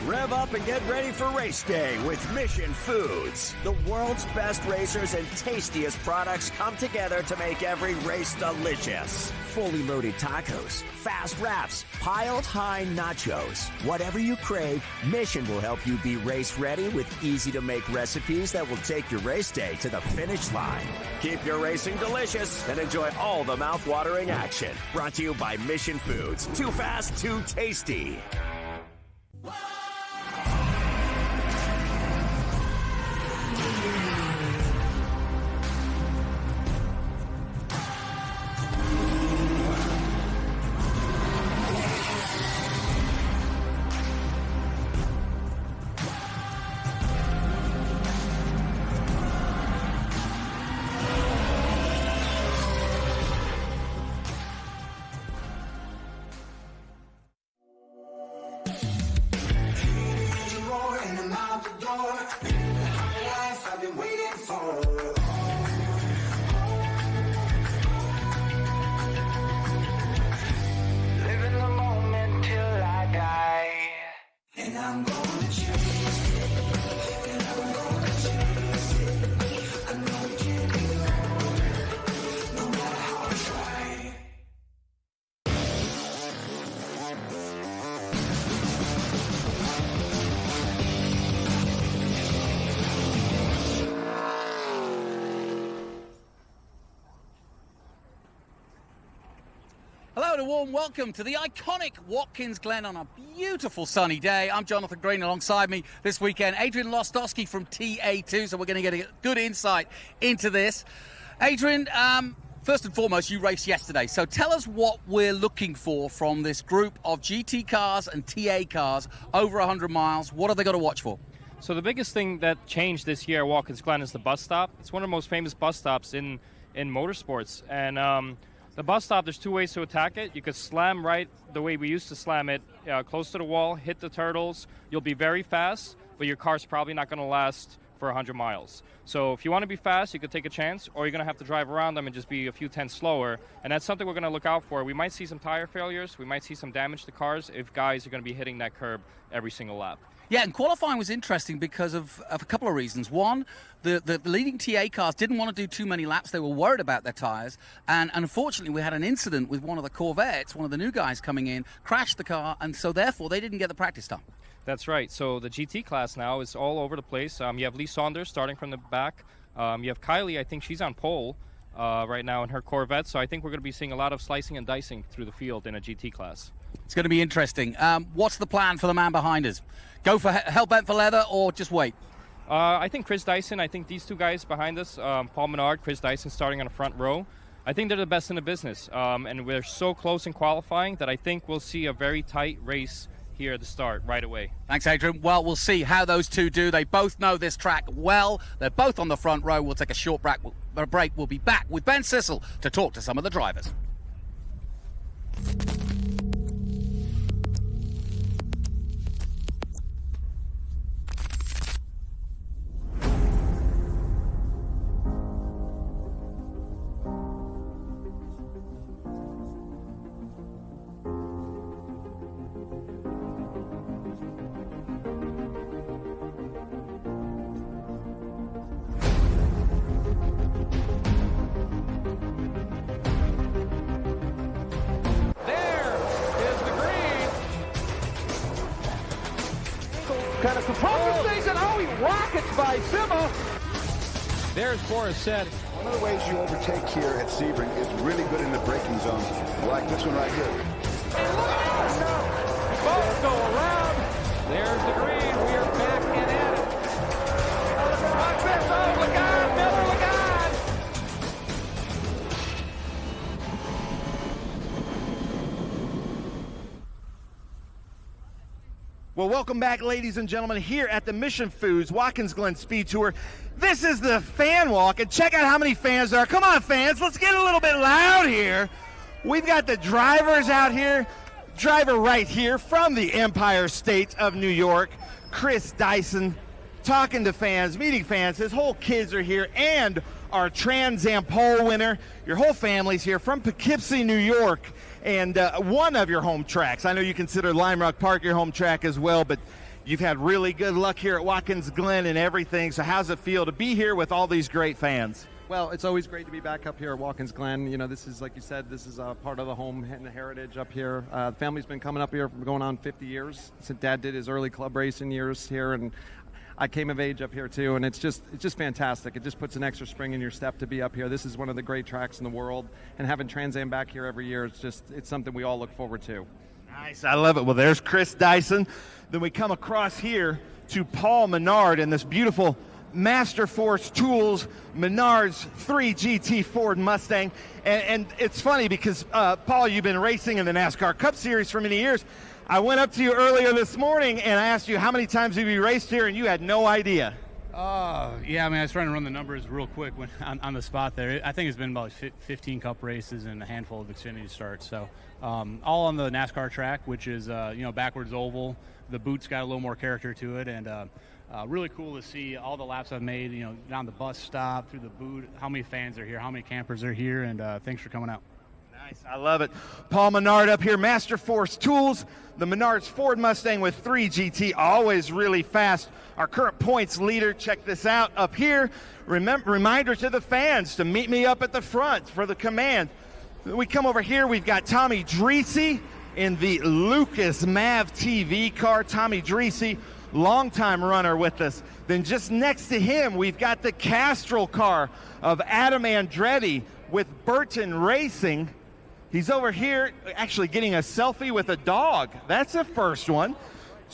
Rev up and get ready for race day with Mission Foods. The world's best racers and tastiest products come together to make every race delicious. Fully loaded tacos, fast wraps, piled high nachos. Whatever you crave, Mission will help you be race ready with easy-to-make recipes that will take your race day to the finish line. Keep your racing delicious and enjoy all the mouth-watering action. Brought to you by Mission Foods. Too fast, too tasty. Hello and a warm welcome to the iconic Watkins Glen on a beautiful sunny day. I'm Jonathan Green. Alongside me this weekend, Adrian Lostowski from TA2, so we're going to get a good insight into this. Adrian, first and foremost, you raced yesterday, so tell us what we're looking for from this group of GT cars and TA cars over 100 miles. What have they got to watch for? So the biggest thing that changed this year at Watkins Glen is the bus stop. It's one of the most famous bus stops in motorsports, and the bus stop, there's two ways to attack it. You could slam right the way we used to slam it, close to the wall, hit the turtles. You'll be very fast, but your car's probably not going to last for 100 miles. So if you want to be fast, you could take a chance, or you're going to have to drive around them and just be a few tenths slower. And that's something we're going to look out for. We might see some tire failures. We might see some damage to cars if guys are going to be hitting that curb every single lap. Yeah, and qualifying was interesting because of a couple of reasons. One, the leading TA cars didn't want to do too many laps. They were worried about their tires. And unfortunately, we had an incident with one of the Corvettes, one of the new guys coming in, crashed the car, and so therefore they didn't get the practice time. That's right. So the GT class now is all over the place. You have Lee Saunders starting from the back. You have Kylie, I think she's on pole right now in her Corvette. So I think we're going to be seeing a lot of slicing and dicing through the field in a GT class. It's going to be interesting. What's the plan for the man behind us? Go for hell-bent for leather or just wait? I think Chris Dyson, I think these two guys behind us, Paul Menard, Chris Dyson starting on the front row, I think they're the best in the business. And we're so close in qualifying that I think we'll see a very tight race here at the start right away. Thanks, Adrian. Well, we'll see how those two do. They both know this track well. They're both on the front row. We'll take a short break. We'll be back with Ben Sissel to talk to some of the drivers. Kind of proposes things, and he rockets by Sima. There's Boris said. One of the ways you overtake here at Sebring is really good in the braking zone, like this one right here. Both go around. There's the green. We are back and at it. Watch this. Oh, look out, Miller, look out. Well, welcome back, ladies and gentlemen, here at the Mission Foods Watkins Glen SpeedTour. This is the fan walk, and check out how many fans there are. Come on, fans, let's get a little bit loud here. We've got the drivers out here. Driver right here from the Empire State of New York, Chris Dyson, talking to fans, meeting fans. His whole kids are here, and our Trans Am pole winner. Your whole family's here from Poughkeepsie, New York. and one of your home tracks. I know you consider Lime Rock Park your home track as well, but you've had really good luck here at Watkins Glen and everything. So how's it feel to be here with all these great fans? Well, it's always great to be back up here at Watkins Glen. You know, this is, like you said, this is part of the home and the heritage up here. The family's been coming up here for going on 50 years since Dad did his early club racing years here, and I came of age up here too, and it's just fantastic. It just puts an extra spring in your step to be up here. This is one of the great tracks in the world, and having Trans Am back here every year, it's something we all look forward to. Nice, I love it. Well, there's Chris Dyson. Then we come across here to Paul Menard in this beautiful Master Force Tools Menard's 3 GT Ford Mustang. And it's funny because, Paul, you've been racing in the NASCAR Cup Series for many years. I went up to you earlier this morning and I asked you how many times have you raced here, and you had no idea. Yeah, I mean, I was trying to run the numbers real quick on the spot there. I think it's been about 15 Cup races and a handful of Xfinity starts. So all on the NASCAR track, which is, backwards oval. The boot's got a little more character to it, and really cool to see all the laps I've made, down the bus stop, through the boot, how many fans are here, how many campers are here, and thanks for coming out. Nice, I love it. Paul Menard up here, Master Force Tools, the Menard's Ford Mustang with 3 GT, always really fast. Our current points leader, check this out up here. Reminder to the fans to meet me up at the front for the command. We come over here, we've got Tommy Dreesy in the Lucas Mav TV car. Tommy Dreesy, longtime runner with us. Then just next to him, we've got the Castrol car of Adam Andretti with Burton Racing. He's over here actually getting a selfie with a dog. That's a first one.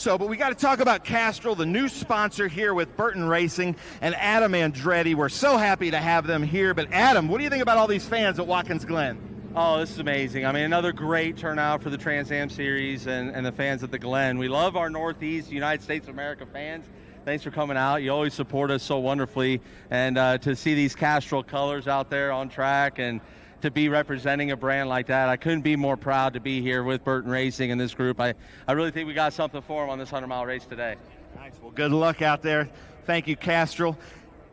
But we got to talk about Castrol, the new sponsor here with Burton Racing and Adam Andretti. We're so happy to have them here. But Adam, what do you think about all these fans at Watkins Glen? Oh, this is amazing. I mean, another great turnout for the Trans Am Series and the fans at the Glen. We love our Northeast United States of America fans. Thanks for coming out. You always support us so wonderfully. And to see these Castrol colors out there on track and to be representing a brand like that, I couldn't be more proud to be here with Burton Racing and this group. I really think we got something for them on this 100-mile race today. Nice. Well, good luck out there. Thank you, Castrol.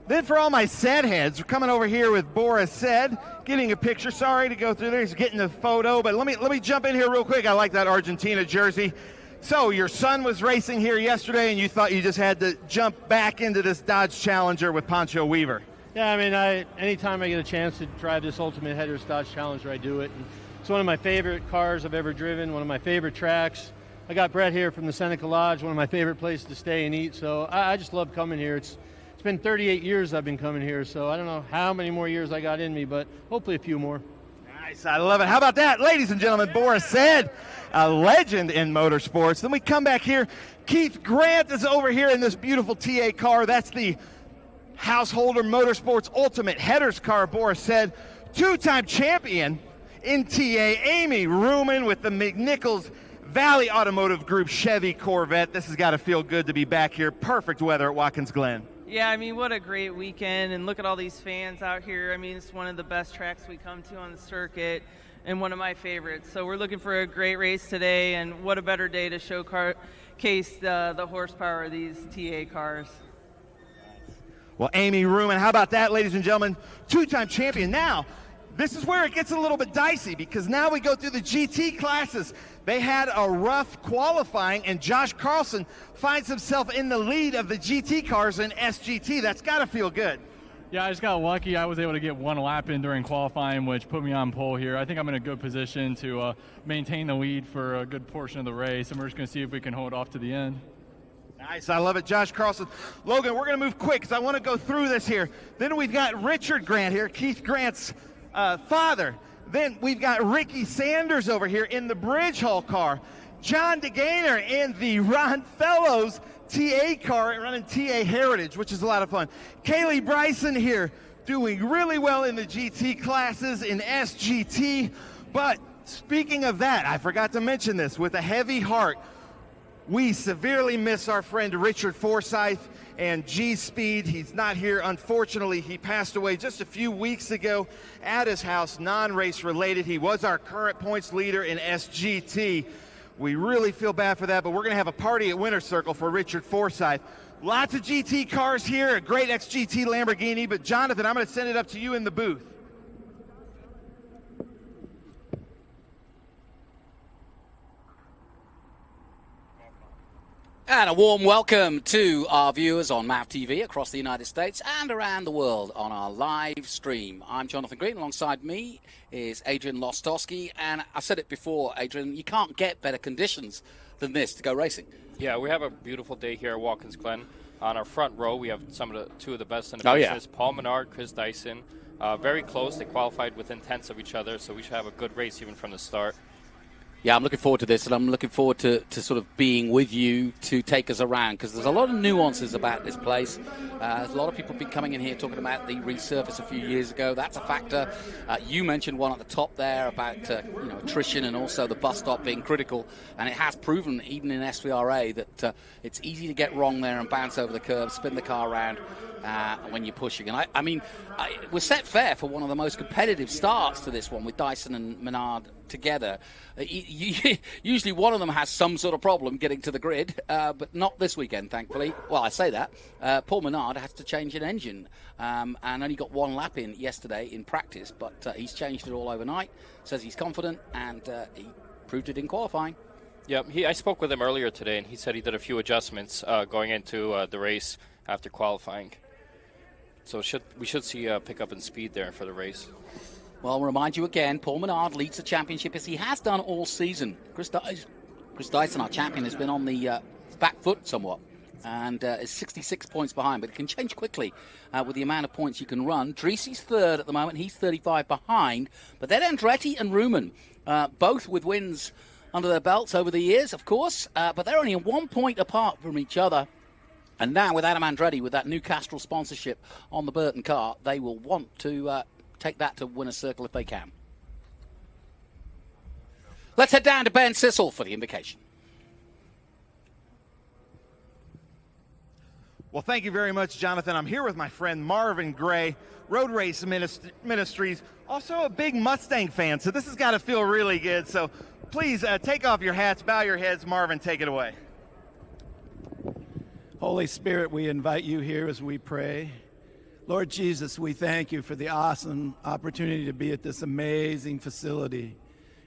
Then for all my Said heads, we're coming over here with Boris Said, getting a picture. Sorry to go through there. He's getting a photo, but let me jump in here real quick. I like that Argentina jersey. So your son was racing here yesterday, and you thought you just had to jump back into this Dodge Challenger with Pancho Weaver. Yeah, I mean, anytime I get a chance to drive this Ultimate Headers Dodge Challenger, I do it. And it's one of my favorite cars I've ever driven, one of my favorite tracks. I got Brett here from the Seneca Lodge, one of my favorite places to stay and eat, so I just love coming here. It's been 38 years I've been coming here, so I don't know how many more years I got in me, but hopefully a few more. Nice, I love it. How about that, ladies and gentlemen? Boris Said, a legend in motorsports. Then we come back here. Keith Grant is over here in this beautiful TA car. That's the Householder Motorsports Ultimate Headers car. Boris Said, two-time champion in TA. Amy Ruman with the McNichols Valley Automotive Group Chevy Corvette. This has got to feel good to be back here. Perfect weather at Watkins Glen. Yeah, I mean, what a great weekend, and look at all these fans out here. I mean, it's one of the best tracks we come to on the circuit and one of my favorites. So we're looking for a great race today, and what a better day to showcase the horsepower of these TA cars. Well, Amy Ruman, how about that, ladies and gentlemen? Two-time champion. Now, this is where it gets a little bit dicey because now we go through the GT classes. They had a rough qualifying, and Josh Carlson finds himself in the lead of the GT cars in SGT. That's got to feel good. Yeah, I just got lucky. I was able to get one lap in during qualifying, which put me on pole here. I think I'm in a good position to maintain the lead for a good portion of the race, and we're just going to see if we can hold off to the end. Nice, I love it, Josh Carlson. Logan, we're going to move quick because I want to go through this here. Then we've got Richard Grant here, Keith Grant's father. Then we've got Ricky Sanders over here in the Bridge Hall car. John DeGainer in the Ron Fellows TA car running TA Heritage, which is a lot of fun. Kaylee Bryson here doing really well in the GT classes in SGT. But speaking of that, I forgot to mention this, with a heavy heart, we severely miss our friend Richard Forsyth and G-Speed. He's not here, unfortunately. He passed away just a few weeks ago at his house, non-race related. He was our current points leader in SGT. We really feel bad for that, but we're going to have a party at Winter Circle for Richard Forsyth. Lots of GT cars here, a great XGT Lamborghini, but Jonathan, I'm going to send it up to you in the booth. And a warm welcome to our viewers on MAV TV across the United States and around the world on our live stream. I'm Jonathan Green. Alongside me is Adrian Lostowski. And I've said it before, Adrian, you can't get better conditions than this to go racing. Yeah, we have a beautiful day here at Watkins Glen. On our front row, we have two of the best in the business. Yeah. Paul Menard, Chris Dyson. Very close. They qualified within tenths of each other, so we should have a good race even from the start. Yeah, I'm looking forward to this, and I'm looking forward to sort of being with you to take us around, because there's a lot of nuances about this place. There's a lot of people have been coming in here talking about the resurface a few years ago. That's a factor. You mentioned one at the top there about attrition and also the bus stop being critical, and it has proven, even in SVRA, that it's easy to get wrong there and bounce over the curb, spin the car around when you're pushing. And I mean, we're set fair for one of the most competitive starts to this one with Dyson and Menard together. Usually one of them has some sort of problem getting to the grid, but not this weekend, thankfully. Well, I say that. Paul Menard has to change an engine and only got one lap in yesterday in practice, but he's changed it all overnight, says he's confident, and he proved it in qualifying. Yeah, I spoke with him earlier today, and he said he did a few adjustments going into the race after qualifying. So we should see a pickup in speed there for the race. Well, I'll remind you again, Paul Menard leads the championship as he has done all season. Chris Dyson, our champion, has been on the back foot somewhat and is 66 points behind, but it can change quickly with the amount of points you can run. Dreesy's third at the moment. He's 35 behind. But then Andretti and Ruman, both with wins under their belts over the years, of course, but they're only 1 point apart from each other. And now with Adam Andretti, with that new Castrol sponsorship on the Burton car, they will want to take that to winner's circle if they can. Let's head down to Ben Sissel for the invocation. Well, thank you very much, Jonathan. I'm here with my friend Marvin Gray, Road Race Ministries, also a big Mustang fan, so this has got to feel really good. So please take off your hats, bow your heads. Marvin, take it away. Holy Spirit, we invite you here as we pray. Lord Jesus, we thank you for the awesome opportunity to be at this amazing facility.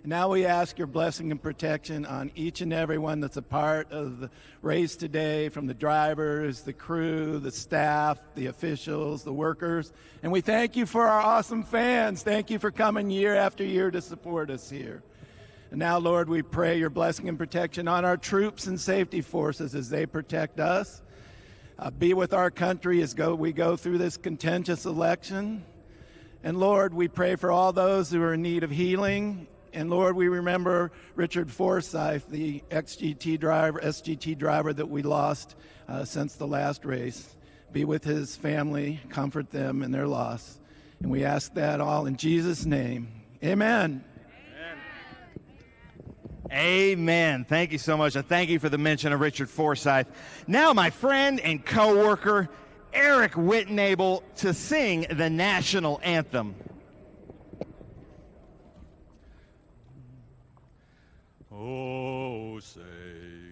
And now we ask your blessing and protection on each and every one that's a part of the race today, from the drivers, the crew, the staff, the officials, the workers. And we thank you for our awesome fans. Thank you for coming year after year to support us here. And now, Lord, we pray your blessing and protection on our troops and safety forces as they protect us. Be with our country as we go through this contentious election. And Lord, we pray for all those who are in need of healing. And Lord, we remember Richard Forsyth, the SGT driver that we lost since the last race. Be with his family, comfort them in their loss. And we ask that all in Jesus' name. Amen. Amen. Thank you so much, and thank you for the mention of Richard Forsyth. Now my friend and co-worker, Eric Whitnable, to sing the national anthem. Oh, say,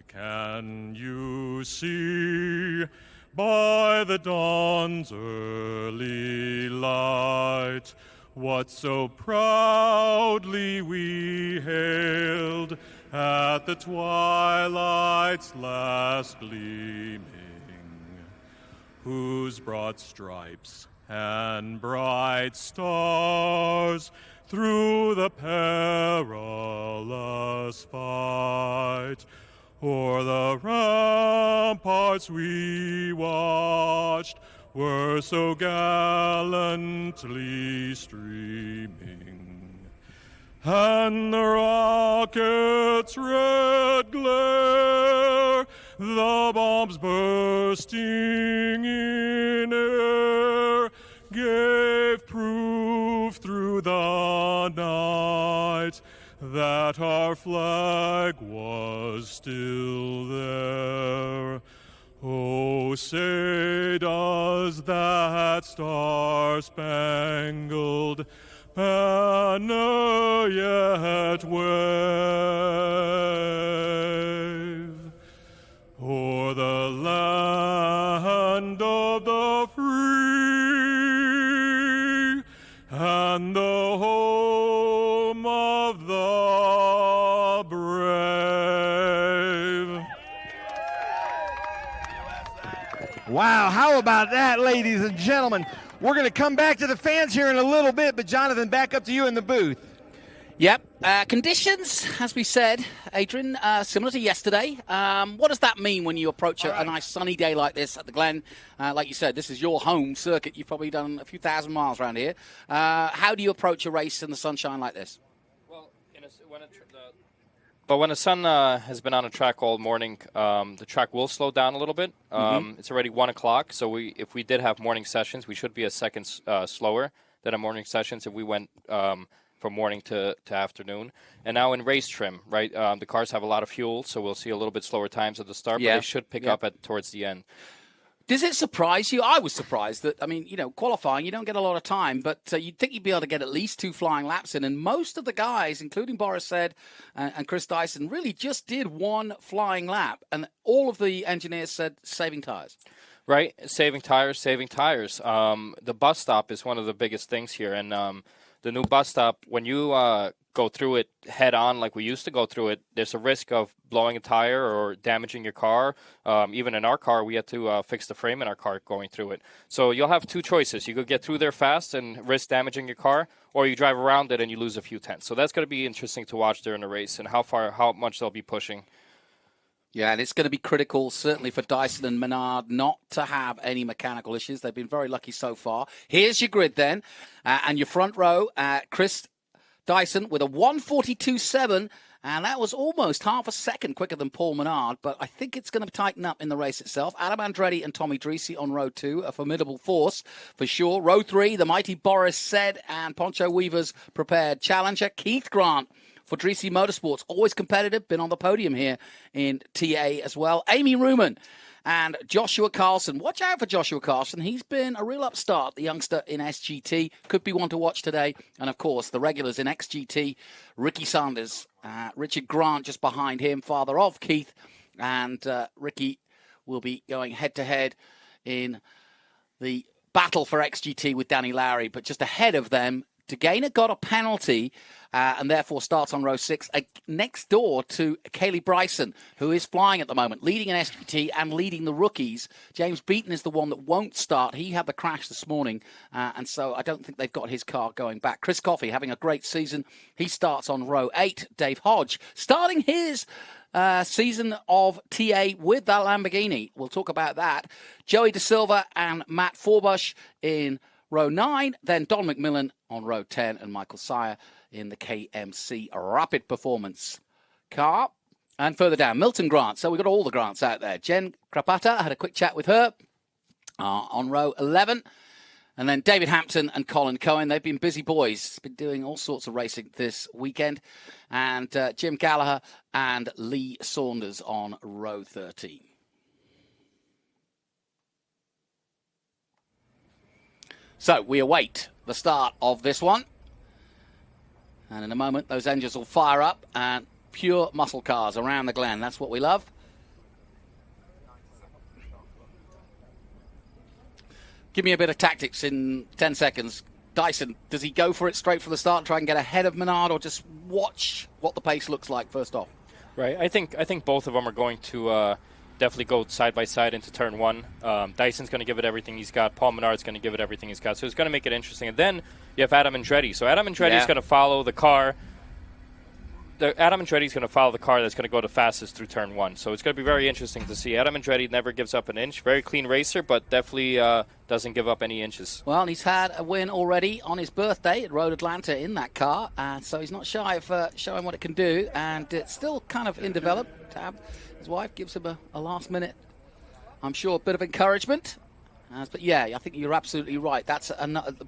can you see by the dawn's early light what so proudly we hailed at the twilight's last gleaming, whose broad stripes and bright stars through the perilous fight o'er the ramparts we watched were so gallantly streaming, and the rocket's red glare, the bombs bursting in air, gave proof through the night that our flag was still there. Oh, say does that star-spangled banner yet wave o'er the land of the free and the home of the brave? Wow, how about that, ladies and gentlemen? We're going to come back to the fans here in a little bit, but Jonathan, back up to you in the booth. Yep. Conditions, as we said, Adrian, similar to yesterday. What does that mean when you approach a nice sunny day like this at the Glen? Like you said, this is your home circuit. You've probably done a few thousand miles around here. How do you approach a race in the sunshine like this? Well, when the sun has been on a track all morning, the track will slow down a little bit. It's already 1 o'clock, so if we did have morning sessions, we should be a second slower than our morning sessions if we went from morning to afternoon. And now in race trim, right, the cars have a lot of fuel, so we'll see a little bit slower times at the start, but they should pick up towards the end. Does it surprise you? I was surprised that, I mean, qualifying, you don't get a lot of time, but you'd think you'd be able to get at least 2 flying laps in. And most of the guys, including Boris Said and Chris Dyson, really just did 1 flying lap. And all of the engineers said saving tires. Right, saving tires. The bus stop is one of the biggest things here. And the new bus stop, when you go through it head on like we used to go through it, there's a risk of blowing a tire or damaging your car. Even in our car, we had to fix the frame in our car going through it. So you'll have 2 choices. You could get through there fast and risk damaging your car, or you drive around it and you lose a few tenths. So that's going to be interesting to watch during the race and how much they'll be pushing. Yeah, and it's going to be critical, certainly for Dyson and Menard, not to have any mechanical issues. They've been very lucky so far. Here's your grid then, and your front row, Chris Dyson with a 1:42.7, and that was almost half a second quicker than Paul Menard, but I think it's going to tighten up in the race itself. Adam Andretti and Tommy Dreese on row 2, a formidable force for sure. Row 3, the mighty Boris Said and Poncho Weaver's prepared challenger. Keith Grant for Dreese Motorsports, always competitive, been on the podium here in TA as well. Amy Ruman and Joshua Carlson. Watch out for Joshua Carlson. He's been a real upstart, the youngster in SGT. Could be one to watch today. And, of course, the regulars in XGT, Ricky Sanders, Richard Grant just behind him, father of Keith. And Ricky will be going head-to-head in the battle for XGT with Danny Lowry. But just ahead of them, DeGainer got a penalty and therefore starts on row 6 next door to Kaylee Bryson, who is flying at the moment, leading in SGT and leading the rookies. James Beaton is the one that won't start. He had the crash this morning, and so I don't think they've got his car going back. Chris Coffey having a great season. He starts on row 8. Dave Hodge starting his season of TA with that Lamborghini. We'll talk about that. Joey De Silva and Matt Forbush in row 9, then Don McMillan on row 10, and Michael Sire in the KMC Rapid Performance car. And further down, Milton Grant. So we've got all the Grants out there. Jen Krapata, I had a quick chat with her on row 11. And then David Hampton and Colin Cohen. They've been busy boys. Been doing all sorts of racing this weekend. And Jim Gallagher and Lee Saunders on row 13. So we await the start of this one. And in a moment, those engines will fire up and pure muscle cars around the Glen. That's what we love. Give me a bit of tactics in 10 seconds. Dyson, does he go for it straight from the start and try and get ahead of Menard, or just watch what the pace looks like first off? Right. I think both of them are going to definitely go side by side into turn 1. Dyson's going to give it everything he's got. Paul Menard's going to give it everything he's got. So it's going to make it interesting. And then you have Adam Andretti. So Adam Andretti is going to follow the car. Adam Andretti's going to follow the car that's going to go the fastest through turn 1. So it's going to be very interesting to see. Adam Andretti never gives up an inch. Very clean racer, but definitely doesn't give up any inches. Well, he's had a win already on his birthday at Road Atlanta in that car. So he's not shy of showing what it can do. And it's still kind of in develop. His wife gives him a last minute, I'm sure, a bit of encouragement. But yeah, I think you're absolutely right. That's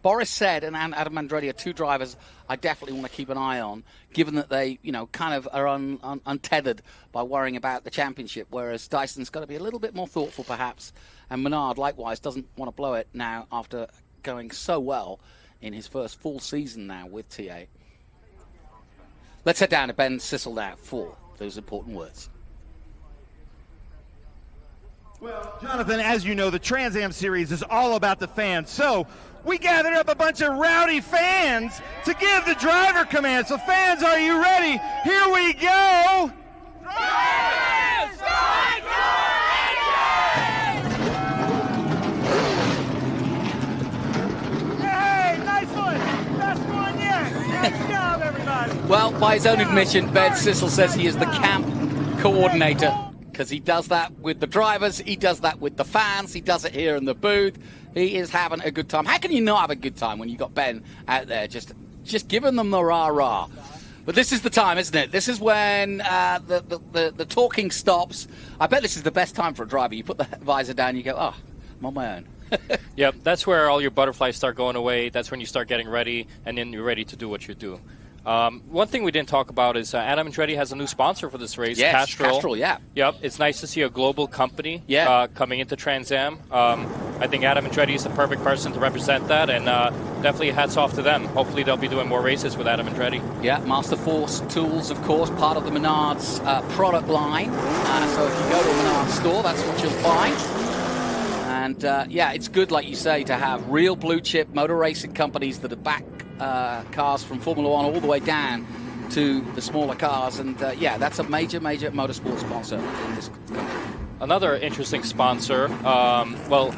Boris Said and Adam Andretti are 2 drivers I definitely want to keep an eye on, given that they, kind of are untethered by worrying about the championship, whereas Dyson's got to be a little bit more thoughtful, perhaps. And Menard, likewise, doesn't want to blow it now after going so well in his first full season now with TA. Let's head down to Ben Sissel now for those important words. Well, Jonathan, as you know, the Trans Am Series is all about the fans. So we gathered up a bunch of rowdy fans to give the driver command. So fans, are you ready? Here we go. Drivers, start your engines! Well, by his own admission, Ben Sissel says he is the camp coordinator because he does that with the drivers, he does that with the fans, he does it here in the booth. He is having a good time. How can you not have a good time when you've got Ben out there just giving them the rah-rah? But this is the time, isn't it? This is when the talking stops. I bet this is the best time for a driver. You put the visor down, you go, oh, I'm on my own. Yep, that's where all your butterflies start going away. That's when you start getting ready, and then you're ready to do what you do. One thing we didn't talk about is Adam Andretti has a new sponsor for this race, yes, Castrol. Yeah. Yep, it's nice to see a global company coming into Trans Am. I think Adam Andretti is the perfect person to represent that, and definitely hats off to them. Hopefully they'll be doing more races with Adam Andretti. Yeah, Master Force tools, of course, part of the Menards product line. So if you go to a Menards store, that's what you'll find. And yeah, it's good, like you say, to have real blue chip motor racing companies that are back cars from Formula One all the way down to the smaller cars. And yeah, that's a major motorsport sponsor in this country. Another interesting sponsor, well,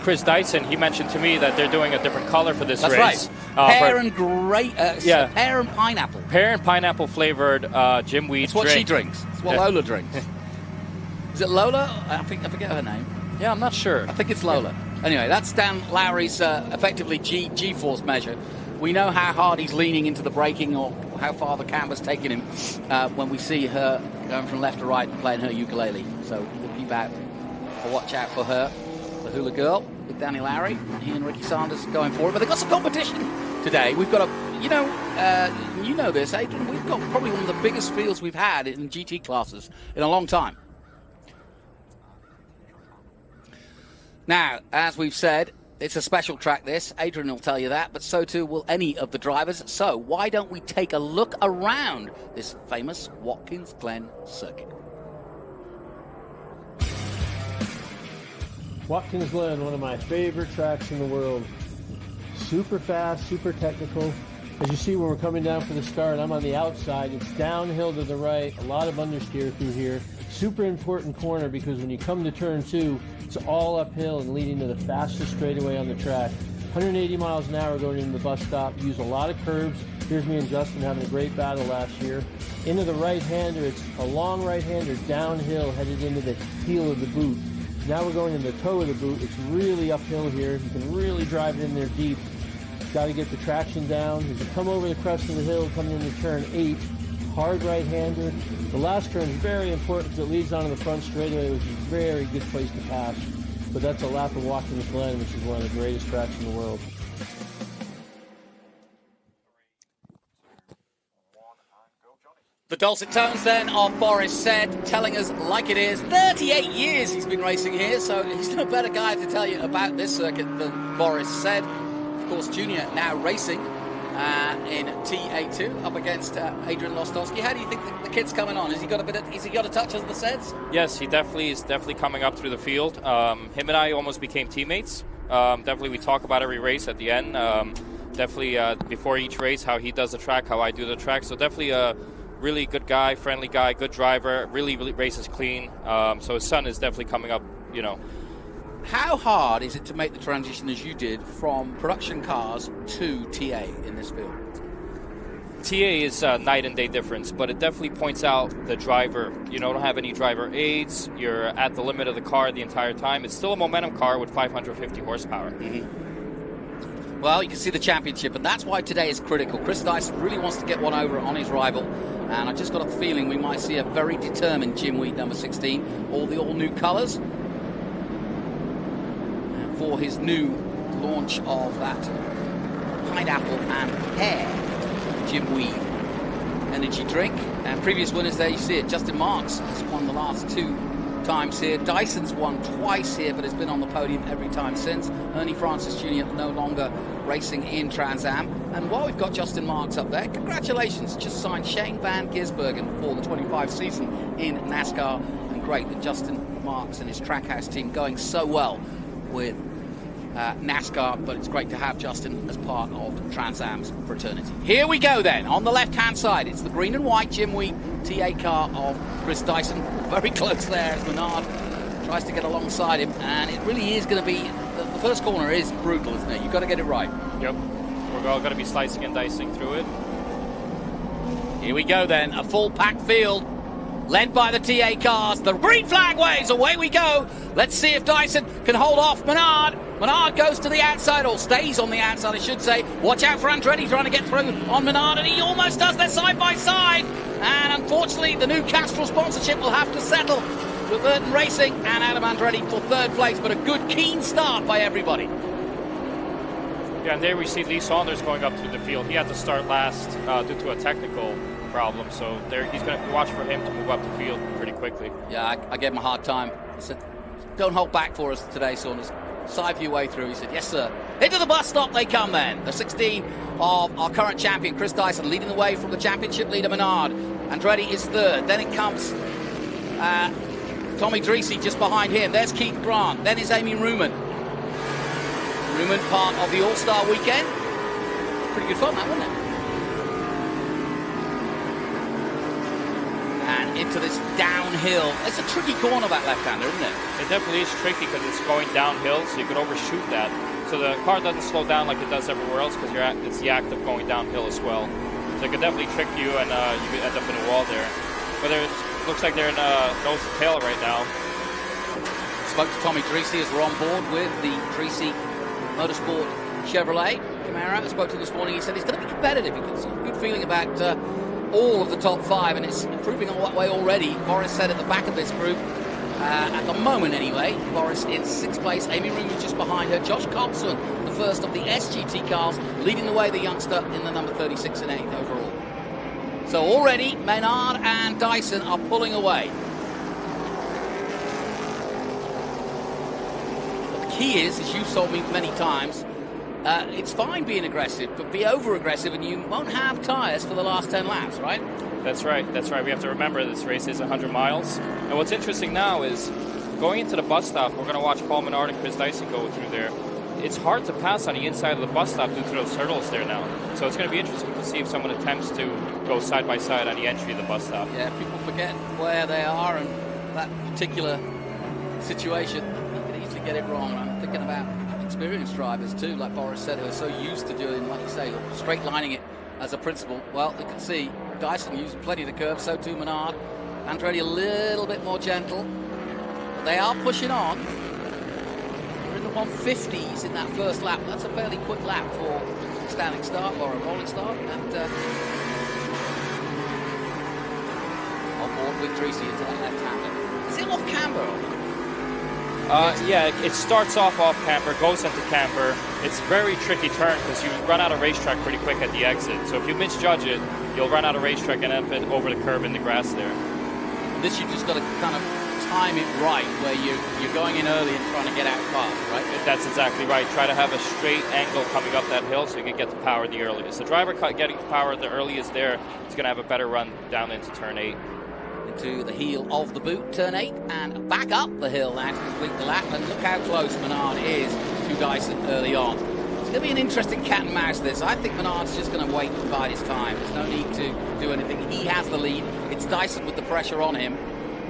Chris Dyson, he mentioned to me that they're doing a different color for this race. That's right. Pear and pear and pineapple. Pear and pineapple flavored Jim Weed It's what she drinks. It's what Lola drinks. Is it Lola? I forget her name. Yeah, I'm not sure. I think it's Lola. Anyway, that's Dan Lowry's effectively G-force measure. We know how hard he's leaning into the braking or how far the camber's taking him when we see her going from left to right and playing her ukulele. So we'll keep out a watch out for her, the hula girl, with Danny Lowry. He and Ricky Sanders going for it. But they've got some competition today. We've got you know this, Adrian, we've got probably one of the biggest fields we've had in GT classes in a long time. Now, as we've said, it's a special track, this. Adrian will tell you that, but so too will any of the drivers. So why don't we take a look around this famous Watkins Glen circuit? Watkins Glen, one of my favorite tracks in the world. Super fast, super technical. As you see when we're coming down for the start, I'm on the outside. It's downhill to the right, a lot of understeer through here. Super important corner because when you come to turn 2, it's all uphill and leading to the fastest straightaway on the track. 180 miles an hour going into the bus stop. Use a lot of curves. Here's me and Justin having a great battle last year. Into the right-hander. It's a long right-hander downhill headed into the heel of the boot. Now we're going in the toe of the boot. It's really uphill here. You can really drive it in there deep. Got to get the traction down. As you come over the crest of the hill, coming into turn 8, hard right-hander. The last turn is very important because it leads onto the front straightaway, which is a very good place to pass. But that's a lap of Watkins Glen, which is one of the greatest tracks in the world. The dulcet tones then of Boris Said, telling us like it is. 38 years he's been racing here, so he's no better guy to tell you about this circuit than Boris Said. Of course, Junior now racing in TA2 up against Adrian Lostowski. How do you think the kid's coming on? Has he got a touch of the Seds? Yes, he is definitely coming up through the field. Him and I almost became teammates. Definitely we talk about every race at the end. Definitely before each race, how he does the track, how I do the track. So definitely a really good guy, friendly guy, good driver, really races clean. So his son is definitely coming up, you know. How hard is it to make the transition as you did from production cars to TA in this field? TA is a night and day difference, but it definitely points out the driver. You don't have any driver aids. You're at the limit of the car the entire time. It's still a momentum car with 550 horsepower. Mm-hmm. Well, you can see the championship, and that's why today is critical. Chris Dyson really wants to get one over on his rival, and I just got a feeling we might see a very determined Jim Wheat, number 16, all-new colours. For his new launch of that pineapple and pear Jim Weed energy drink. And previous winners there, you see it. Justin Marks has won the last 2 times here. Dyson's won twice here, but has been on the podium every time since. Ernie Francis Jr. no longer racing in Trans Am. And while we've got Justin Marks up there, congratulations. Just signed Shane Van Gisbergen for the 25 season in NASCAR. And great that Justin Marks and his Trackhouse team going so well with NASCAR, but it's great to have Justin as part of Trans Am's fraternity. Here we go then, on the left-hand side, it's the green and white Jim Wheat TA car of Chris Dyson. Very close there as Menard tries to get alongside him, and it really is going to be, the first corner is brutal, isn't it? You've got to get it right. Yep, we're all going to be slicing and dicing through it. Here we go then, a full packed field. Led by the TA cars. The green flag waves. Away we go. Let's see if Dyson can hold off Menard. Menard goes to the outside, or stays on the outside, I should say. Watch out for Andretti trying to get through on Menard, and he almost does. They're side by side. And unfortunately, the new Castrol sponsorship will have to settle with Burton Racing and Adam Andretti for third place. But a good, keen start by everybody. Yeah, and there we see Lee Saunders going up through the field. He had to start last due to a technical problem, so there he's going to watch for him to move up the field pretty quickly. Yeah, I gave him a hard time. I said, don't hold back for us today, Saunders. Side view way through. He said, yes, sir. Into the bus stop they come then. The 16 of our current champion, Chris Dyson, leading the way from the championship leader, Menard. Andretti is third. Then it comes Tommy Dreesy just behind him. There's Keith Grant. Then is Amy Ruman. Ruman, part of the All-Star weekend. Pretty good fun, that, wasn't it? And into this downhill. It's a tricky corner, that left-hander, isn't it? It definitely is tricky because it's going downhill, so you could overshoot that. So the car doesn't slow down like it does everywhere else because it's the act of going downhill as well. So it could definitely trick you, and you could end up in a wall there. But it looks like they're in nose to tail right now. Spoke to Tommy Dreesy as we're on board with the Dreesy Motorsport Chevrolet Camaro. I spoke to him this morning. He said it's going to be competitive. He gets a good feeling about all of the top five, and it's improving on that way already. Boris said at the back of this group, at the moment anyway, Boris in 6th place, Amy Ruman just behind her, Josh Coxon, the first of the SGT cars, leading the way, the youngster in the number 36 and 8th overall. So already, Menard and Dyson are pulling away. But the key is, as you've told me many times, it's fine being aggressive, but be over-aggressive and you won't have tyres for the last 10 laps, right? That's right. That's right. We have to remember this race is 100 miles. And what's interesting now is going into the bus stop, we're going to watch Paul Menard and Chris Dyson go through there. It's hard to pass on the inside of the bus stop due to those hurdles there now. So it's going to be interesting to see if someone attempts to go side by side on the entry of the bus stop. Yeah, people forget where they are and that particular situation. You can easily get it wrong. I'm thinking about experienced drivers too, like Boris said, who are so used to doing, like you say, straight lining it as a principle. Well, you can see Dyson using plenty of the curve, so too Menard. Andretti a little bit more gentle. But they are pushing on. We're in the 150s in that first lap. That's a fairly quick lap for a standing start or a rolling start. And on board with Dreesy into that left-hander. Is it off camber? Yeah, it starts off camber, goes into camber. It's a very tricky turn because you run out of racetrack pretty quick at the exit. So if you misjudge it, you'll run out of racetrack and end up over the curb in the grass there. This you've just got to kind of time it right, where you're going in early and trying to get out fast, right? That's exactly right. Try to have a straight angle coming up that hill so you can get the power the earliest. The driver getting the power the earliest there is going to have a better run down into turn 8. To the heel of the boot, turn 8, and back up the hill now to complete the lap. And look how close Menard is to Dyson early on. It's going to be an interesting cat and mouse this. I think Menard's just going to wait and bide his time. There's no need to do anything. He has the lead. It's Dyson with the pressure on him.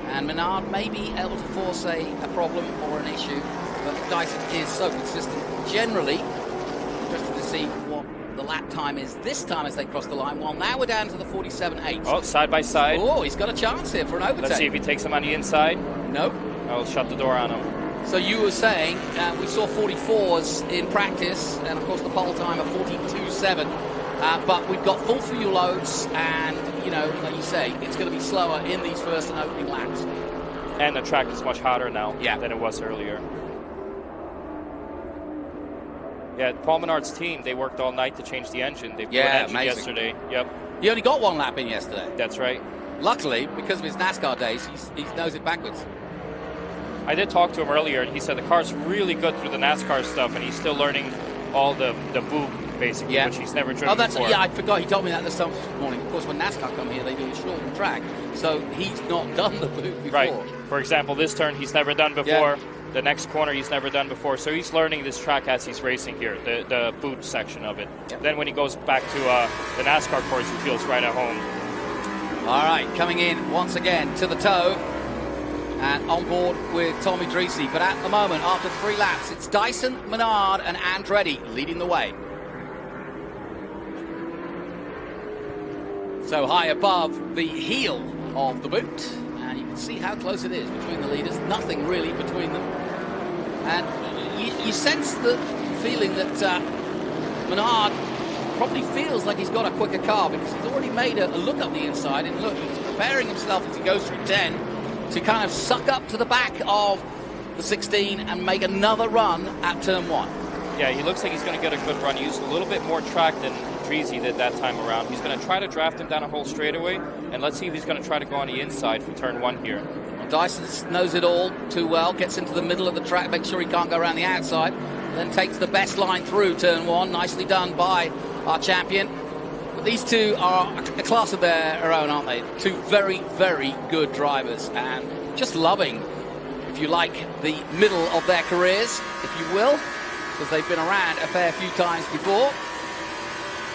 And Menard may be able to force a problem or an issue. But Dyson is so consistent. Generally, interested to see what the lap time is this time as they cross the line. Well, now we're down to the 47.8. Oh, side by side. Oh, he's got a chance here for an overtake. Let's see if he takes him on the inside. Nope. I'll shut the door on him. So you were saying we saw 44s in practice, and of course the pole time of 42.7. But we've got full fuel loads, and you know, like you say, it's going to be slower in these first and opening laps. And the track is much hotter now than it was earlier. Yeah, Paul Menard's team, they worked all night to change the engine. They put an engine yesterday. Yep. He only got one lap in yesterday. That's right. Luckily, because of his NASCAR days, he knows it backwards. I did talk to him earlier, and he said the car's really good through the NASCAR stuff, and he's still learning all the boot, basically, which he's never driven before. Yeah, I forgot. He told me that this morning. Of course, when NASCAR come here, they do a shortened track, so he's not done the boot before. Right. For example, this turn he's never done before. Yeah. The next corner he's never done before, so he's learning this track as he's racing here, the boot section of it. Yep. Then when he goes back to the NASCAR course, he feels right at home. All right, coming in once again to the toe and on board with Tommy Dreesy. But at the moment, after 3 laps, it's Dyson, Menard and Andretti leading the way. So high above the heel of the boot, and you can see how close it is between the leaders. Nothing really between them, and you sense the feeling that Menard probably feels like he's got a quicker car, because he's already made a look up the inside, and look, he's preparing himself as he goes through 10 to kind of suck up to the back of the 16 and make another run at turn 1. Yeah, he looks like he's going to get a good run. He used a little bit more track than Dreezy did that time around. He's going to try to draft him down a whole straightaway, and let's see if he's going to try to go on the inside for turn 1 here. Well, Dyson knows it all too well, gets into the middle of the track, makes sure he can't go around the outside, then takes the best line through turn 1. Nicely done by our champion. But these two are a class of their own, aren't they? Two very, very good drivers, and just loving, if you like, the middle of their careers, if you will, because they've been around a fair few times before.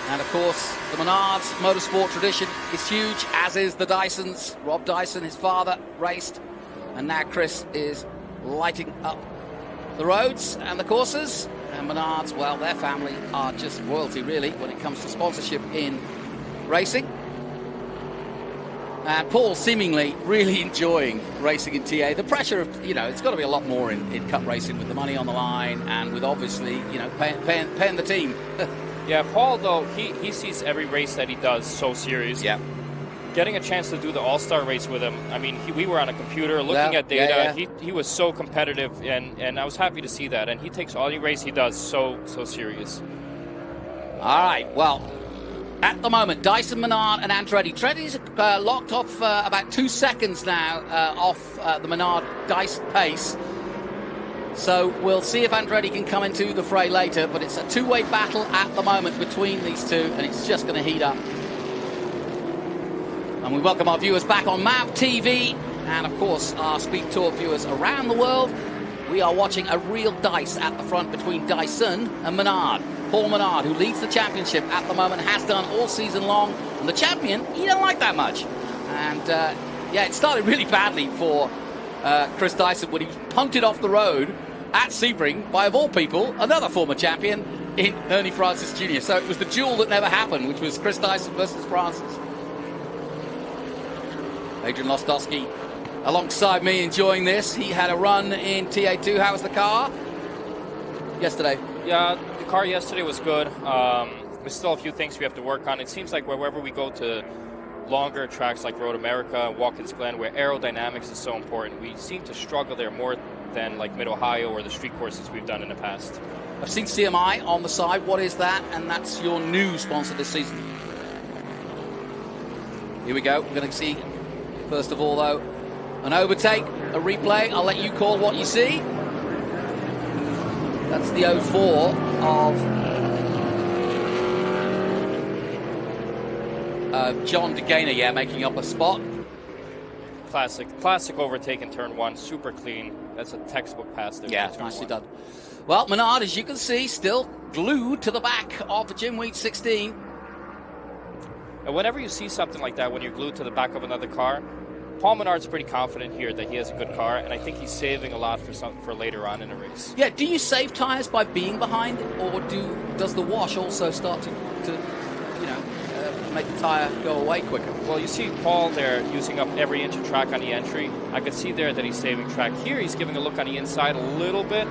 And of course, the Menards motorsport tradition is huge, as is the Dysons. Rob Dyson, his father, raced, and now Chris is lighting up the roads and the courses. And Menards, well, their family are just royalty, really, when it comes to sponsorship in racing. And Paul seemingly really enjoying racing in TA. The pressure of, it's got to be a lot more in cup racing with the money on the line and with obviously, paying the team. Yeah, Paul, though, he sees every race that he does so serious. Yeah. Getting a chance to do the All-Star race with him, I mean, we were on a computer looking at data. Yeah. He was so competitive, and I was happy to see that. And he takes all the race he does so serious. All right, well, at the moment, Dyson, Menard, and Andretti. Andretti's locked off about 2 seconds now off the Menard Dyson pace. So we'll see if Andretti can come into the fray later, but it's a two-way battle at the moment between these two, and it's just going to heat up. And we welcome our viewers back on MAV TV, and of course our SpeedTour viewers around the world. We are watching a real dice at the front between Dyson and Menard. Paul Menard, who leads the championship at the moment, has done all season long, and the champion, he don't like that much. And it started really badly for Chris Dyson when he was punted off the road at Sebring by, of all people, another former champion in Ernie Francis Jr. So it was the duel that never happened, which was Chris Dyson versus Francis. Adrian Lostowski alongside me enjoying this. He had a run in TA2. How was the car yesterday? Yeah, the car yesterday was good. There's still a few things we have to work on. It seems like wherever we go to longer tracks like Road America, Watkins Glen, where aerodynamics is so important, we seem to struggle there more than like Mid-Ohio or the street courses we've done in the past. I've seen CMI on the side. What is that? And that's your new sponsor this season. Here we go. We're going to see, first of all, though, an overtake, a replay. I'll let you call what you see. That's the 04 of John DeGainer, making up a spot. Classic overtake in turn 1, super clean. That's a textbook pass there. Yeah, nicely done. Well, Menard, as you can see, still glued to the back of the Jim Wheat 16. And whenever you see something like that, when you're glued to the back of another car, Paul Menard's pretty confident here that he has a good car, and I think he's saving a lot for later on in a race. Yeah, do you save tires by being behind, or does the wash also start to make the tire go away quicker? Well, you see Paul there using up every inch of track on the entry. I could see there that he's saving track. Here he's giving a look on the inside a little bit,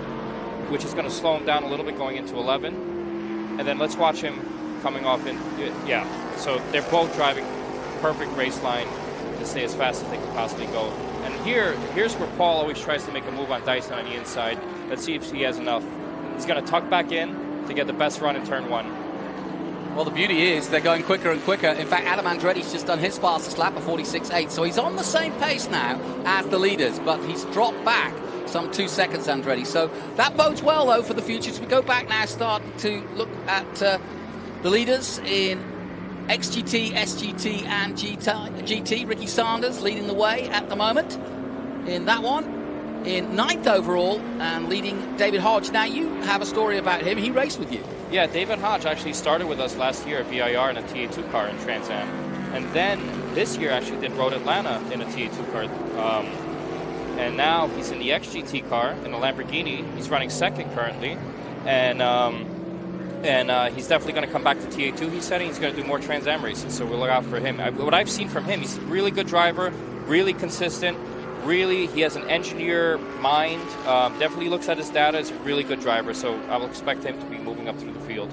which is going to slow him down a little bit going into 11. And then let's watch him coming off in, so they're both driving perfect race line to stay as fast as they can possibly go. And here's where Paul always tries to make a move on Dyson on the inside. Let's see if he has enough. He's going to tuck back in to get the best run in turn 1. Well, the beauty is they're going quicker and quicker. In fact, Adam Andretti's just done his fastest lap of 46.8, so he's on the same pace now as the leaders, but he's dropped back some 2 seconds, Andretti. So that bodes well, though, for the future. As we go back now, start to look at the leaders in XGT, SGT, and GT. Ricky Sanders leading the way at the moment in that one. In 9th overall and leading David Hodge. Now, you have a story about him. He raced with you. Yeah, David Hodge actually started with us last year at VIR in a TA2 car in Trans Am. And then this year actually did Road Atlanta in a TA2 car. And now he's in the XGT car in a Lamborghini. He's running second currently. And And he's definitely going to come back to TA2. He said he's going to do more Trans Am races, so we'll look out for him. What I've seen from him, he's a really good driver, really consistent. Really, he has an engineer mind. Definitely looks at his data. He's a really good driver, so I will expect him to be moving up through the field.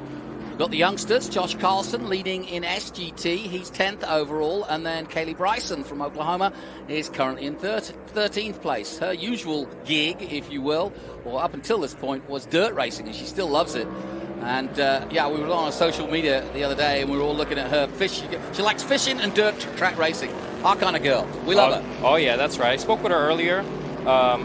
We've got the youngsters, Josh Carlson leading in SGT. He's 10th overall. And then Kaylee Bryson from Oklahoma is currently in 13th place. Her usual gig, if you will, or up until this point, was dirt racing, and she still loves it. And, yeah, we were on social media the other day, and we were all looking at her fish. She likes fishing and dirt track racing. Our kind of girl. We love her. Oh, yeah, that's right. I spoke with her earlier.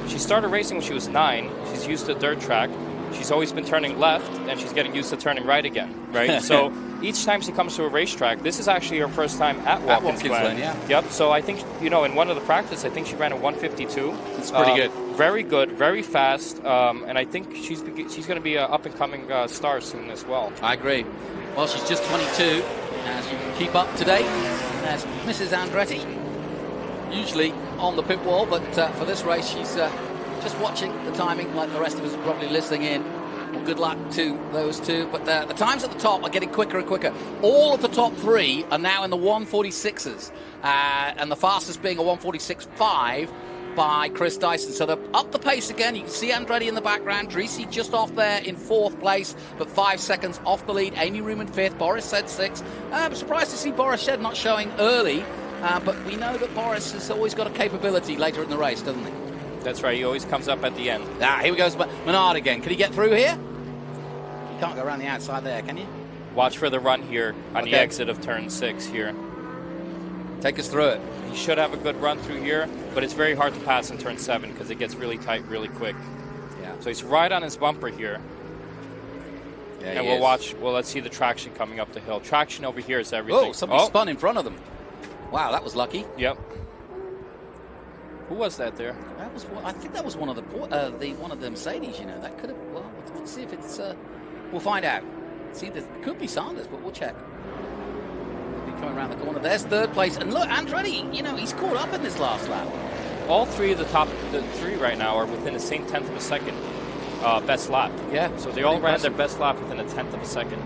She started racing when she was 9. She's used to dirt track. She's always been turning left, and she's getting used to turning right again, right? So each time she comes to a racetrack, this is actually her first time at Watkins Glen. Yeah. Yep. So I think, in one of the practice, I think she ran a 152. It's pretty good, very fast, and I think she's going to be an up-and-coming star soon as well. I agree. Well, she's just 22, as you can keep up to date. There's Mrs. Andretti, usually on the pit wall, but for this race, she's just watching the timing like the rest of us are probably listening in. Well, good luck to those two. But the times at the top are getting quicker and quicker. All of the top 3 are now in the 146s, and the fastest being a 146.5 by Chris Dyson. So they're up the pace again. You can see Andretti in the background. Dreesy just off there in 4th place, but 5 seconds off the lead. Amy Room in 5th. Boris said 6th. I'm surprised to see Boris Shed not showing early, but we know that Boris has always got a capability later in the race, doesn't he? That's right. He always comes up at the end. Here we goes Menard again. Can he get through here? You can't go around the outside there, can you? Watch for the run here on the exit of turn 6 here. Take us through it. He should have a good run through here, but it's very hard to pass in turn 7 because it gets really tight really quick. Yeah. So he's right on his bumper here. Yeah, and we'll watch. Well, let's see the traction coming up the hill. Traction over here is everything. Oh, somebody spun in front of them. Wow, that was lucky. Yep. Who was that there? That was. I think that was one of the Mercedes. That could have. Well, let's see if it's. We'll find out. See, there could be Sanders, but we'll check. He'll be coming around the corner. There's 3rd place, and look, Andretti. He's caught up in this last lap. All 3 of the top 3 right now are within the same 10th of a second best lap. Yeah. So they all ran their best lap within a 10th of a second.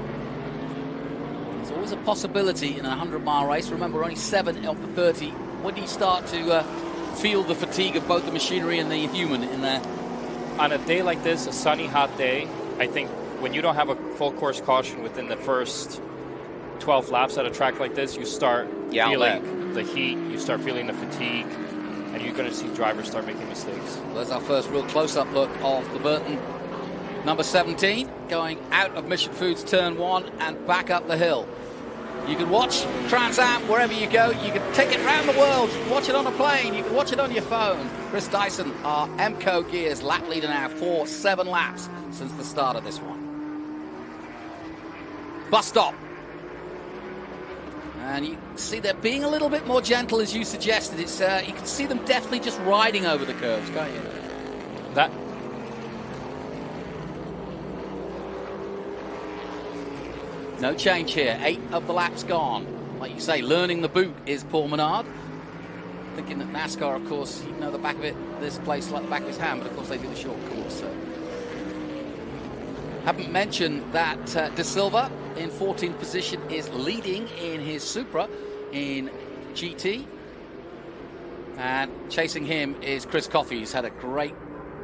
There's always a possibility in a 100-mile race. Remember, only 7 of the 30. When do you start to feel the fatigue of both the machinery and the human in there? On a day like this, a sunny, hot day, I think when you don't have a full course caution within the first 12 laps at a track like this, you start feeling the heat, you start feeling the fatigue, and you're going to see drivers start making mistakes. Well, there's our first real close-up look of the Burton. Number 17, going out of Mission Foods turn 1 and back up the hill. You can watch Trans Am wherever you go. You can take it around the world. You can watch it on a plane. You can watch it on your phone. Chris Dyson, our MCO Gears lap leader now for 7 laps since the start of this one. Bus stop. And you see they're being a little bit more gentle, as you suggested. It's you can see them definitely just riding over the curves, can't you? That. No change here. 8 of the laps gone. Like you say, learning the boot is Paul Menard. Thinking that NASCAR, of course, he'd know the back of it, this place like the back of his hand, but of course they do the short course. So. Haven't mentioned that De Silva in 14th position is leading in his Supra in GT. And chasing him is Chris Coffey. He's had a great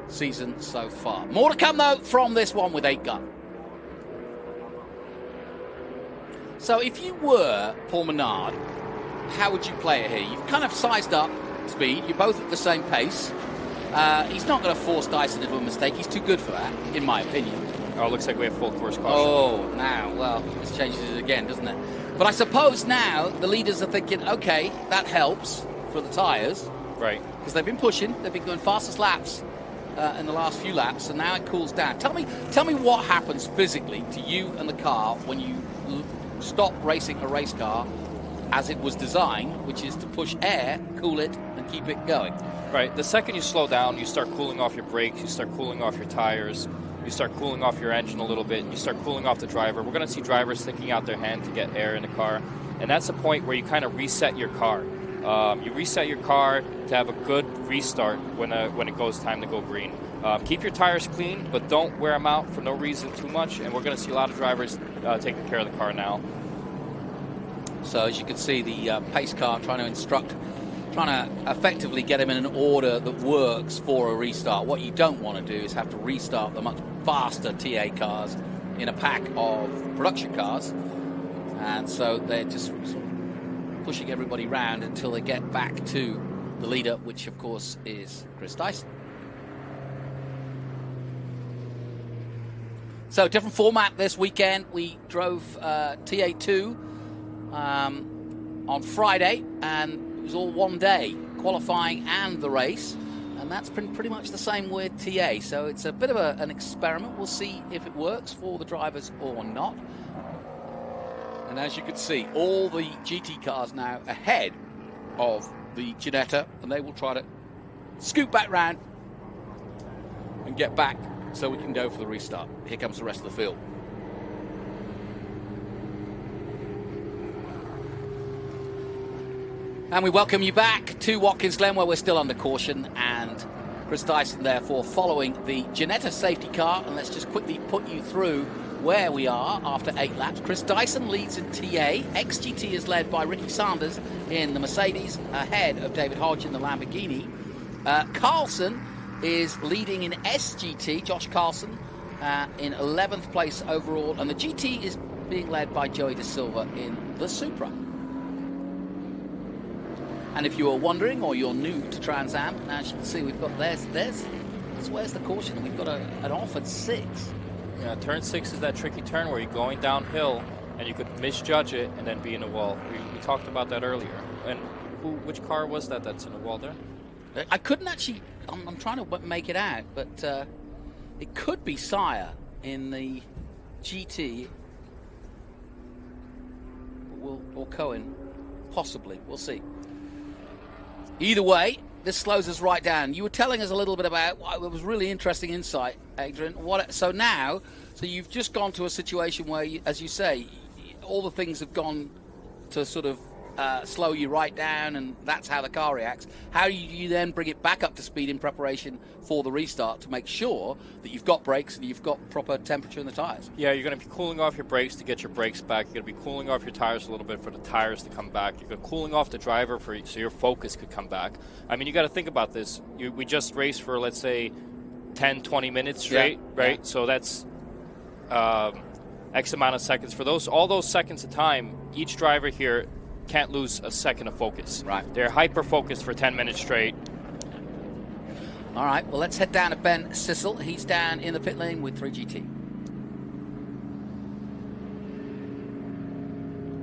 season so far. More to come, though, from this one with 8 Gun. So if you were Paul Menard, how would you play it here? You've kind of sized up speed. You're both at the same pace. He's not going to force Dyson into a mistake. He's too good for that, in my opinion. Oh, it looks like we have full course caution. Oh, now, well, this changes it again, doesn't it? But I suppose now the leaders are thinking, okay, that helps for the tyres. Right. Because they've been pushing. They've been going fastest laps in the last few laps, and now it cools down. Tell me what happens physically to you and the car when you stop racing a race car as it was designed, which is to push air, cool it, and keep it going. Right. The second you slow down, you start cooling off your brakes, you start cooling off your tires, you start cooling off your engine a little bit, and you start cooling off the driver. We're going to see drivers sticking out their hand to get air in the car, and that's the point where you kind of reset your car. You reset your car to have a good restart when it goes time to go green. Keep your tires clean, but don't wear them out for no reason too much. And we're going to see a lot of drivers taking care of the car now. So as you can see, the pace car trying to effectively get him in an order that works for a restart. What you don't want to do is have to restart the much faster TA cars in a pack of production cars. And so they're just sort of pushing everybody round until they get back to the leader, which of course is Chris Dyson. So different format this weekend. We drove TA2 on Friday, and it was all one day, qualifying and the race. And that's been pretty much the same with TA. So it's a bit of an experiment. We'll see if it works for the drivers or not. And as you can see, all the GT cars now ahead of the Ginetta, and they will try to scoot back round and get back so we can go for the restart. Here comes the rest of the field. And we welcome you back to Watkins Glen, where we're still under caution, and Chris Dyson therefore following the Ginetta safety car. And let's just quickly put you through where we are after 8 laps. Chris Dyson leads in TA. XGT is led by Ricky Sanders in the Mercedes, ahead of David Hodge in the Lamborghini. Carlson is leading in SGT, Josh Carlson, in 11th place overall. And the GT is being led by Joey De Silva in the Supra. And if you are wondering, or you're new to Trans Am, as you can see, we've got where's the caution? We've got an off at 6. Yeah, turn 6 is that tricky turn where you're going downhill and you could misjudge it and then be in a wall. We talked about that earlier. And which car was that's in a wall there? I couldn't actually, I'm trying to make it out, but it could be Sire in the GT, or Cohen, possibly. We'll see. Either way, this slows us right down. You were telling us a little bit about it was really interesting insight, Adrian. So you've just gone to a situation where, as you say, all the things have gone to sort of slow you right down, and that's how the car reacts. How do you then bring it back up to speed in preparation for the restart to make sure that you've got brakes and you've got proper temperature in the tires? Yeah, you're going to be cooling off your brakes to get your brakes back. You're going to be cooling off your tires a little bit for the tires to come back. You're going to cooling off the driver so your focus could come back. I mean, you got to think about this. We just raced for, let's say, 10, 20 minutes straight, right? Yeah. So that's X amount of seconds. For all those seconds of time, each driver here can't lose a second of focus. Right. They're hyper-focused for 10 minutes straight. All right, well, let's head down to Ben Sissel. He's down in the pit lane with 3GT.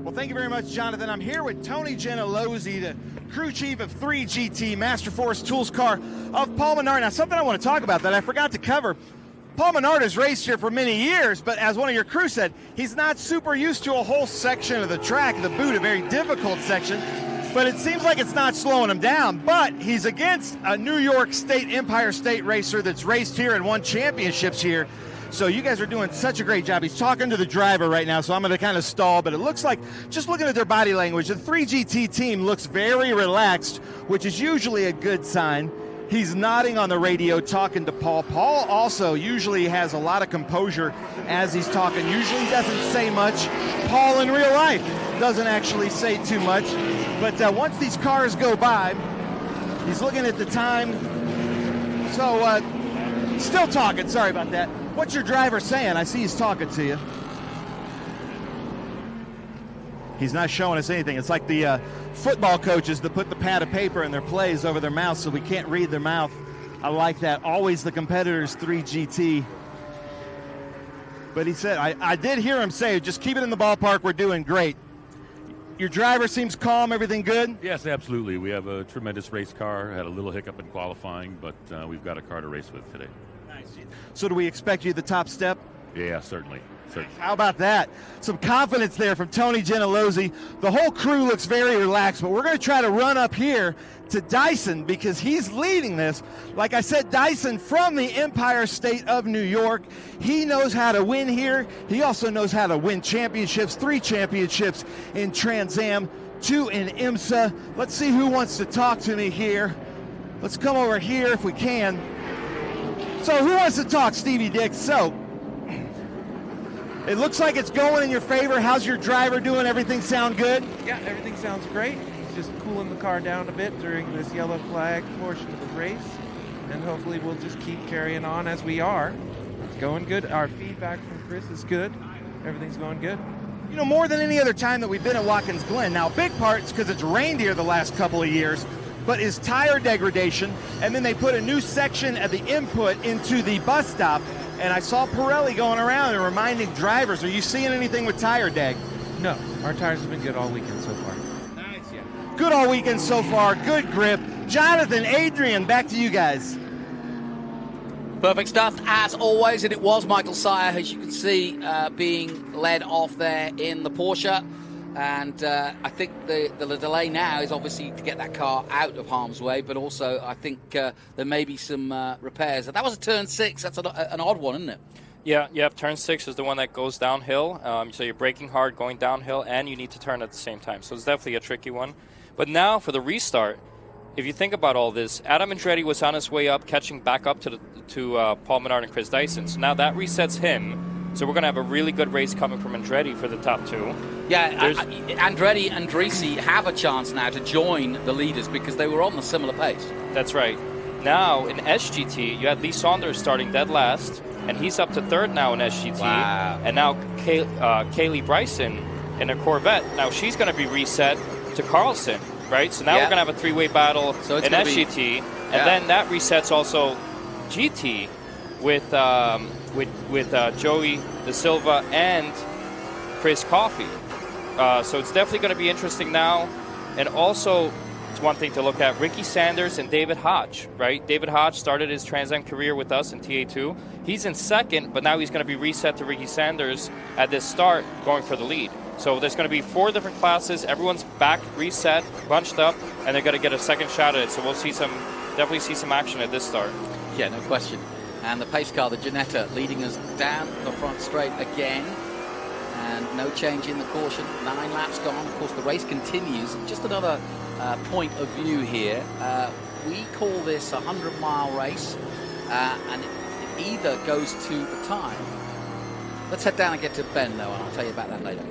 Well, thank you very much, Jonathan. I'm here with Tony Gentilozzi, the crew chief of 3GT, Master Force Tools car of Paul Menard. Now, something I want to talk about that I forgot to cover. Paul Menard has raced here for many years, but as one of your crew said, he's not super used to a whole section of the track, the boot, a very difficult section, but it seems like it's not slowing him down. But he's against a New York State, Empire State racer that's raced here and won championships here. So you guys are doing such a great job. He's talking to the driver right now, so I'm going to kind of stall, but it looks like, just looking at their body language, the 3GT team looks very relaxed, which is usually a good sign. He's nodding on the radio, talking to Paul. Paul also usually has a lot of composure as he's talking. Usually doesn't say much. Paul in real life doesn't actually say too much. But once these cars go by, he's looking at the time. So, still talking. Sorry about that. What's your driver saying? I see he's talking to you. He's not showing us anything. It's like the football coaches that put the pad of paper in their plays over their mouth so we can't read their mouth. I like that. Always the competitors, 3GT. But he said, I did hear him say, just keep it in the ballpark. We're doing great. Your driver seems calm. Everything good? Yes, absolutely. We have a tremendous race car. Had a little hiccup in qualifying, but we've got a car to race with today. Nice. So do we expect you at the top step? Yeah, certainly. How about that? Some confidence there from Tony Gentilozzi. The whole crew looks very relaxed, but we're going to try to run up here to Dyson because he's leading this. Like I said, Dyson from the Empire State of New York. He knows how to win here. He also knows how to win championships, 3 championships in Trans Am, 2 in IMSA. Let's see who wants to talk to me here. Let's come over here if we can. So who wants to talk, Stevie Dix? So it looks like it's going in your favor. How's your driver doing? Everything sound good? Yeah, everything sounds great. He's just cooling the car down a bit during this yellow flag portion of the race. And hopefully we'll just keep carrying on as we are. It's going good. Our feedback from Chris is good. Everything's going good. You know, more than any other time that we've been at Watkins Glen. Now, big part's because it's rained here the last couple of years, but is tire degradation. And then they put a new section at the input into the bus stop. And I saw Pirelli going around and reminding drivers, are you seeing anything with tire deg? No, our tires have been good all weekend so far. Nice, yeah. Good all weekend so far, good grip. Jonathan, Adrian, back to you guys. Perfect stuff, as always, and it was Michael Sire, as you can see, being led off there in the Porsche. And I think the delay now is obviously to get that car out of harm's way, but also I think there may be some repairs. That was a turn 6. That's an odd one, isn't it? Yeah. Turn 6 is the one that goes downhill. So you're braking hard, going downhill, and you need to turn at the same time. So it's definitely a tricky one. But now for the restart, if you think about all this, Adam Andretti was on his way up, catching back up to Paul Menard and Chris Dyson. So now that resets him. So we're going to have a really good race coming from Andretti for the top 2. Yeah, Andretti and Dreesy have a chance now to join the leaders because they were on a similar pace. That's right. Now in SGT, you had Lee Saunders starting dead last, and he's up to 3rd now in SGT. Wow. And now Kaylee Bryson in a Corvette. Now she's going to be reset to Carlson, right? So now we're going to have a 3-way battle in SGT, and then that resets also GT with Joey Da Silva and Chris Coffey. So it's definitely going to be interesting now. And also, it's one thing to look at, Ricky Sanders and David Hodge, right? David Hodge started his Trans Am career with us in TA2. He's in 2nd, but now he's going to be reset to Ricky Sanders at this start, going for the lead. So there's going to be 4 different classes. Everyone's back, reset, bunched up, and they're going to get a second shot at it. So we'll definitely see some action at this start. Yeah, no question. And the pace car, the Ginetta, leading us down the front straight again. And no change in the caution. 9 laps gone. Of course, the race continues. Just another point of view here. We call this a 100-mile race, and it either goes to the time. Let's head down and get to Ben, though, and I'll tell you about that later.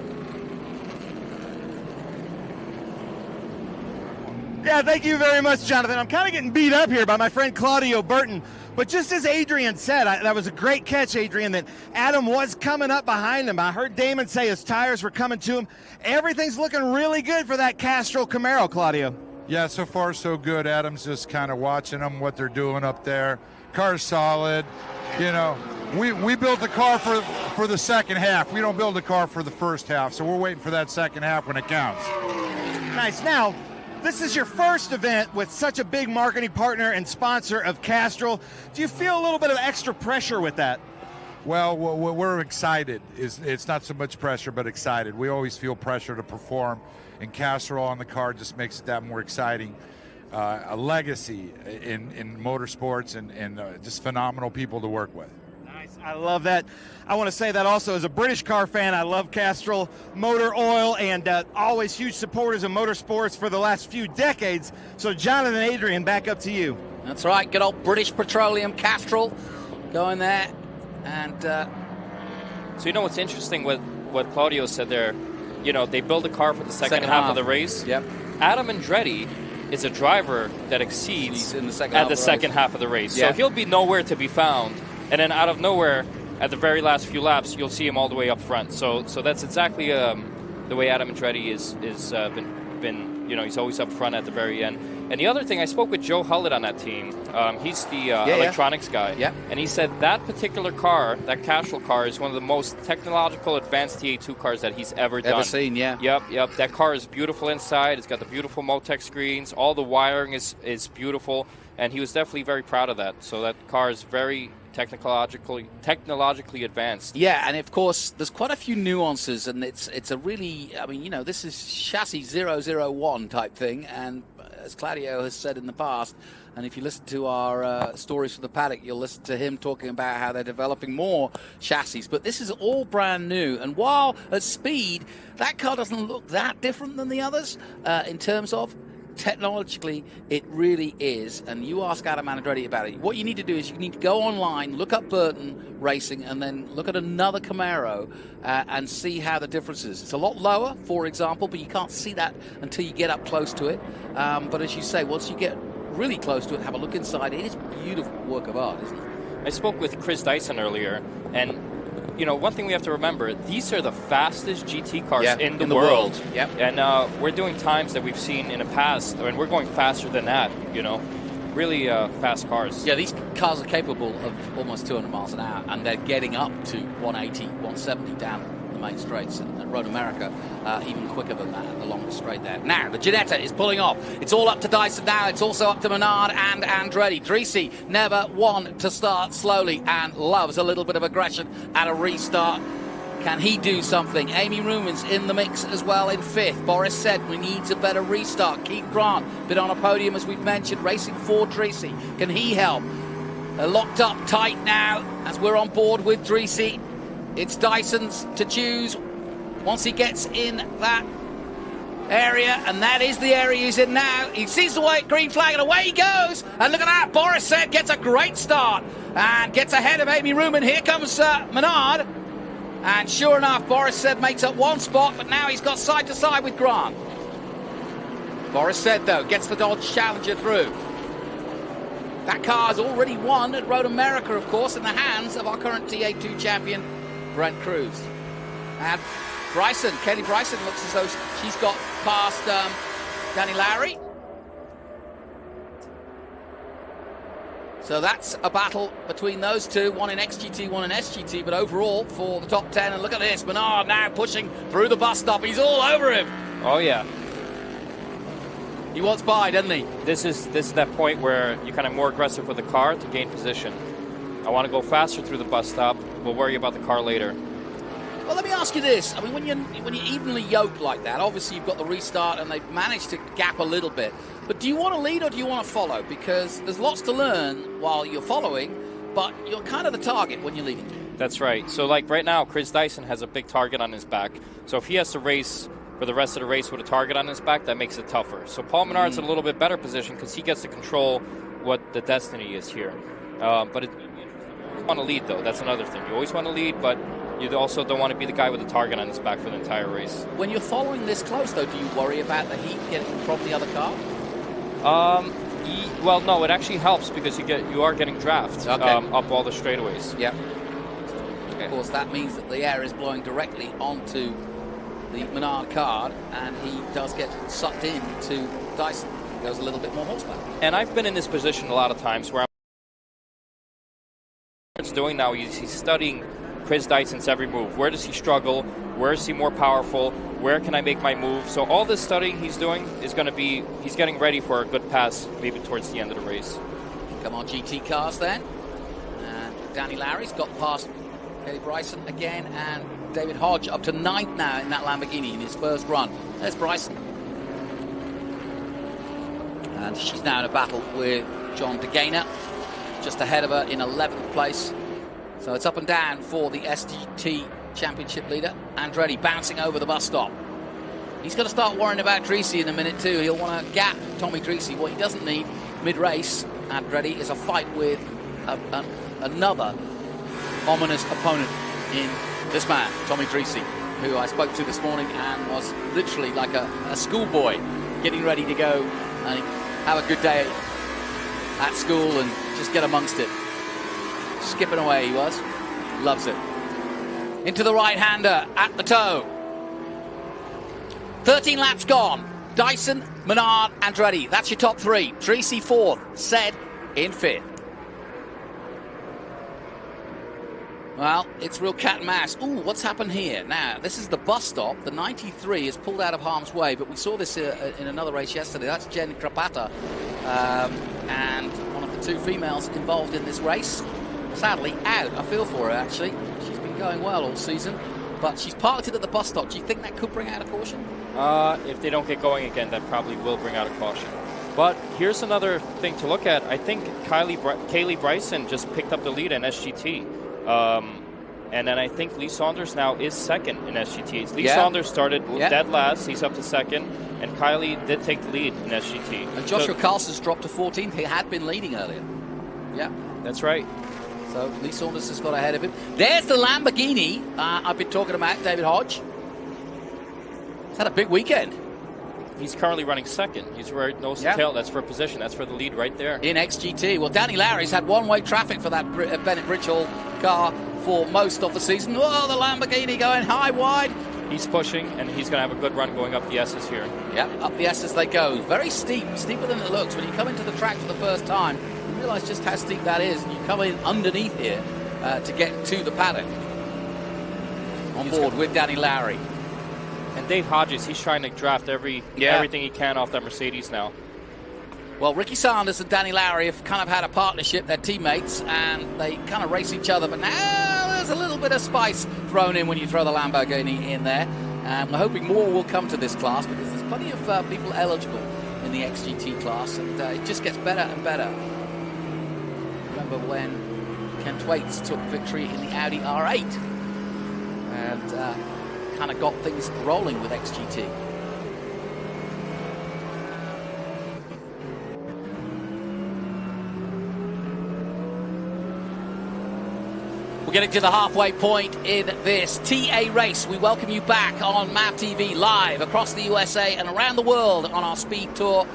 Yeah, thank you very much, Jonathan. I'm kind of getting beat up here by my friend Claudio Burton. But just as Adrian said, that was a great catch, Adrian, that Adam was coming up behind him. I heard Damon say his tires were coming to him. Everything's looking really good for that Castrol Camaro, Claudio. Yeah, so far so good. Adam's just kind of watching them, what they're doing up there. Car's solid. You know, we built the car for the second half. We don't build a car for the first half, so we're waiting for that second half when it counts. Nice. Now, this is your first event with such a big marketing partner and sponsor of Castrol. Do you feel a little bit of extra pressure with that? Well, we're excited. It's not so much pressure, but excited. We always feel pressure to perform, and Castrol on the car just makes it that more exciting. A legacy in motorsports and just phenomenal people to work with. Nice. I love that. I want to say that also as a British car fan, I love Castrol Motor Oil and always huge supporters of motorsports for the last few decades. So Jonathan, Adrian, back up to you. That's right. Good old British Petroleum Castrol going there. And so you know what's interesting with what Claudio said there, you know, they build a car for the second half of the race. Yep. Adam Andretti is a driver that exceeds in the second half of the race. Yeah. So he'll be nowhere to be found. And then out of nowhere, at the very last few laps, you'll see him all the way up front. So that's exactly the way Adam Andretti is been. You know, he's always up front at the very end. And the other thing, I spoke with Joe Hullett on that team. He's the electronics guy. Yeah. And he said that particular car, that Castrol car, is one of the most technological advanced TA2 cars that he's ever done. Ever seen, yeah. Yep. That car is beautiful inside. It's got the beautiful Motec screens. All the wiring is beautiful. And he was definitely very proud of that. So that car is very technologically advanced. Yeah, and of course, there's quite a few nuances, and it's a really, I mean, you know, this is chassis 001 type thing, and as Claudio has said in the past, and if you listen to our stories from the paddock, you'll listen to him talking about how they're developing more chassis, but this is all brand new, and while at speed, that car doesn't look that different than the others in terms of, technologically, it really is. And you ask Adam Andretti about it. What you need to do is you need to go online, look up Burton Racing, and then look at another Camaro and see how the difference is. It's a lot lower, for example, but you can't see that until you get up close to it. But as you say, once you get really close to it, have a look inside, it is a beautiful work of art, isn't it? I spoke with Chris Dyson earlier, and one thing we have to remember, these are the fastest GT cars in the world. Yep. And we're doing times that we've seen in the past, and we're going faster than that, Really fast cars. Yeah, these cars are capable of almost 200 miles an hour, and they're getting up to 180, 170 down the main straights. And Road America, even quicker than that along the straight there. Now, the Ginetta is pulling off. It's all up to Dyson now. It's also up to Menard and Andretti. Dreese never one to start slowly and loves a little bit of aggression at a restart. Can he do something? Amy Ruman's in the mix as well in 5th. Boris said we need a better restart. Keith Grant, been on a podium as we've mentioned, racing for Dreese. Can he help? They're locked up tight now as we're on board with Dreese. It's Dyson's to choose once he gets in that area, and that is the area he's in now. He sees the white green flag and away he goes. And look at that, Boris said gets a great start and gets ahead of Amy Ruman. Here comes Menard. And sure enough, Boris said makes up one spot, but now he's got side to side with Grant. Boris said, though, gets the Dodge Challenger through. That car's already won at Road America, of course, in the hands of our current TA2 champion, Brent Cruz. And Kelly Bryson looks as though she's got past Danny Lowry. So that's a battle between those two, one in XGT, one in SGT, but overall for the top 10. And look at this, Menard now pushing through the bus stop. He's all over him. Oh, yeah. He wants by, doesn't he? This is that point where you're kind of more aggressive with the car to gain position. I want to go faster through the bus stop. We'll worry about the car later. Well, let me ask you this. I mean, when you're evenly yoked like that, obviously you've got the restart and they've managed to gap a little bit. But do you want to lead or do you want to follow? Because there's lots to learn while you're following, but you're kind of the target when you're leading. That's right. So, like right now, Chris Dyson has a big target on his back. So if he has to race for the rest of the race with a target on his back, that makes it tougher. So Paul Menard's in a little bit better position because he gets to control what the destiny is here. But it's going to be interesting. You always want to lead, though. That's another thing. You always want to lead, but you also don't want to be the guy with a target on his back for the entire race. When you're following this close, though, do you worry about the heat getting from the other car? Well, no, it actually helps because you are getting draft up all the straightaways. Yeah. Of course, that means that the air is blowing directly onto the Menard car, and he does get sucked into Dyson. He goes a little bit more horsepower. And I've been in this position a lot of times where it's doing now. He's studying Chris Dyson's every move. Where does he struggle? Where is he more powerful? Where can I make my move? So all this studying he's doing is going to be, he's getting ready for a good pass maybe towards the end of the race. Come on, GT cars then. And Danny Lowry's got past Kelly Bryson again, and David Hodge up to 9th now in that Lamborghini in his first run. There's Bryson. And she's now in a battle with John DeGainer, just ahead of her in 11th place. So it's up and down for the SGT Championship leader. Andretti bouncing over the bus stop. He's got to start worrying about Dreese in a minute too. He'll want to gap Tommy Dreese. What he doesn't need mid-race, Andretti, is a fight with another ominous opponent in this man, Tommy Dreese, who I spoke to this morning and was literally like a schoolboy getting ready to go and have a good day at school and just get amongst it. Skipping away he was. Loves it. Into the right-hander at the toe. 13 laps gone. Dyson, Menard, Andretti. That's your top three. Dreese 4th, Said in 5th. Well, it's real cat and mouse. Ooh, what's happened here? Now, this is the bus stop. The 93 is pulled out of harm's way, but we saw this in another race yesterday. That's Jen Krapata, and one of the two females involved in this race. Sadly, out. I feel for her, actually. She's been going well all season, but she's parked it at the bus stop. Do you think that could bring out a caution? If they don't get going again, that probably will bring out a caution. But here's another thing to look at. I think Kaylee Bryson just picked up the lead in SGT. And then I think Lee Saunders now is second in SGT. Lee Saunders started dead last. He's up to second. and Kylie did take the lead in SGT. And Joshua Carlson's dropped to 14th. He had been leading earlier. Yeah. That's right. So Lee Saunders has got ahead of him. There's the Lamborghini I've been talking about, David Hodge. He's had a big weekend. He's currently running second. He's right nose to tail. That's for position. That's for the lead right there. In XGT. Well, Danny Larry's had one-way traffic for that Bennett Bridgehall car for most of the season. Oh, the Lamborghini going high, wide. He's pushing, and he's going to have a good run going up the S's here. Yep, up the S's they go. Very steep, steeper than it looks. When you come into the track for the first time, you realise just how steep that is, and you come in underneath here to get to the paddock. On board with Danny Larry. And Dave Hodges, he's trying to draft everything he can off that Mercedes now. Well, Ricky Sanders and Danny Larry have kind of had a partnership. They're teammates, and they kind of race each other. But now there's a little bit of spice thrown in when you throw the Lamborghini in there. And we're hoping more will come to this class because there's plenty of people eligible in the XGT class. And it just gets better and better. Remember when Ken Thwaites took victory in the Audi R8 and kind of got things rolling with XGT. We're getting to the halfway point in this TA race. We welcome you back on MAV TV live across the USA and around the world on our Speed Tour.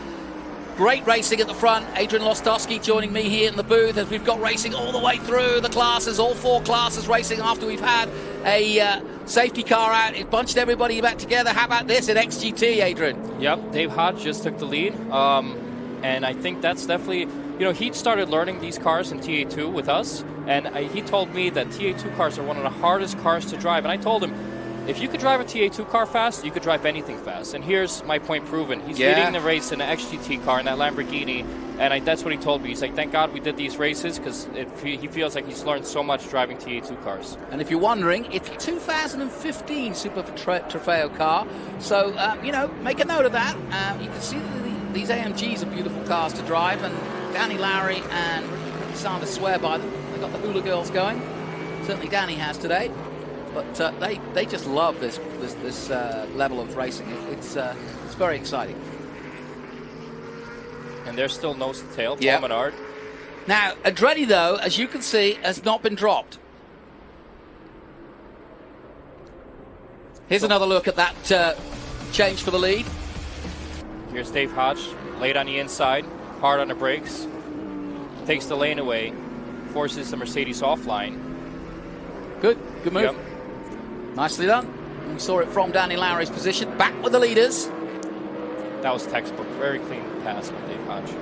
Great racing at the front. Adrian Lostowski joining me here in the booth as we've got racing all the way through the classes, all four classes racing after we've had a safety car out. It bunched everybody back together. How about this at XGT, Adrian? Yep, Dave Hodge just took the lead. And I think that's definitely, he started learning these cars in TA2 with us. And he told me that TA2 cars are one of the hardest cars to drive. And I told him, if you could drive a TA2 car fast, you could drive anything fast. And here's my point proven. He's leading the race in an XGT car in that Lamborghini. And that's what he told me. He's like, thank God we did these races because he feels like he's learned so much driving TA2 cars. And if you're wondering, it's a 2015 Super Trofeo car. So, make a note of that. You can see these AMGs are beautiful cars to drive. And Danny Larry and Ricky Sanders swear by them. They've got the hula girls going. Certainly Danny has today. But they just love this level of racing. It's very exciting. And they're still nose to tail, Paul Menard. Now, Andretti, though, as you can see, has not been dropped. Here's another look at that change for the lead. Here's Dave Hodge, late on the inside, hard on the brakes, takes the lane away, forces the Mercedes offline. Good move. Yep. Nicely done. We saw it from Danny Larry's position, back with the leaders. That was textbook, very clean pass by Dave Hodge.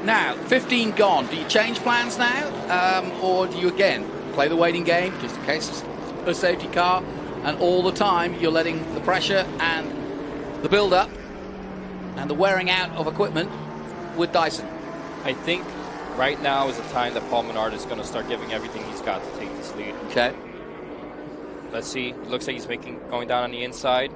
Now, 15 gone. Do you change plans now? Or do you, again, play the waiting game, just in case it's a safety car, and all the time you're letting the pressure and the build-up and the wearing out of equipment with Dyson? I think right now is the time that Paul Menard is going to start giving everything he's got to take this lead. Okay. Let's see. Looks like he's going down on the inside.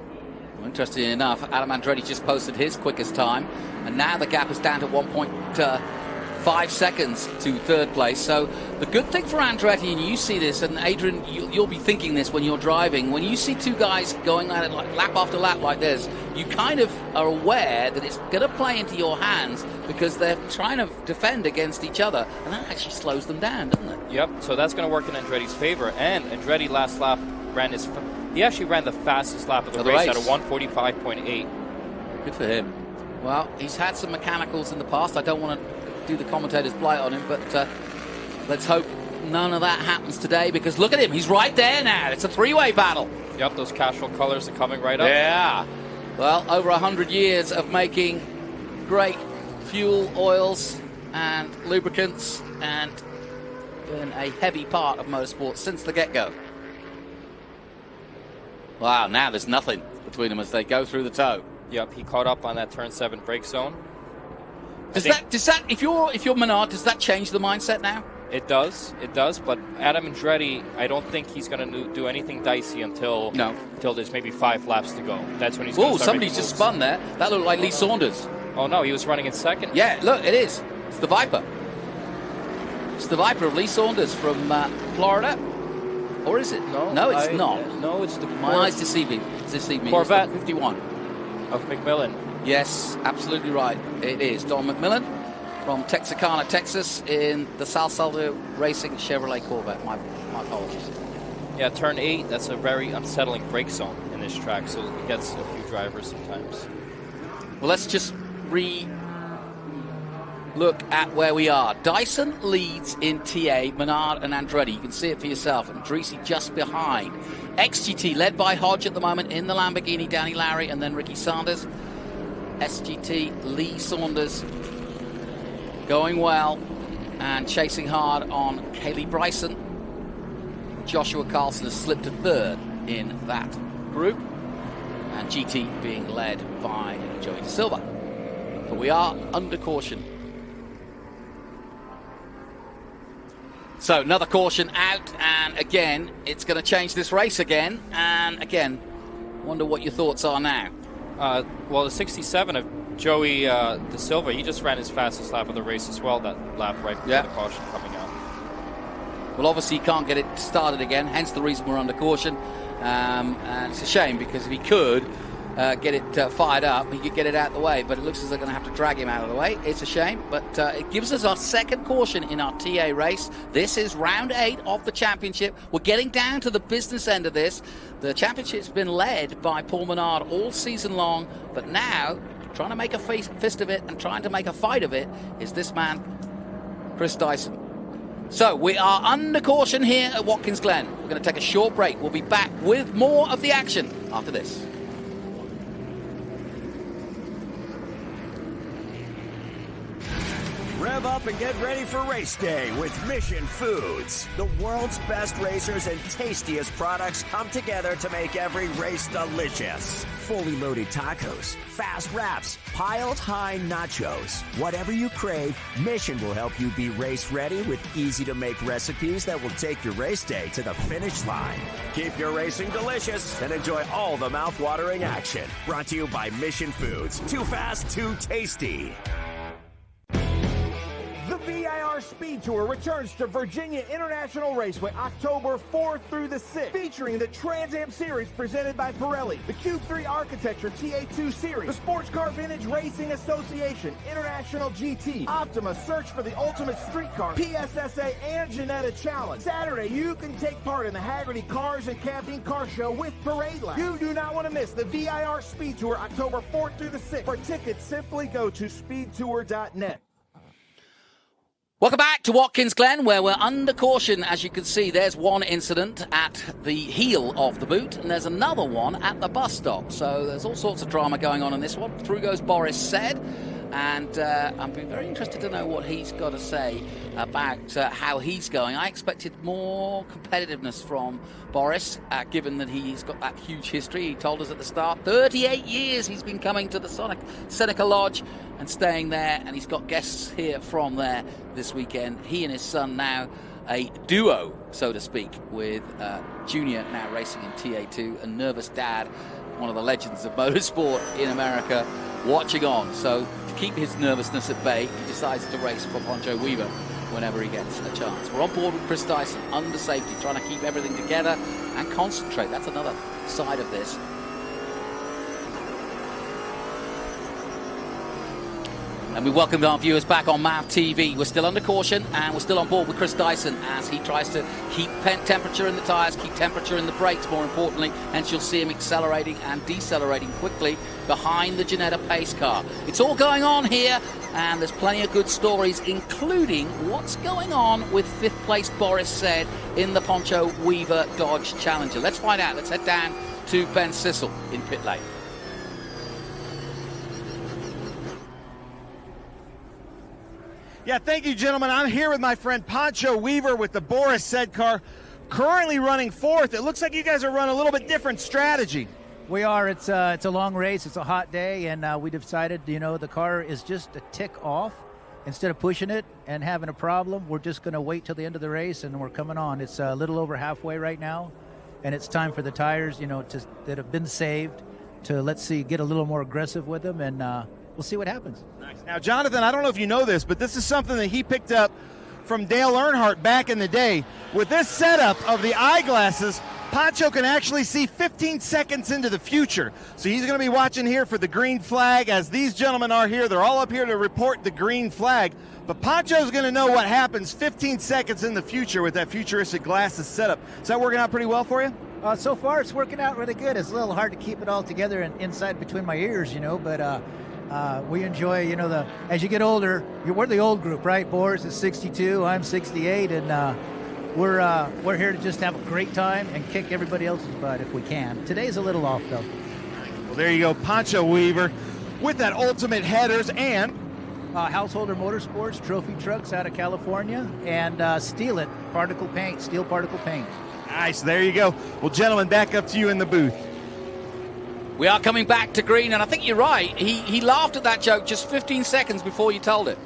Well, interestingly enough, Adam Andretti just posted his quickest time, and now the gap is down to 1.5 seconds to third place. So the good thing for Andretti, and you see this, and Adrian, you'll be thinking this when you're driving, when you see two guys going at it like lap after lap like this, you kind of are aware that it's going to play into your hands because they're trying to defend against each other, and that actually slows them down, doesn't it? Yep, so that's going to work in Andretti's favor, and Andretti last lap he actually ran the fastest lap of the race at a 1:45.8. Good for him. Well, he's had some mechanicals in the past. I don't want to do the commentator's blight on him, but let's hope none of that happens today, because look at him. He's right there now. It's a three-way battle. Yep, those Castrol colors are coming right up. Yeah. Well, over 100 years of making great fuel, oils, and lubricants, and been a heavy part of motorsport since the get-go. Wow, now there's nothing between them as they go through the toe. Yep, he caught up on that turn 7 brake zone. Does that if you're Menard, does that change the mindset now? It does, but Adam Andretti, I don't think he's going to do anything dicey until there's maybe 5 laps to go. That's when he's going to start somebody's just spun there. That looked like Lee Saunders. Oh no, he was running in second. Yeah, look, it is. It's the Viper. It's the Viper of Lee Saunders from Florida. Or is it? No, it's not. No, it's the My eyes deceive me. Corvette. 51. of McMillan. Yes, absolutely right. It is Don McMillan from Texarkana, Texas, in the Salsaldo Racing Chevrolet Corvette. My apologies. Yeah, turn 8, that's a very unsettling brake zone in this track, so it gets a few drivers sometimes. Well, let's just look at where we are. Dyson leads in TA, Menard and Andretti. You can see it for yourself. And Andresi just behind. XGT led by Hodge at the moment in the Lamborghini, Danny Lowry, and then Ricky Sanders. SGT, Lee Saunders going well and chasing hard on Kaylee Bryson. Joshua Carlson has slipped to third in that group. And GT being led by Joey De Silva. But we are under caution. So another caution out, and again, it's going to change this race again. And again, wonder what your thoughts are now. Well, the 67 of Joey De Silva, he just ran his fastest lap of the race as well, that lap right before the caution coming out. Well, obviously he can't get it started again, hence the reason we're under caution. And it's a shame, because if he could get it fired up, he could get it out of the way, but it looks as they're going to have to drag him out of the way. It's a shame, but it gives us our second caution in our TA race. This is round 8 of the championship. We're getting down to the business end of this. The championship's been led by Paul Menard all season long, but now trying to make a fist of it and trying to make a fight of it is this man, Chris Dyson. So we are under caution here at Watkins Glen. We're going to take a short break. We'll be back with more of the action after this. Rev up and get ready for race day with Mission Foods. The world's best racers and tastiest products come together to make every race delicious. Fully loaded tacos, fast wraps, piled high nachos. Whatever you crave, Mission will help you be race ready with easy to make recipes that will take your race day to the finish line. Keep your racing delicious and enjoy all the mouth-watering action. Brought to you by Mission Foods. Too fast, too tasty. The VIR Speed Tour returns to Virginia International Raceway October 4th through the 6th, featuring the Trans Am Series presented by Pirelli, the Q3 Architecture TA2 Series, the Sports Car Vintage Racing Association, International GT, Optima Search for the Ultimate Street Car, PSSA, and Ginetta Challenge. Saturday, you can take part in the Haggerty Cars and Camping Car Show with Parade Lab. You do not want to miss the VIR Speed Tour October 4th through the 6th. For tickets, simply go to speedtour.net. Welcome back to Watkins Glen, where we're under caution. As you can see, there's one incident at the heel of the boot, and there's another one at the bus stop. So there's all sorts of drama going on in this one. Through goes Boris Said, and I'm very interested to know what he's got to say about how he's going. I expected more competitiveness from Boris, given that he's got that huge history. He told us at the start, 38 years he's been coming to the Seneca Lodge and staying there, and he's got guests here from there this weekend. He and his son now a duo, so to speak, with Junior now racing in TA2, a nervous dad, one of the legends of motorsport in America, watching on. So to keep his nervousness at bay, he decides to race for Poncho Weaver whenever he gets a chance. We're on board with Chris Dyson under safety, trying to keep everything together and concentrate. That's another side of this. And we welcome our viewers back on MAV TV. We're still under caution, and we're still on board with Chris Dyson as he tries to keep temperature in the tyres, keep temperature in the brakes, more importantly, hence you'll see him accelerating and decelerating quickly behind the Ginetta pace car. It's all going on here, and there's plenty of good stories, including what's going on with 5th place Boris Said in the Poncho Weaver Dodge Challenger. Let's find out. Let's head down to Ben Sissel in pit lane. Yeah, thank you, gentlemen. I'm here with my friend Poncho Weaver with the Boris Said car, currently running 4th. It looks like you guys are running a little bit different strategy. We are. It's a long race. It's a hot day, and we decided, the car is just a tick off. Instead of pushing it and having a problem, we're just going to wait till the end of the race, and we're coming on. It's a little over halfway right now, and it's time for the tires, that have been saved to, get a little more aggressive with them, and we'll see what happens. Nice. Now, Jonathan, I don't know if you know this, but this is something that he picked up from Dale Earnhardt back in the day. With this setup of the eyeglasses, Pancho can actually see 15 seconds into the future. So he's going to be watching here for the green flag. As these gentlemen are here, they're all up here to report the green flag. But Pancho's going to know what happens 15 seconds in the future with that futuristic glasses setup. Is that working out pretty well for you? So far, it's working out really good. It's a little hard to keep it all together and inside between my ears, but we enjoy, as you get older, we're the old group, right? Boris is 62, I'm 68, and we're here to just have a great time and kick everybody else's butt if we can. Today's a little off, though. Well, there you go, Pancho Weaver with that ultimate headers and Householder Motorsports trophy trucks out of California, and Steel It particle paint, steel particle paint. Nice, there you go. Well, gentlemen, back up to you in the booth. We are coming back to green, and I think you're right. He laughed at that joke just 15 seconds before you told it.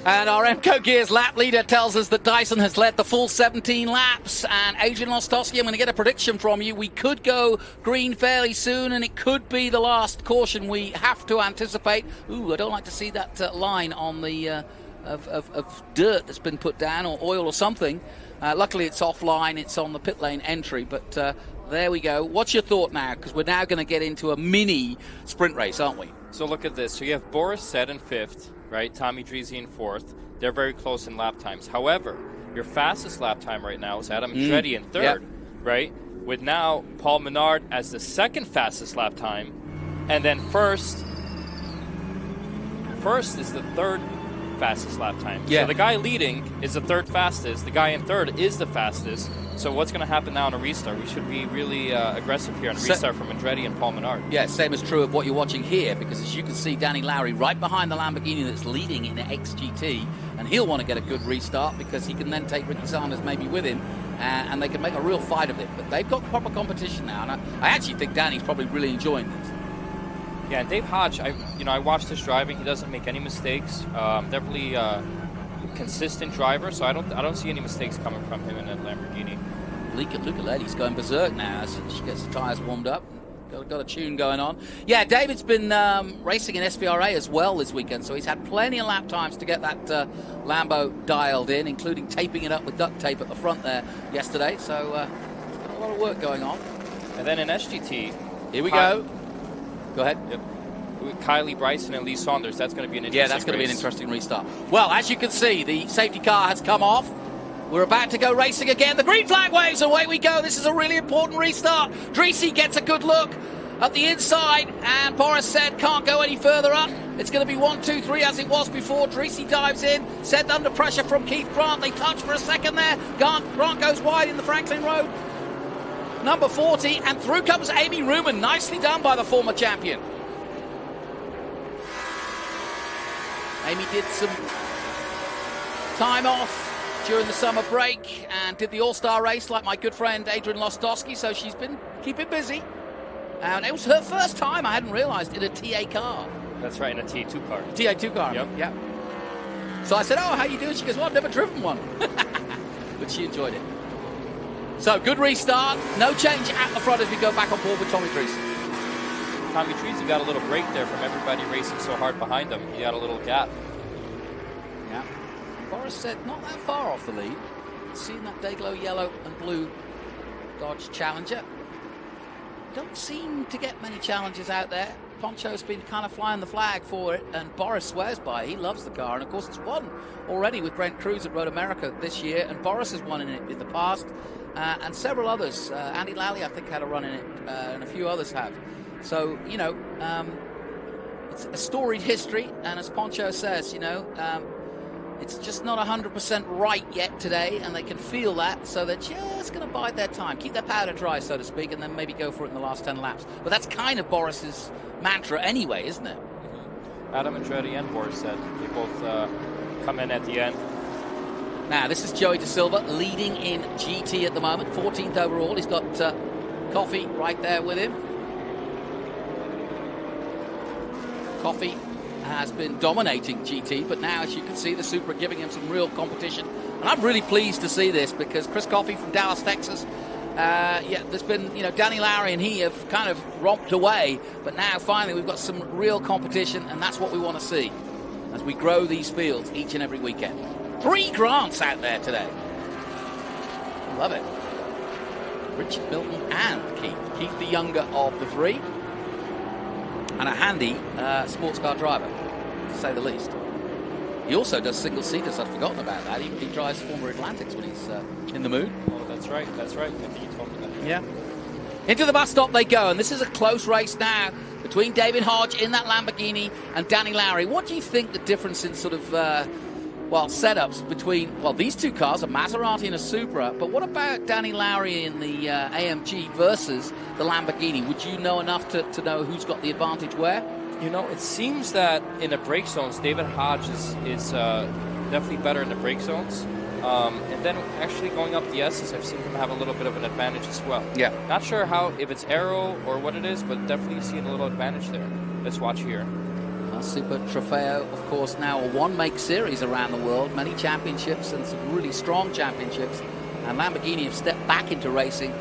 And our MCO Gears lap leader tells us that Dyson has led the full 17 laps. And Adrian Lostowski, I'm going to get a prediction from you. We could go green fairly soon, and it could be the last caution we have to anticipate. Ooh, I don't like to see that line on the of dirt that's been put down, or oil or something. Luckily, it's offline. It's on the pit lane entry, but there we go. What's your thought now? Because we're now going to get into a mini sprint race, aren't we? So look at this. So you have Boris Said in 5th, right? Tommy Dreese in 4th. They're very close in lap times. However, your fastest lap time right now is Adam Andretti in 3rd, right? With now Paul Menard as the 2nd fastest lap time. And then first is the 3rd fastest lap time. So the guy leading is the 3rd fastest. The guy in 3rd is the fastest. So what's going to happen now on a restart? We should be really aggressive here on a restart from Andretti and Paul Menard. Yeah, same is true of what you're watching here, because as you can see, Danny Lowry right behind the Lamborghini that's leading in the XGT, and he'll want to get a good restart because he can then take Ricky Sanders maybe with him, and they can make a real fight of it. But they've got proper competition now, and I actually think Danny's probably really enjoying this. Yeah, and Dave Hodge, I watched his driving. He doesn't make any mistakes. Definitely consistent driver, so I don't see any mistakes coming from him in that Lamborghini. Look at that, he's going berserk now as she gets the tyres warmed up. Got a tune going on. Yeah, David's been racing in SVRA as well this weekend, so he's had plenty of lap times to get that Lambo dialed in, including taping it up with duct tape at the front there yesterday. So he's got a lot of work going on. And then in SGT, here we go. Go ahead. Yep. With Kylie Bryson and Lee Saunders, that's going to be an interesting that's going to be an interesting restart. Well, as you can see, the safety car has come off. We're about to go racing again. The green flag waves, away we go. This is a really important restart. Dreese gets a good look at the inside, and Boris Said can't go any further up. It's going to be 1, 2, 3 as it was before. Dreese dives in, Said under pressure from Keith Grant. They touch for a second there. Grant goes wide in the Franklin Road. Number 40, and through comes Amy Ruman. Nicely done by the former champion. Amy did some time off during the summer break and did the All-Star race like my good friend Adrian Lostowski, so she's been keeping busy. And it was her first time, I hadn't realized, in a TA car. That's right, in a T2 car. TA2 car, yep. So I said, oh, how you doing? She goes, well, I've never driven one. But she enjoyed it. So, good restart. No change at the front as we go back on board with Tommy Dreese. Tommy Dreese got a little break there from everybody racing so hard behind him. He had a little gap. Yeah. Boris Said not that far off the lead. Seen that Dayglow yellow and blue Dodge Challenger. Don't seem to get many challenges out there. Poncho's been kind of flying the flag for it, and Boris swears by it. He loves the car, and of course it's won already with Brent Cruz at Road America this year, and Boris has won in it in the past, and several others. Andy Lally, I think, had a run in it, and a few others have. So, it's a storied history, and as Poncho says, it's just not 100% right yet today, and they can feel that, so they're just going to bide their time, keep their powder dry, so to speak, and then maybe go for it in the last 10 laps. But that's kind of Boris's mantra anyway, isn't it? Adam Andretti and Boris Said they both come in at the end. Now, this is Joey De Silva leading in GT at the moment, 14th overall. He's got Coffey right there with him. Coffey has been dominating GT, but now, as you can see, the Supra giving him some real competition. And I'm really pleased to see this because Chris Coffey from Dallas, Texas, there's been, Danny Lowry and he have kind of romped away, but now finally we've got some real competition, and that's what we want to see as we grow these fields each and every weekend. 3 Grants out there today. Love it. Richard Milton and Keith. Keith, the younger of the three, and a handy sports car driver, to say the least. He also does single-seaters. I'd forgotten about that. He drives former Atlantics when he's in the mood. Oh, that's right. I think you told me that. Yeah. Into the bus stop they go, and this is a close race now between David Hodge in that Lamborghini and Danny Lowry. What do you think the difference in sort of, setups between, these two cars, a Maserati and a Supra, but what about Danny Lowry in the AMG versus the Lamborghini? Would you know enough to know who's got the advantage where? It seems that in the brake zones, David Hodge is definitely better in the brake zones. And then actually going up the S's, I've seen him have a little bit of an advantage as well. Yeah. Not sure if it's aero or what it is, but definitely seeing a little advantage there. Let's watch here. Super Trofeo, of course, now a one-make series around the world. Many championships and some really strong championships. And Lamborghini have stepped back into racing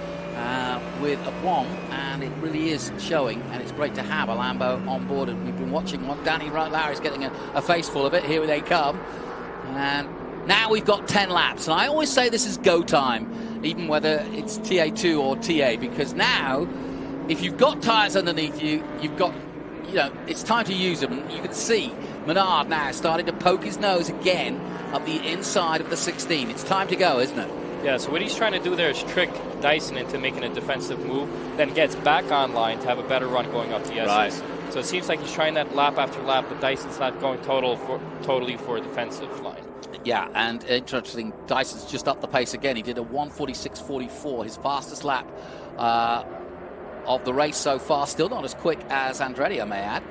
with aplomb, and it really is showing, and it's great to have a Lambo on board. And we've been watching what Danny Lowry's getting a face full of it. Here they come. And now we've got 10 laps. And I always say this is go time, even whether it's TA2 or TA, because now, if you've got tyres underneath you, you've got, it's time to use them. And you can see Menard now starting to poke his nose again up the inside of the 16. It's time to go, isn't it? Yeah, so what he's trying to do there is trick Dyson into making a defensive move, then gets back online to have a better run going up the S's. Right. So it seems like he's trying that lap after lap, but Dyson's not going totally for a defensive line. Yeah, and interesting, Dyson's just upped the pace again. He did a 1:46.44, his fastest lap of the race so far. Still not as quick as Andretti, I may add.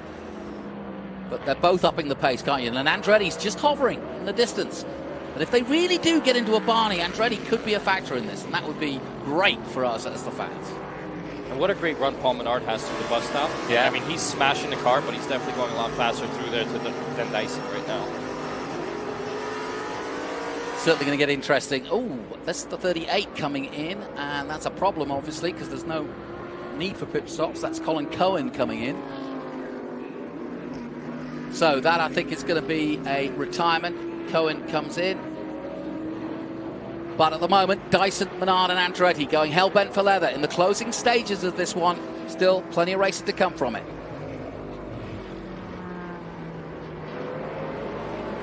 But they're both upping the pace, can't you? And Andretti's just hovering in the distance. But if they really do get into a Barney, Andretti could be a factor in this, and that would be great for us as the fans. And what a great run Paul Menard has through the bus stop. Yeah. I mean, he's smashing the car, but he's definitely going a lot faster through there than Dyson right now. Certainly going to get interesting. Oh, that's the 38 coming in, and that's a problem, obviously, because there's no need for pit stops. That's Colin Cohen coming in. So that, I think, is going to be a retirement. Cohen comes in. But at the moment, Dyson, Menard and Andretti going hell-bent for leather in the closing stages of this one. Still plenty of racing to come from it.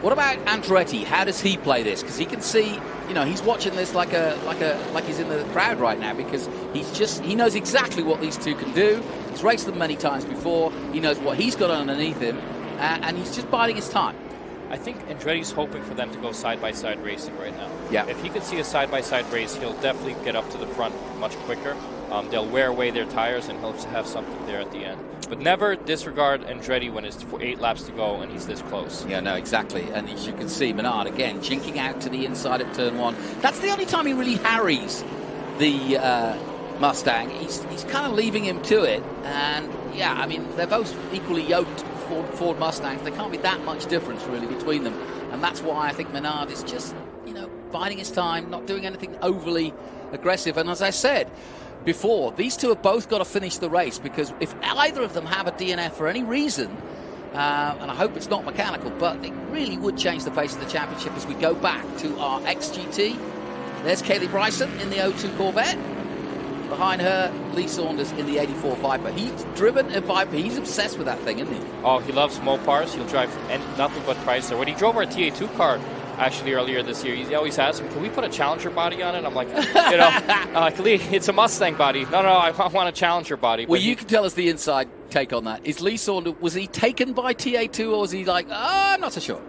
What about Andretti? How does he play this? Because he can see, he's watching this like he's in the crowd right now, because he knows exactly what these two can do. He's raced them many times before. He knows what he's got underneath him, and he's just biding his time. I think Andretti's hoping for them to go side-by-side racing right now. Yeah. If he could see a side-by-side race, he'll definitely get up to the front much quicker. They'll wear away their tires, and he'll have something there at the end. But never disregard Andretti when it's 8 laps to go and he's this close. Yeah, no, exactly. And as you can see, Menard, again, jinking out to the inside of turn 1. That's the only time he really harries the Mustang. He's kind of leaving him to it. And, yeah, I mean, they're both equally yoked Ford Mustangs. There can't be that much difference, really, between them. And that's why I think Menard is just, biding his time, not doing anything overly aggressive. And as I said before, these two have both got to finish the race, because if either of them have a DNF for any reason, and I hope it's not mechanical, but it really would change the face of the championship as we go back to our XGT. There's Kaylee Bryson in the 02 Corvette. Behind her, Lee Saunders in the 84 Viper. He's driven a Viper. He's obsessed with that thing, isn't he? Oh, he loves Mopars. He'll drive nothing but Chrysler. When he drove our TA2 car, actually, earlier this year, he always asked me, can we put a Challenger body on it? I'm like, Lee, it's a Mustang body. No, I want a Challenger body. Well, you can tell us the inside take on that. Is Lee Saunders, was he taken by TA2, or was he like, I'm not so sure?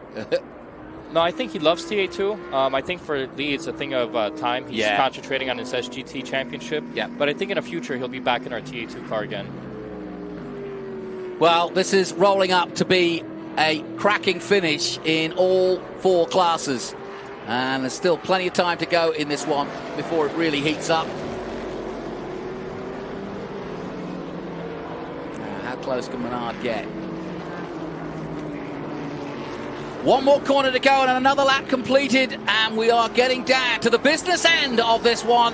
No, I think he loves TA2. I think for Lee, it's a thing of time. He's concentrating on his SGT championship. Yeah. But I think in the future, he'll be back in our TA2 car again. Well, this is rolling up to be a cracking finish in all 4 classes. And there's still plenty of time to go in this one before it really heats up. How close can Menard get? One more corner to go and another lap completed, and we are getting down to the business end of this one,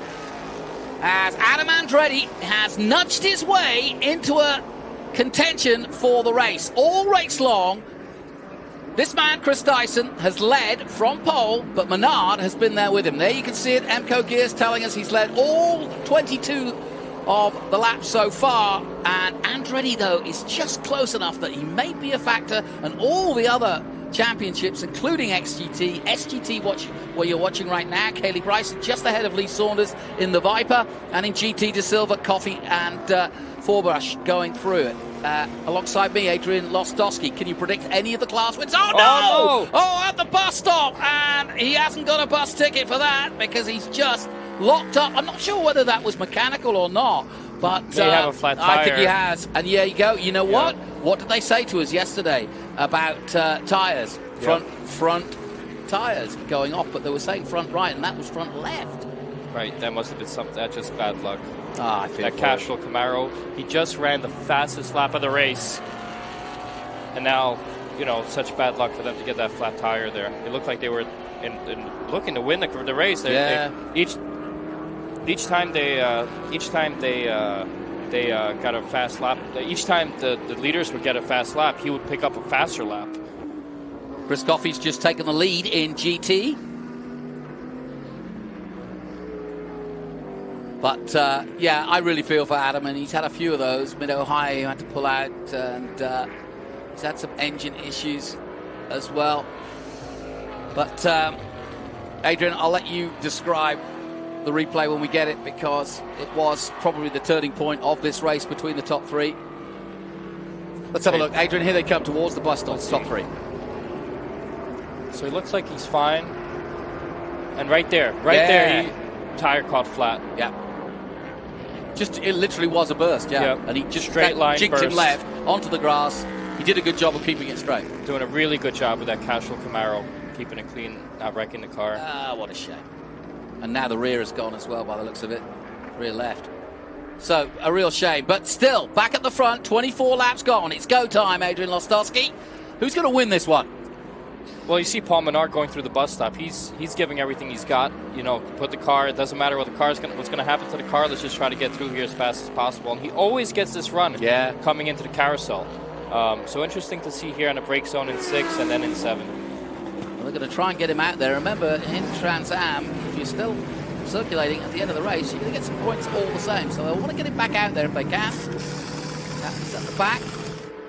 as Adam Andretti has nudged his way into a contention for the race. All race long, This man, Chris Dyson, has led from pole, but Menard has been there with him. There you can see it. Emco Gears telling us he's led all 22 of the laps so far. And Andretti, though, is just close enough that he may be a factor. And all the other championships, including SGT, what you're watching right now, Kaylee Bryson just ahead of Lee Saunders in the Viper. And in GT, De Silva, Coffey, and Forbush going through it. Alongside me, Adrian Lostowski. Can you predict any of the class wins? Oh, no! Oh, at the bus stop! And he hasn't got a bus ticket for that because he's just locked up. I'm not sure whether that was mechanical or not, but may have a flat tire. I think he has. And there you go. You know what? What did they say to us yesterday about tires? Front tires going off, but they were saying front right, and that was front left. Right, that must have been something. That's just bad luck. I feel that Castrol Camaro, he just ran the fastest lap of the race, and now, you know, such bad luck for them to get that flat tire there. It looked like they were looking to win the race. Each time they got a fast lap. Each time the leaders would get a fast lap, he would pick up a faster lap. Chris Coffey's just taken the lead in GT. But, yeah, I really feel for Adam, and he's had a few of those. Mid-Ohio, he had to pull out, and he's had some engine issues as well. But, Adrian, I'll let you describe the replay when we get it, because it was probably the turning point of this race between the top three. Let's have a look. Adrian, here they come towards the bus stop, top three. So it looks like he's fine. And right there, tire caught flat. Yeah. It literally was a burst, and he just straight line jinked burst him left onto the grass. He did a good job of keeping it straight. Doing a really good job with that Castrol Camaro, keeping it clean, not wrecking the car. Ah, what a shame. And now the rear is gone as well by the looks of it. Rear left. So, a real shame. But still, back at the front, 24 laps gone. It's go time, Adrian Lostowski. Who's going to win this one? Well, you see Paul Menard going through the bus stop. He's giving everything he's got. You know, put the car. It doesn't matter what the car's what's going to happen to the car. Let's just try to get through here as fast as possible. And he always gets this run. Coming into the carousel. So interesting to see here on the brake zone in 6 and then in 7. Well, they're going to try and get him out there. Remember, in Trans Am, if you're still circulating at the end of the race, you're going to get some points all the same. So they'll want to get him back out there if they can. That's at the back.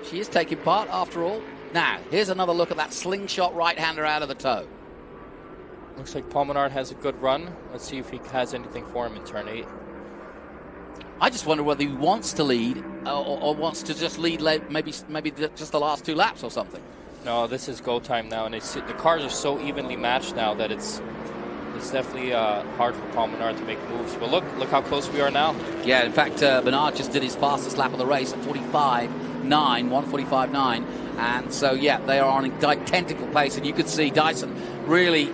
She is taking part after all. Now, here's another look at that slingshot right-hander out of the toe. Looks like Paul Menard has a good run. Let's see if he has anything for him in turn 8. I just wonder whether he wants to lead or wants to just lead maybe just the last 2 laps or something. No, this is go time now, and the cars are so evenly matched now that it's definitely hard for Paul Menard to make moves. But look how close we are now. Yeah, in fact, Menard just did his fastest lap of the race at 1:45.9. And so, yeah, they are on an identical pace. And you could see Dyson really,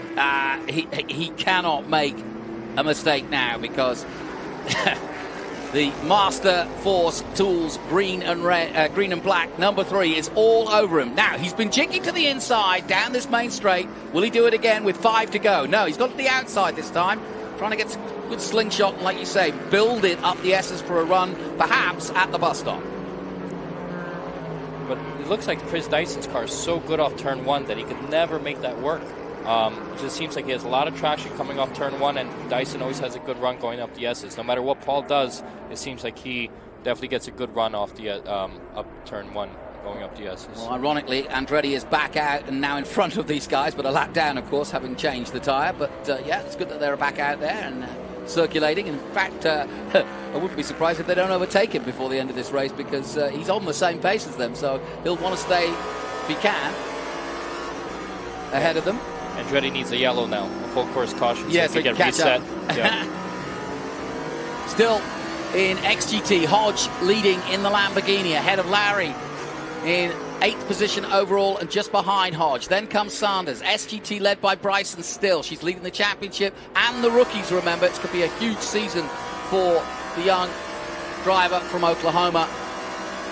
he cannot make a mistake now, because the Master Force Tools green and black number 3 is all over him. Now, he's been jinking to the inside down this main straight. Will he do it again with 5 to go? No, he's got to the outside this time, trying to get some good slingshot and, like you say, build it up the S's for a run, perhaps at the bus stop. But it looks like Chris Dyson's car is so good off turn 1 that he could never make that work. It just seems like he has a lot of traction coming off turn 1, and Dyson always has a good run going up the S's. No matter what Paul does, it seems like he definitely gets a good run off the up turn 1 going up the S's. Well, ironically, Andretti is back out and now in front of these guys, but a lap down, of course, having changed the tyre. But yeah, it's good that they're back out there and circulating. In fact, I wouldn't be surprised if they don't overtake him before the end of this race, because he's on the same pace as them, so he'll want to stay, if he can, ahead of them. Andretti needs a yellow now, a full course caution, so he can get reset. Yeah. Still in XGT, Hodge leading in the Lamborghini ahead of Lowry in 8th position overall and just behind Hodge. Then comes Sanders. SGT led by Bryson still. She's leading the championship and the rookies, remember. It's going to be a huge season for the young driver from Oklahoma,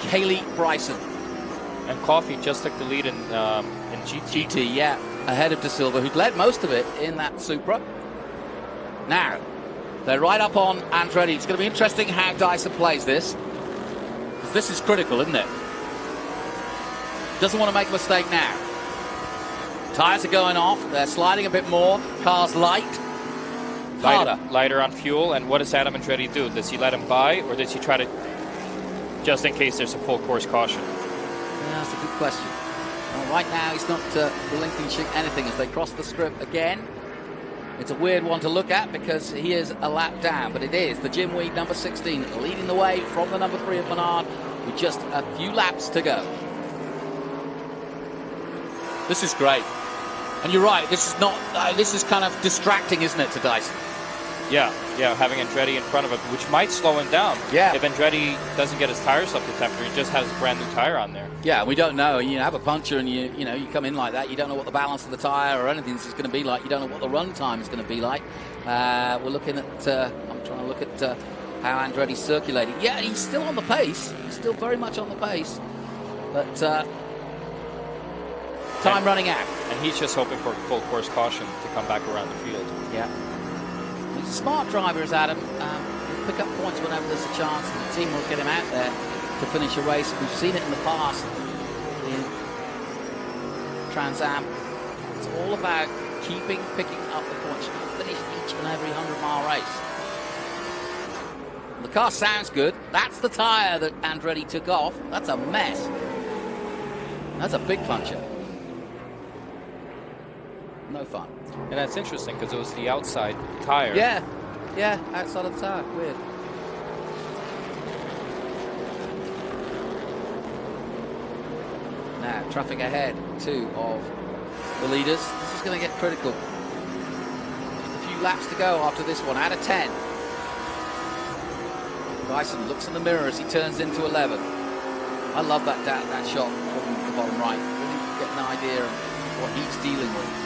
Kaylee Bryson. And Coffey just took the lead in GT. Yeah, ahead of De Silva, who'd led most of it in that Supra. Now, they're right up on Andretti. It's going to be interesting how Dyson plays this. This is critical, isn't it? Doesn't want to make a mistake now. Tires are going off. They're sliding a bit more. Car's light. Harder. Lighter on fuel. And what does Adam Andretti do? Does he let him by, or does he try to, just in case there's a full course caution? Yeah, that's a good question. Well, right now, he's not relinquishing anything as they cross the strip again. It's a weird one to look at because he is a lap down, but it is the Jim Weed, number 16, leading the way from the number 3 of Menard with just a few laps to go. This is great. And you're right, this is not. This is kind of distracting, isn't it, to Dyson? Yeah, having Andretti in front of him, which might slow him down. Yeah. If Andretti doesn't get his tires up to temperature, he just has a brand new tire on there. Yeah, we don't know. You have a puncture and you come in like that. You don't know what the balance of the tire or anything is going to be like. You don't know what the run time is going to be like. We're looking at. I'm trying to look at how Andretti's circulating. Yeah, he's still on the pace. He's still very much on the pace, but time running out. And he's just hoping for full course caution to come back around the field. Yeah. He's a smart driver, is Adam. He'll pick up points whenever there's a chance, and the team will get him out there to finish a race. We've seen it in the past in Trans Am. It's all about picking up the points. You can finish each and every 100-mile race. The car sounds good. That's the tire that Andretti took off. That's a mess. That's a big puncher. No fun. And that's interesting because it was the outside tire. Yeah, outside of the tire. Weird. Now, traffic ahead, 2 of the leaders. This is going to get critical. Just a few laps to go after this one, out of 10. Dyson looks in the mirror as he turns into 11. I love that shot from the bottom right. Really get an idea of what he's dealing with.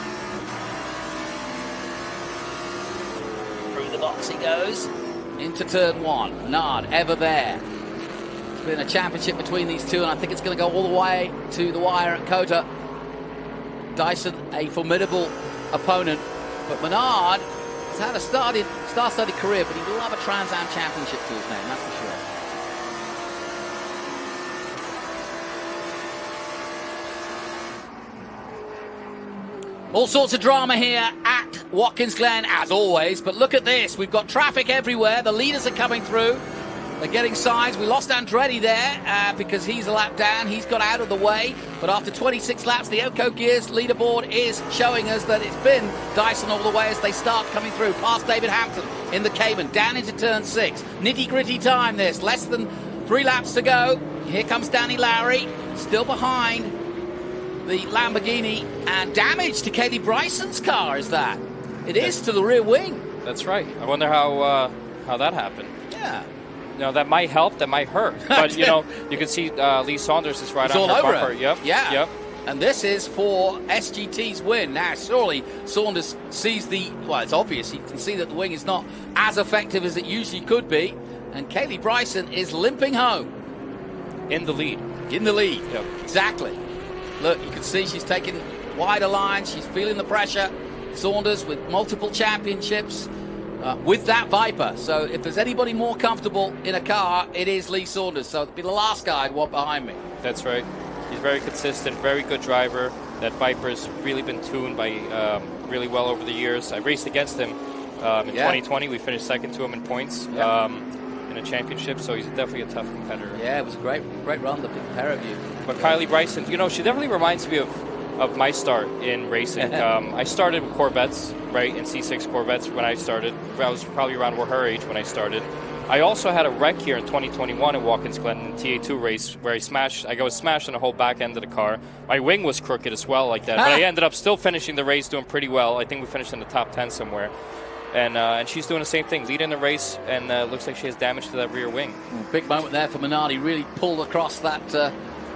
Through the box he goes, into turn 1. Menard, ever there. It's been a championship between these two, and I think it's going to go all the way to the wire at Cota. Dyson, a formidable opponent, but Menard has had a star-studded career, but he'd love a Trans Am championship to his name, that's for sure. All sorts of drama here at Watkins Glen, as always. But look at this. We've got traffic everywhere. The leaders are coming through. They're getting sides. We lost Andretti there because he's a lap down. He's got out of the way. But after 26 laps, the Elco Gears leaderboard is showing us that it's been Dyson all the way as they start coming through. Past David Hampton in the Cayman, down into turn 6. Nitty-gritty time this. Less than 3 laps to go. Here comes Danny Lowry, still behind the Lamborghini, and damage to Katie Bryson's car is that. It is to the rear wing. That's right. I wonder how that happened. Yeah. That might help, that might hurt. But, you can see Lee Saunders is right on her bumper. Yep. Yeah. Yep. And this is for SGT's win. Now, surely Saunders sees it's obvious. He can see that the wing is not as effective as it usually could be. And Kaylee Bryson is limping home. In the lead. Yep. Exactly. Look, you can see she's taking wider lines. She's feeling the pressure. Saunders with multiple championships with that Viper. So if there's anybody more comfortable in a car, it is Lee Saunders. So it'll be the last guy I'd want behind me. That's right. He's very consistent, very good driver. That Viper's really been tuned by really well over the years. I raced against him in 2020. We finished second to him in points in a championship. So he's definitely a tough competitor. Yeah, it was a great run, the big pair of you. But Kylie Bryson, she definitely reminds me of my start in racing. I started with Corvettes, right, in C6 Corvettes when I started. I was probably around her age when I started. I also had a wreck here in 2021 at Watkins Glen in the TA2 race where I was smashed on the whole back end of the car. My wing was crooked as well like that, but I ended up still finishing the race doing pretty well. I think we finished in the top 10 somewhere. And she's doing the same thing, leading the race, and looks like she has damage to that rear wing. Big moment there for Menard. He really pulled across that...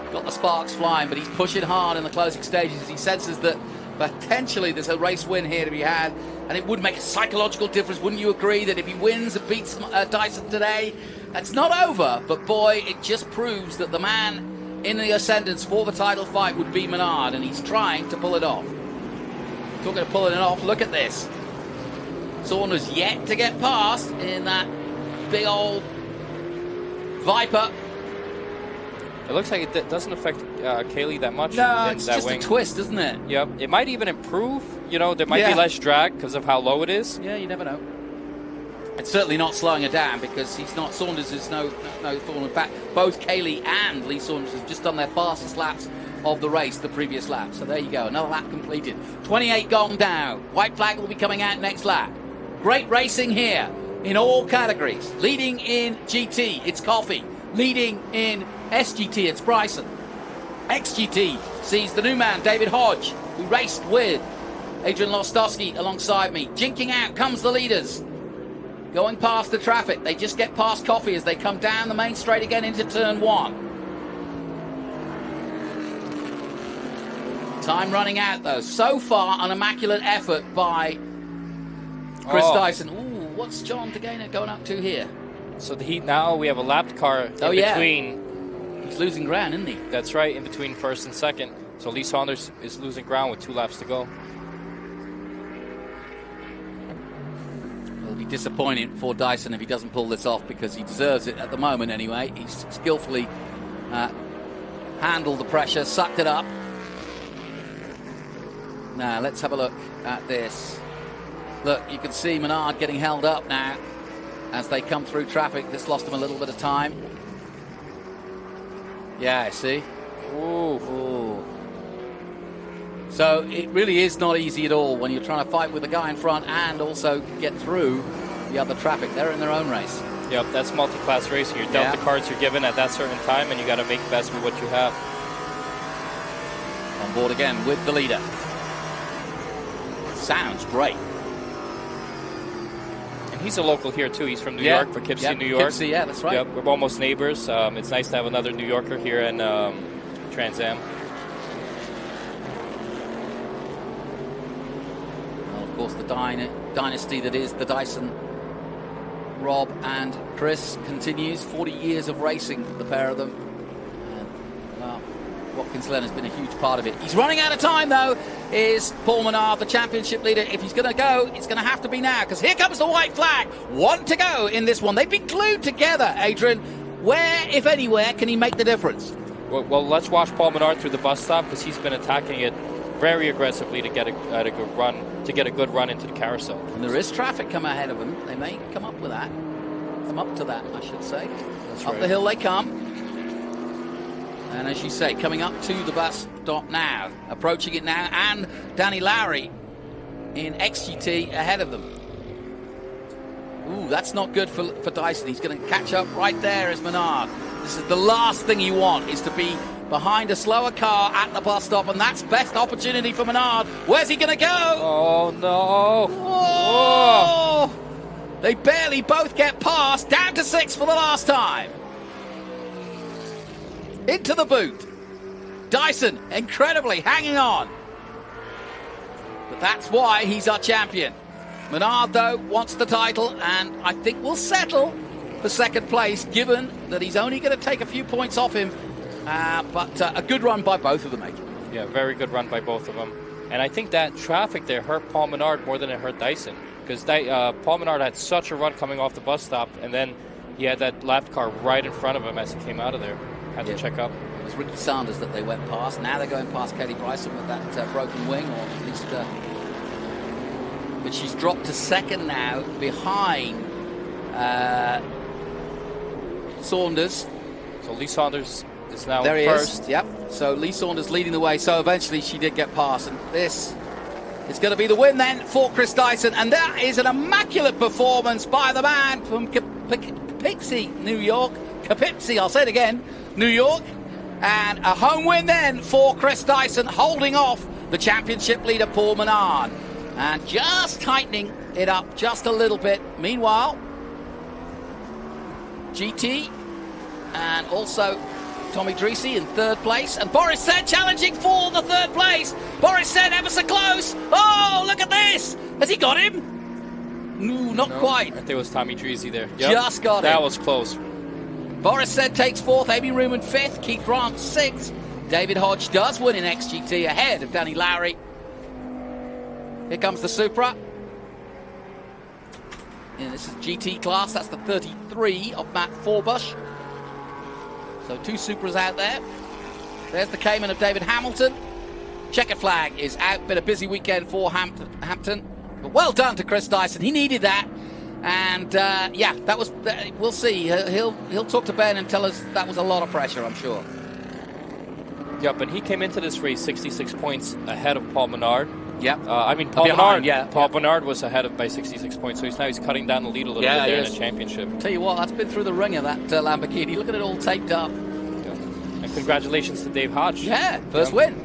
got the sparks flying, but he's pushing hard in the closing stages. He senses that potentially there's a race win here to be had, and it would make a psychological difference. Wouldn't you agree that if he wins and beats Dyson today, it's not over, but boy, it just proves that the man in the ascendance for the title fight would be Menard, and he's trying to pull it off. Talking of pulling it off, look at this. Saunders yet to get past in that big old Viper. It looks like it doesn't affect Kaylee that much. No, in it's that just wing. a twist, isn't it? Yep. It might even improve. You know, there might be less drag because of how low it is. Yeah, you never know. It's certainly not slowing her down because Saunders is no thorn. In fact, both Kaylee and Lee Saunders have just done their fastest laps of the race the previous lap. So there you go, another lap completed. 28 gone down. White flag will be coming out next lap. Great racing here in all categories. Leading in GT, it's Coffey. Leading in SGT, it's Bryson. XGT sees the new man, David Hodge, who raced with Adrian Lostowski alongside me. Jinking out comes the leaders. Going past the traffic. They just get past Coffey as they come down the main straight again into turn 1. Time running out, though. So far, an immaculate effort by Chris Dyson. Ooh, what's John Degana going up to here? So the heat now, we have a lapped car in between. He's losing ground, isn't he? That's right, in between first and second. So Lee Saunders is losing ground with 2 laps to go. It'll be disappointing for Dyson if he doesn't pull this off because he deserves it at the moment anyway. He's skillfully handled the pressure, sucked it up. Now, let's have a look at this. Look, you can see Menard getting held up now as they come through traffic. This lost him a little bit of time. Yeah, see? Ooh. So it really is not easy at all when you're trying to fight with the guy in front and also get through the other traffic. They're in their own race. Yep, that's multi-class racing. You're dealt the cards you're given at that certain time, and you got to make the best with what you have. On board again with the leader. Sounds great. And he's a local here, too. He's from New York, Poughkeepsie, New York. Poughkeepsie, yeah, that's right. Yep, we're almost neighbors. It's nice to have another New Yorker here in Trans Am. Well, of course, the dynasty that is the Dyson, Rob and Chris continues. 40 years of racing, the pair of them. And, well, Watkins Glen has been a huge part of it. He's running out of time, though, is Paul Menard, the championship leader. If he's going to go, it's going to have to be now, because here comes the white flag. 1 to go in this one. They've been glued together, Adrian. Where, if anywhere, can he make the difference? Well, let's watch Paul Menard through the bus stop, because he's been attacking it very aggressively to get a good run, into the carousel. And there is traffic come ahead of him. They may come up with that. Come up to that, I should say. That's up right. the hill they come. And as you say, coming up to the bus stop now, approaching it now, and Danny Lowry in XGT ahead of them. Ooh, that's not good for Dyson. He's going to catch up right there as Menard. This is the last thing you want, is to be behind a slower car at the bus stop, and that's best opportunity for Menard. Where's he going to go? Oh, no. Whoa! They barely both get past, down to 6 for the last time. Into the boot. Dyson, incredibly, hanging on. But that's why he's our champion. Menard, though, wants the title, and I think will settle for second place, given that he's only going to take a few points off him. But a good run by both of them, mate. Yeah, very good run by both of them. And I think that traffic there hurt Paul Menard more than it hurt Dyson, because Paul Menard had such a run coming off the bus stop, and then he had that lap car right in front of him as he came out of there. Had to check up. It was Ricky Sanders that they went past. Now they're going past Katie Bryson with that broken wing, or at least... but she's dropped to second now, behind Saunders. So Lee Saunders is now there in first. Is. Yep. So Lee Saunders leading the way. So eventually she did get past, and this is going to be the win then for Chris Dyson. And that is an immaculate performance by the man from Poughkeepsie, New York. Poughkeepsie, I'll say it again, New York. And a home win then for Chris Dyson, holding off the championship leader Paul Menard. And just tightening it up just a little bit. Meanwhile, GT and also Tommy Dreesy in third place. And Boris Said challenging for the third place. Boris Said ever so close. Oh, look at this. Has he got him? No, not quite. I think it was Tommy Dreesy there. Yep. Just got him. That was close. Boris Said takes fourth. Amy Ruman fifth. Keith Grant sixth. David Hodge does win in XGT ahead of Danny Lowry. Here comes the Supra. And this is GT class. That's the 33 of Matt Forbush. So 2 Supras out there. There's the Cayman of David Hamilton. Checkered flag is out. Been a busy weekend for Hampton. But well done to Chris Dyson. He needed that. And yeah, that was. We'll see. He'll talk to Ben and tell us that was a lot of pressure, I'm sure. Yep, and he came into this race 66 points ahead of Paul Menard. Yep. Paul Menard was ahead by 66 points, so he's cutting down the lead a little bit there in the championship. Tell you what, that's been through the ringer, that Lamborghini. Look at it all taped up. Yeah. And congratulations to Dave Hodge. Yeah, first win.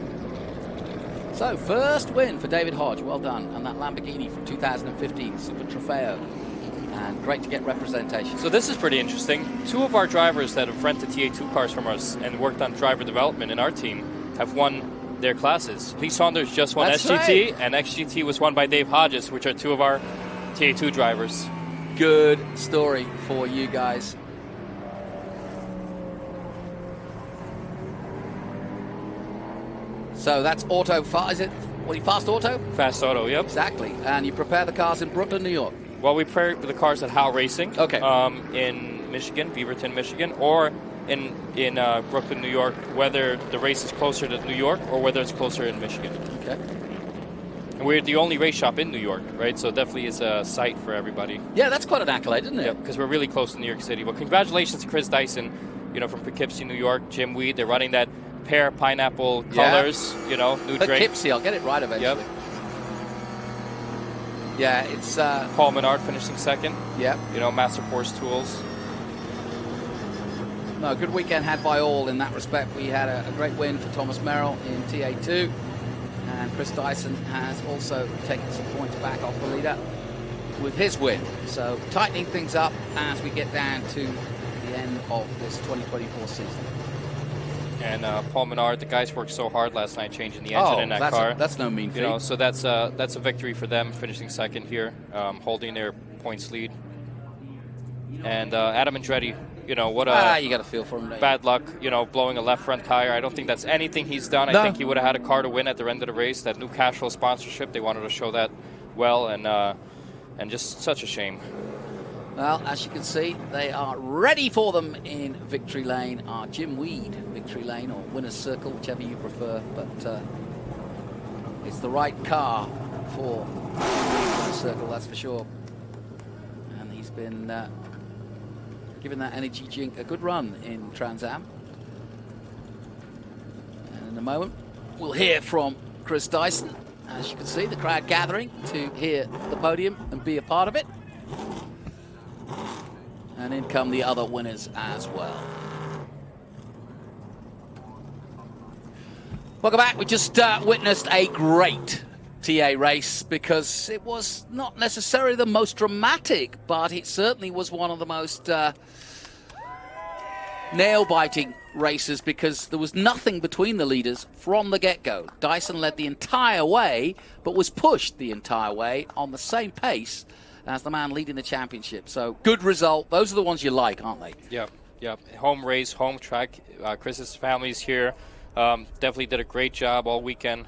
So, first win for David Hodge. Well done. And that Lamborghini from 2015, Super Trofeo. And great to get representation. So this is pretty interesting. 2 of our drivers that have rented TA2 cars from us and worked on driver development in our team have won their classes. Lee Saunders just won SGT, and XGT was won by Dave Hodges, which are 2 of our TA2 drivers. Good story for you guys. So that's auto, is it? Fast auto? Fast auto, yep. Exactly. And you prepare the cars in Brooklyn, New York? Well, we prepare the cars at Howe Racing. Okay. In Michigan, Beaverton, Michigan, or in Brooklyn, New York, whether the race is closer to New York or whether it's closer in Michigan. Okay. And we're the only race shop in New York, right? So it definitely is a site for everybody. Yeah, that's quite an accolade, isn't it? Yeah, because we're really close to New York City. But congratulations to Chris Dyson, from Poughkeepsie, New York. Jim Weed, they're running that pear pineapple colors, new drink. Poughkeepsie, I'll get it right eventually. Yep. Yeah, it's Paul Menard finishing second. Yep. Master Force Tools. No, good weekend had by all in that respect. We had a great win for Thomas Merrill in TA2, and Chris Dyson has also taken some points back off the leader with his win. So tightening things up as we get down to the end of this 2024 season. And Paul Menard, the guys worked so hard last night changing the engine in that car. That's no mean feat. So that's a victory for them, finishing second here, holding their points lead. And Adam Andretti, what a you got to feel for him. Bad luck, blowing a left front tire. I don't think that's anything he's done. I think he would have had a car to win at the end of the race. That new Cashflow sponsorship, they wanted to show that well, and just such a shame. Well, as you can see, they are ready for them in victory lane. Jim Weed, victory lane, or winner's circle, whichever you prefer. But it's the right car for winner's circle, that's for sure. And he's been giving that Energy Jink a good run in Trans Am. And in a moment, we'll hear from Chris Dyson. As you can see, the crowd gathering to hear the podium and be a part of it. And in come the other winners as well. Welcome back. We just witnessed a great TA race because it was not necessarily the most dramatic, but it certainly was one of the most nail-biting races because there was nothing between the leaders from the get-go. Dyson led the entire way, but was pushed the entire way on the same pace as the man leading the championship. So good result. Those are the ones you like, aren't they? Yep. Home race, home track. Chris's family's here. Definitely did a great job all weekend.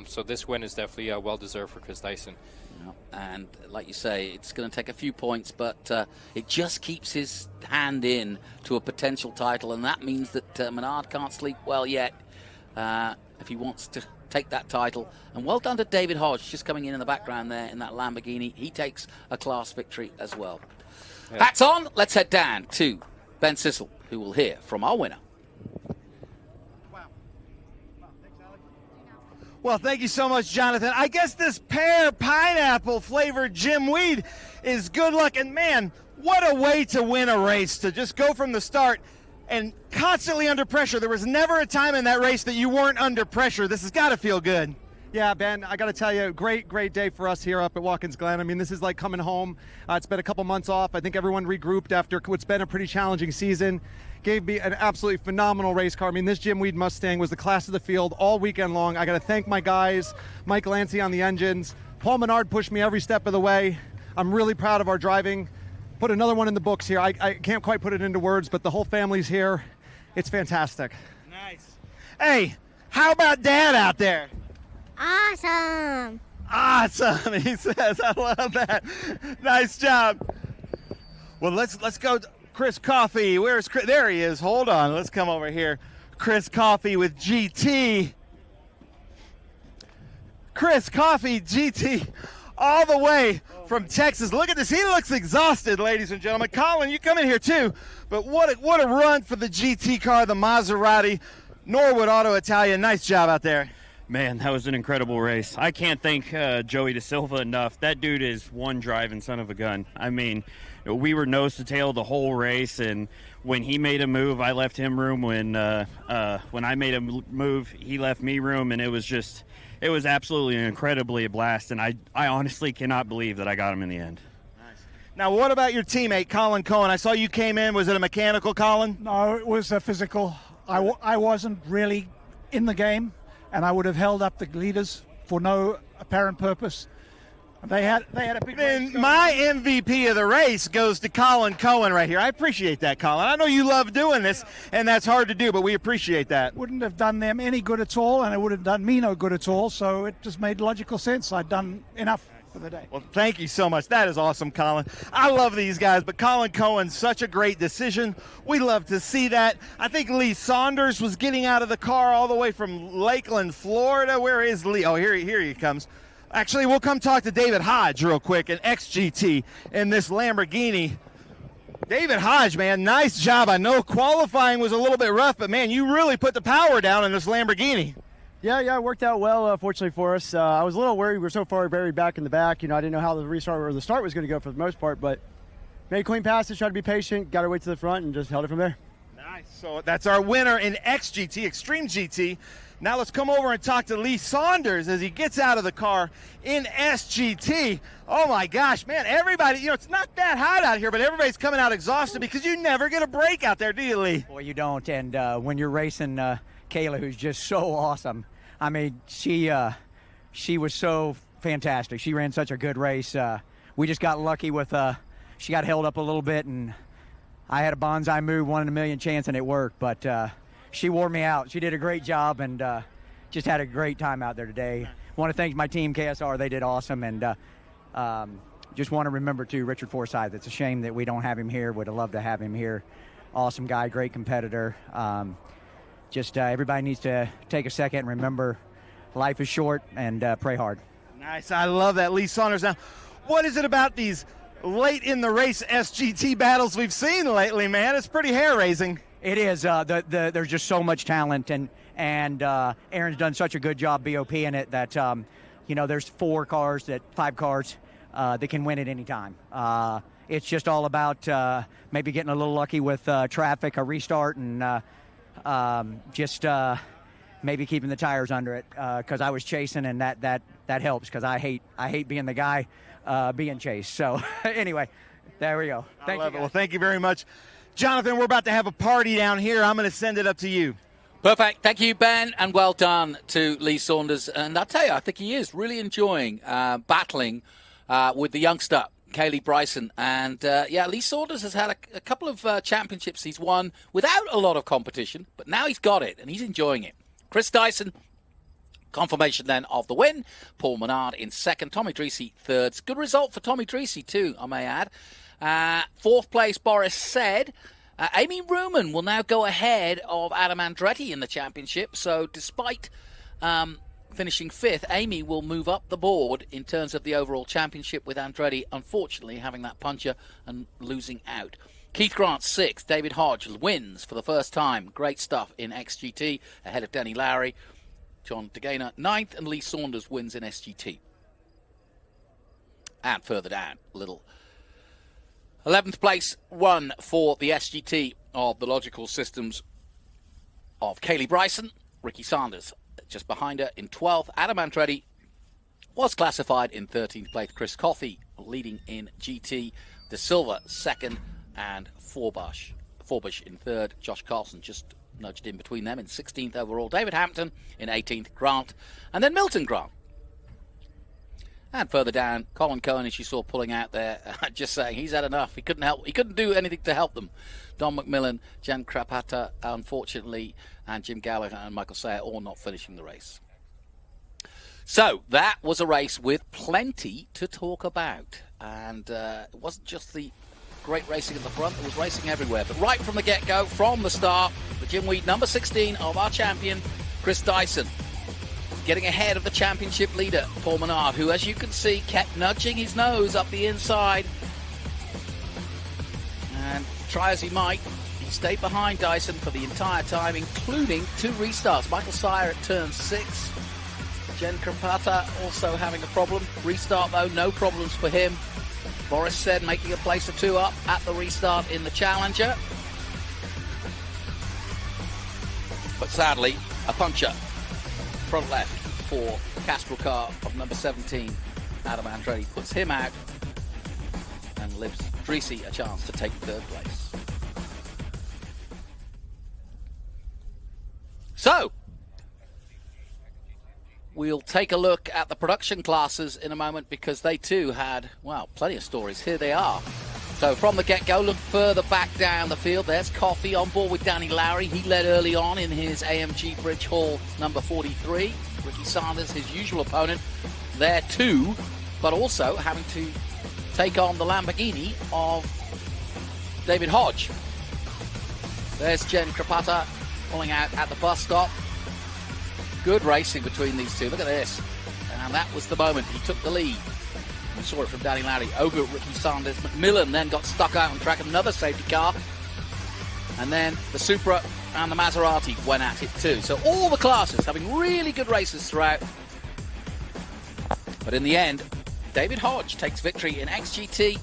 So this win is definitely well-deserved for Chris Dyson. And like you say, it's going to take a few points, but it just keeps his hand in to a potential title, and that means that Menard can't sleep well yet if he wants to take that title. And well done to David Hodge, just coming in the background there in that Lamborghini. He takes a class victory as well. Yeah. Hats on, let's head down to Ben Sissel, who will hear from our winner. Well, thank you so much, Jonathan. I guess this pear pineapple flavored Jim Weed is good luck. And man, what a way to win a race, to just go from the start and constantly under pressure. There was never a time in that race that you weren't under pressure. This has got to feel good. Yeah, Ben, I got to tell you, great day for us here up at Watkins Glen. I mean, this is like coming home. It's been a couple months off. I think everyone regrouped after what's been a pretty challenging season. Gave me an absolutely phenomenal race car. I mean, this Jim Weed Mustang was the class of the field all weekend long. I got to thank my guys, Mike Lancy on the engines. Paul Menard pushed me every step of the way. I'm really proud of our driving. Put another one in the books here. I can't quite put it into words, but the whole family's here. It's fantastic. Nice. Hey, how about Dad out there? Awesome. Awesome, he says. I love that. Nice job. Well, let's go. Chris Coffey. Where's Chris? There he is. Hold on. Let's come over here. Chris Coffey with GT. Chris Coffey, GT, all the way from Texas. Look at this. He looks exhausted, ladies and gentlemen. Colin, you come in here too. But what a run for the GT car, the Maserati. Norwood Auto Italia. Nice job out there. Man, that was an incredible race. I can't thank Joey DeSilva enough. That dude is one driving son of a gun. I mean, we were nose to tail the whole race, and when he made a move, I left him room. When I made a move, he left me room, and it was absolutely incredibly a blast, and I honestly cannot believe that I got him in the end. Now, what about your teammate, Colin Cohen? I saw you came in. Was it a mechanical, Colin? No, it was a physical. I wasn't really in the game, and I would have held up the leaders for no apparent purpose. They had a big race. My MVP of the race goes to Colin Cohen right here. I appreciate that, Colin. I know you love doing this, and that's hard to do, but we appreciate that. Wouldn't have done them any good at all, and it would have done me no good at all, so it just made logical sense. I'd done enough for the day. Well, thank you so much. That is awesome, Colin. I love these guys, but Colin Cohen's such a great decision. We love to see that. I think Lee Saunders was getting out of the car all the way from Lakeland, Florida. Where is Lee? Oh, here he comes. Actually, we'll come talk to David Hodge real quick, an XGT in this Lamborghini. David Hodge, man, nice job. I know qualifying was a little bit rough, but, man, you really put the power down in this Lamborghini. Yeah, it worked out well, fortunately for us. I was a little worried. We were so far buried back in the back. I didn't know how the restart or the start was going to go for the most part, but made a clean passage, tried to be patient, got our way to the front, and just held it from there. Nice. So that's our winner in XGT, Extreme GT. Now let's come over and talk to Lee Saunders as he gets out of the car in SGT. Oh, my gosh, man, everybody, it's not that hot out here, but everybody's coming out exhausted because you never get a break out there, do you, Lee? Boy, you don't, and when you're racing Kayla, who's just so awesome, I mean, she was so fantastic. She ran such a good race. We just got lucky with she got held up a little bit, and I had a bonsai move, 1 in a million chance, and it worked, but she wore me out. She did a great job, and just had a great time out there today. Want to thank my team, KSR. They did awesome, and just want to remember, too, Richard Forsyth. It's a shame that we don't have him here. Would have loved to have him here. Awesome guy, great competitor. Everybody needs to take a second and remember life is short and pray hard. Nice. I love that, Lee Saunders. Now, what is it about these late in the race SGT battles we've seen lately, man? It's pretty hair-raising. It is. There's just so much talent, and Aaron's done such a good job BOP-ing it that, there's 5 cars that can win at any time. It's just all about maybe getting a little lucky with traffic, a restart, and maybe keeping the tires under it because I was chasing, and that helps because I hate being the guy being chased. So anyway, there we go. Thank you. Well, thank you very much. Jonathan, we're about to have a party down here. I'm going to send it up to you. Perfect. Thank you, Ben, and well done to Lee Saunders. And I'll tell you, I think he is really enjoying battling with the youngster, Kaylee Bryson. And, Lee Saunders has had a couple of championships he's won without a lot of competition, but now he's got it, and he's enjoying it. Chris Dyson, confirmation then of the win. Paul Menard in second. Tommy Dreesy third. Good result for Tommy Dreesy, too, I may add. Fourth place, Boris said. Amy Ruman will now go ahead of Adam Andretti in the championship. So despite finishing fifth, Amy will move up the board in terms of the overall championship, with Andretti, unfortunately, having that puncher and losing out. Keith Grant, sixth. David Hodge wins for the first time. Great stuff in XGT, ahead of Denny Lowry. John DeGainer, ninth, and Lee Saunders wins in SGT. And further down, a little 11th place, one for the SGT of the Logical Systems of Kaylee Bryson. Ricky Sanders just behind her in 12th. Adam Andretti was classified in 13th place. Chris Coffey leading in GT. De Silva second, and Forbush in third. Josh Carlson just nudged in between them in 16th overall. David Hampton in 18th. Grant, and then Milton Grant. And further down, Colin Cohen, as you saw pulling out there, just saying he's had enough. He couldn't do anything to help them. Don McMillan, Jan Krapata, unfortunately, and Jim Gallagher and Michael Sayer all not finishing the race. So that was a race with plenty to talk about. And it wasn't just the great racing at the front. There was racing everywhere. But right from the get-go, from the start, the Jim Weed number 16 of our champion, Chris Dyson, getting ahead of the championship leader, Paul Menard, who, as you can see, kept nudging his nose up the inside. And try as he might, he stayed behind Dyson for the entire time, including 2 restarts. Michael Sire at turn 6. Jen Krapata also having a problem. Restart, though, no problems for him. Boris said making a place or 2 up at the restart in the Challenger. But sadly, a puncher front left for Castrol car of number 17, Adam Andretti, puts him out and leaves Dreesy a chance to take 3rd place. So, we'll take a look at the production classes in a moment because they too had, well, plenty of stories. Here they are. So from the get-go, look further back down the field. There's Coffey on board with Danny Lowry. He led early on in his AMG Bridge Hall number 43. Ricky Sanders, his usual opponent, there too, but also having to take on the Lamborghini of David Hodge. There's Jen Krapata pulling out at the bus stop. Good racing between these two. Look at this. And that was the moment he took the lead. We saw it from Danny Lowry over Ricky Sanders. McMillan then got stuck out on track, another safety car. And then the Supra and the Maserati went at it too. So all the classes having really good races throughout. But in the end, David Hodge takes victory in XGT,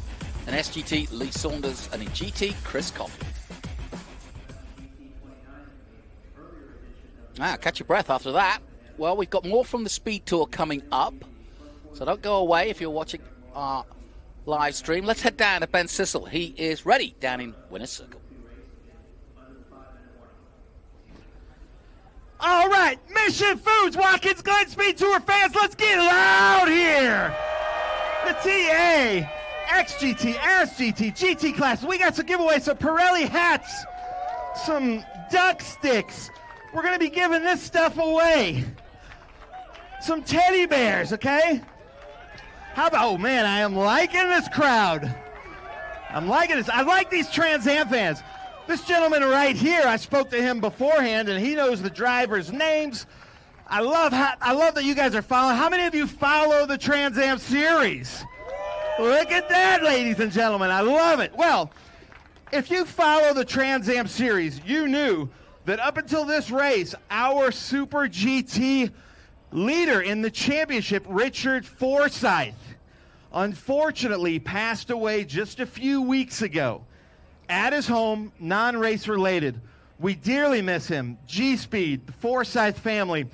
and SGT Lee Saunders, and in GT Chris Coffey. Catch your breath after that. Well, we've got more from the Speed Tour coming up. So don't go away if you're watching our live stream. Let's head down to Ben Sissel. He is ready down in Winner's Circle. All right, Mission Foods, Watkins Glen SpeedTour fans, let's get loud here. The TA, XGT, SGT, GT classes. We got some giveaways, some Pirelli hats, some duck sticks. We're going to be giving this stuff away. Some teddy bears, okay? How about, oh man, I am liking this crowd. I'm liking this. I like these Trans Am fans. This gentleman right here, I spoke to him beforehand, and he knows the drivers' names. I love that you guys are following. How many of you follow the Trans Am series? Look at that, ladies and gentlemen. I love it. Well, if you follow the Trans Am series, you knew that up until this race, our Super GT leader in the championship, Richard Forsyth, unfortunately passed away just a few weeks ago at his home, non-race related. We dearly miss him. G-Speed, the Forsyth family,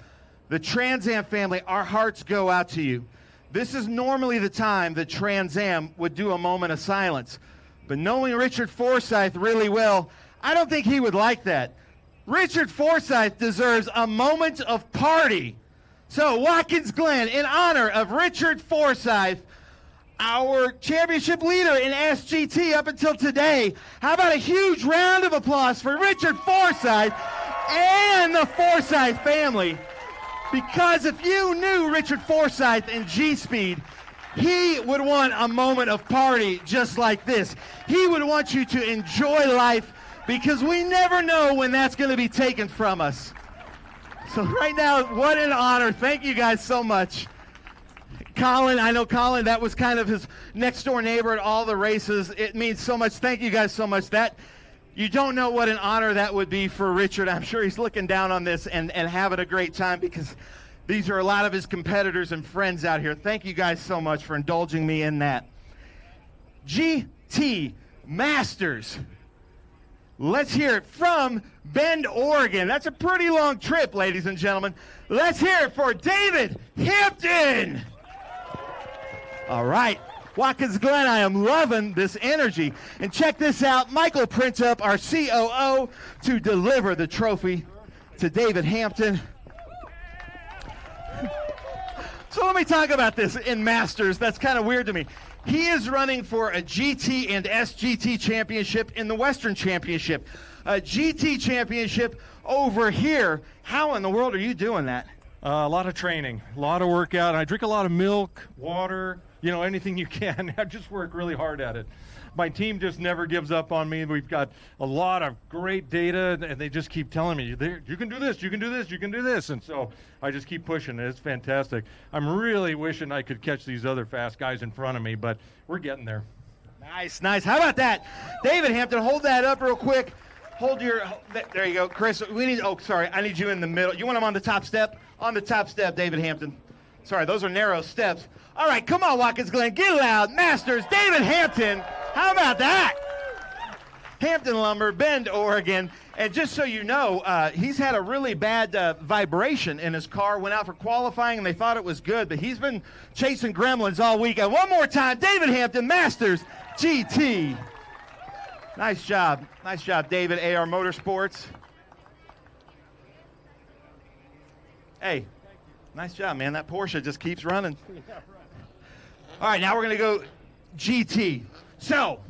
the Trans Am family, our hearts go out to you. This is normally the time that Trans Am would do a moment of silence. But knowing Richard Forsyth really well, I don't think he would like that. Richard Forsyth deserves a moment of party. So Watkins Glen, in honor of Richard Forsyth, our championship leader in SGT up until today, how about a huge round of applause for Richard Forsyth and the Forsyth family? Because if you knew Richard Forsyth in G-Speed, he would want a moment of party just like this. He would want you to enjoy life because we never know when that's going to be taken from us. So right now, what an honor. Thank you guys so much. Colin, I know Colin, that was kind of his next door neighbor at all the races. It means so much. Thank you guys so much. You don't know what an honor that would be for Richard. I'm sure he's looking down on this and having a great time because these are a lot of his competitors and friends out here. Thank you guys so much for indulging me in that. GT Masters. Let's hear it from Bend, Oregon. That's a pretty long trip, ladies and gentlemen. Let's hear it for David Hampton. All right. Watkins Glen, I am loving this energy. And check this out. Michael Printup, our COO, to deliver the trophy to David Hampton. So let me talk about this in Masters. That's kind of weird to me. He is running for a GT and SGT championship in the Western Championship. A GT championship over here. How in the world are you doing that? A lot of training, a lot of workout. I drink a lot of milk, water, anything you can. I just work really hard at it. my team just never gives up on me. We've got a lot of great data, and they just keep telling me, you can do this, you can do this, you can do this. And so I just keep pushing. It's fantastic. I'm really wishing I could catch these other fast guys in front of me, but we're getting there. Nice, nice. How about that? David Hampton, hold that up real quick. There you go. Chris, I need you in the middle. You want him on the top step? On the top step, David Hampton. Sorry, those are narrow steps. All right, come on, Watkins Glen. Get loud. Masters, David Hampton. How about that? Hampton Lumber, Bend, Oregon. And just so you know, he's had a really bad vibration in his car. Went out for qualifying, and they thought it was good. But he's been chasing gremlins all weekend. One more time, David Hampton, Masters GT. Nice job. Nice job, David, AR Motorsports. Hey, nice job, man. That Porsche just keeps running. All right, now we're going to go GT. So,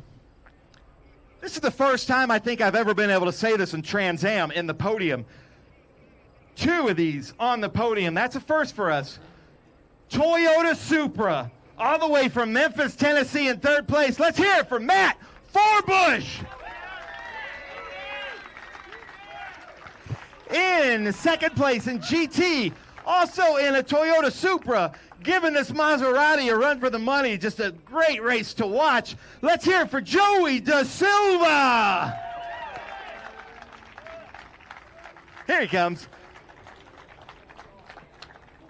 this is the first time I think I've ever been able to say this in Trans Am in the podium. 2 of these on the podium. That's a first for us. Toyota Supra, all the way from Memphis, Tennessee in 3rd place. Let's hear it for Matt Forbush. In 2nd place in GT, also in a Toyota Supra, giving this Maserati a run for the money. Just a great race to watch. Let's hear it for Joey Da Silva. Here he comes.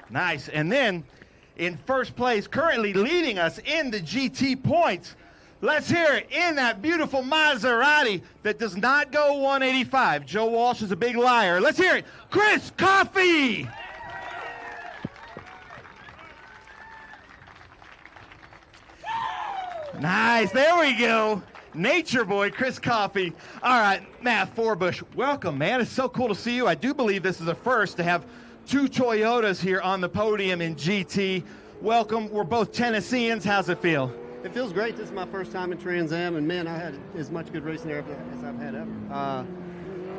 Nice. And then in 1st place, currently leading us in the GT points, let's hear it in that beautiful Maserati that does not go 185. Joe Walsh is a big liar. Let's hear it. Chris Coffey. Nice. There we go. Nature boy, Chris Coffey. All right, Matt Forbush, welcome, man. It's so cool to see you. I do believe this is a first to have 2 Toyotas here on the podium in GT. Welcome. We're both Tennesseans. How's it feel? It feels great. This is my first time in Trans Am, and man, I had as much good racing there as I've had ever.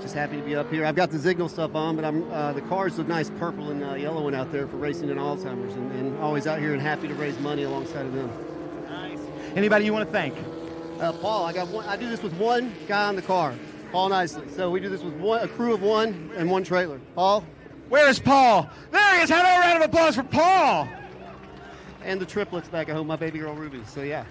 Just happy to be up here. I've got the Signal stuff on, but the car's a nice purple and yellow one out there for racing in Alzheimer's, and always out here and happy to raise money alongside of them. Nice. Anybody you want to thank? Paul. I do this with one guy on the car, Paul Nicely. So we do this with a crew of 1 and 1 trailer. Paul? Where's Paul? There he is. Have a round of applause for Paul. And the triplets back at home, my baby girl Ruby. So yeah.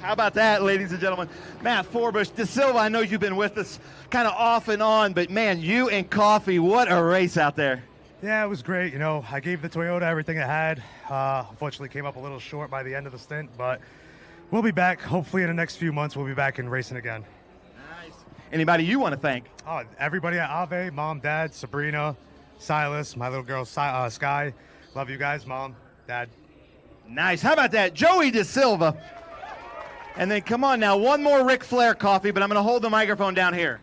How about that, ladies and gentlemen? Matt Forbush, Da Silva, I know you've been with us kind of off and on, but man, you and Coffey, what a race out there. Yeah, it was great. You know, I gave the Toyota everything it had. Unfortunately, came up a little short by the end of the stint, but we'll be back. Hopefully, in the next few months, we'll be back in racing again. Nice. Anybody you want to thank? Oh, everybody at Ave, Mom, Dad, Sabrina, Silas, my little girl, Sky. Love you guys, Mom, Dad. Nice. How about that? Joey Da Silva. And then, come on now, one more Ric Flair Coffee, but I'm going to hold the microphone down here.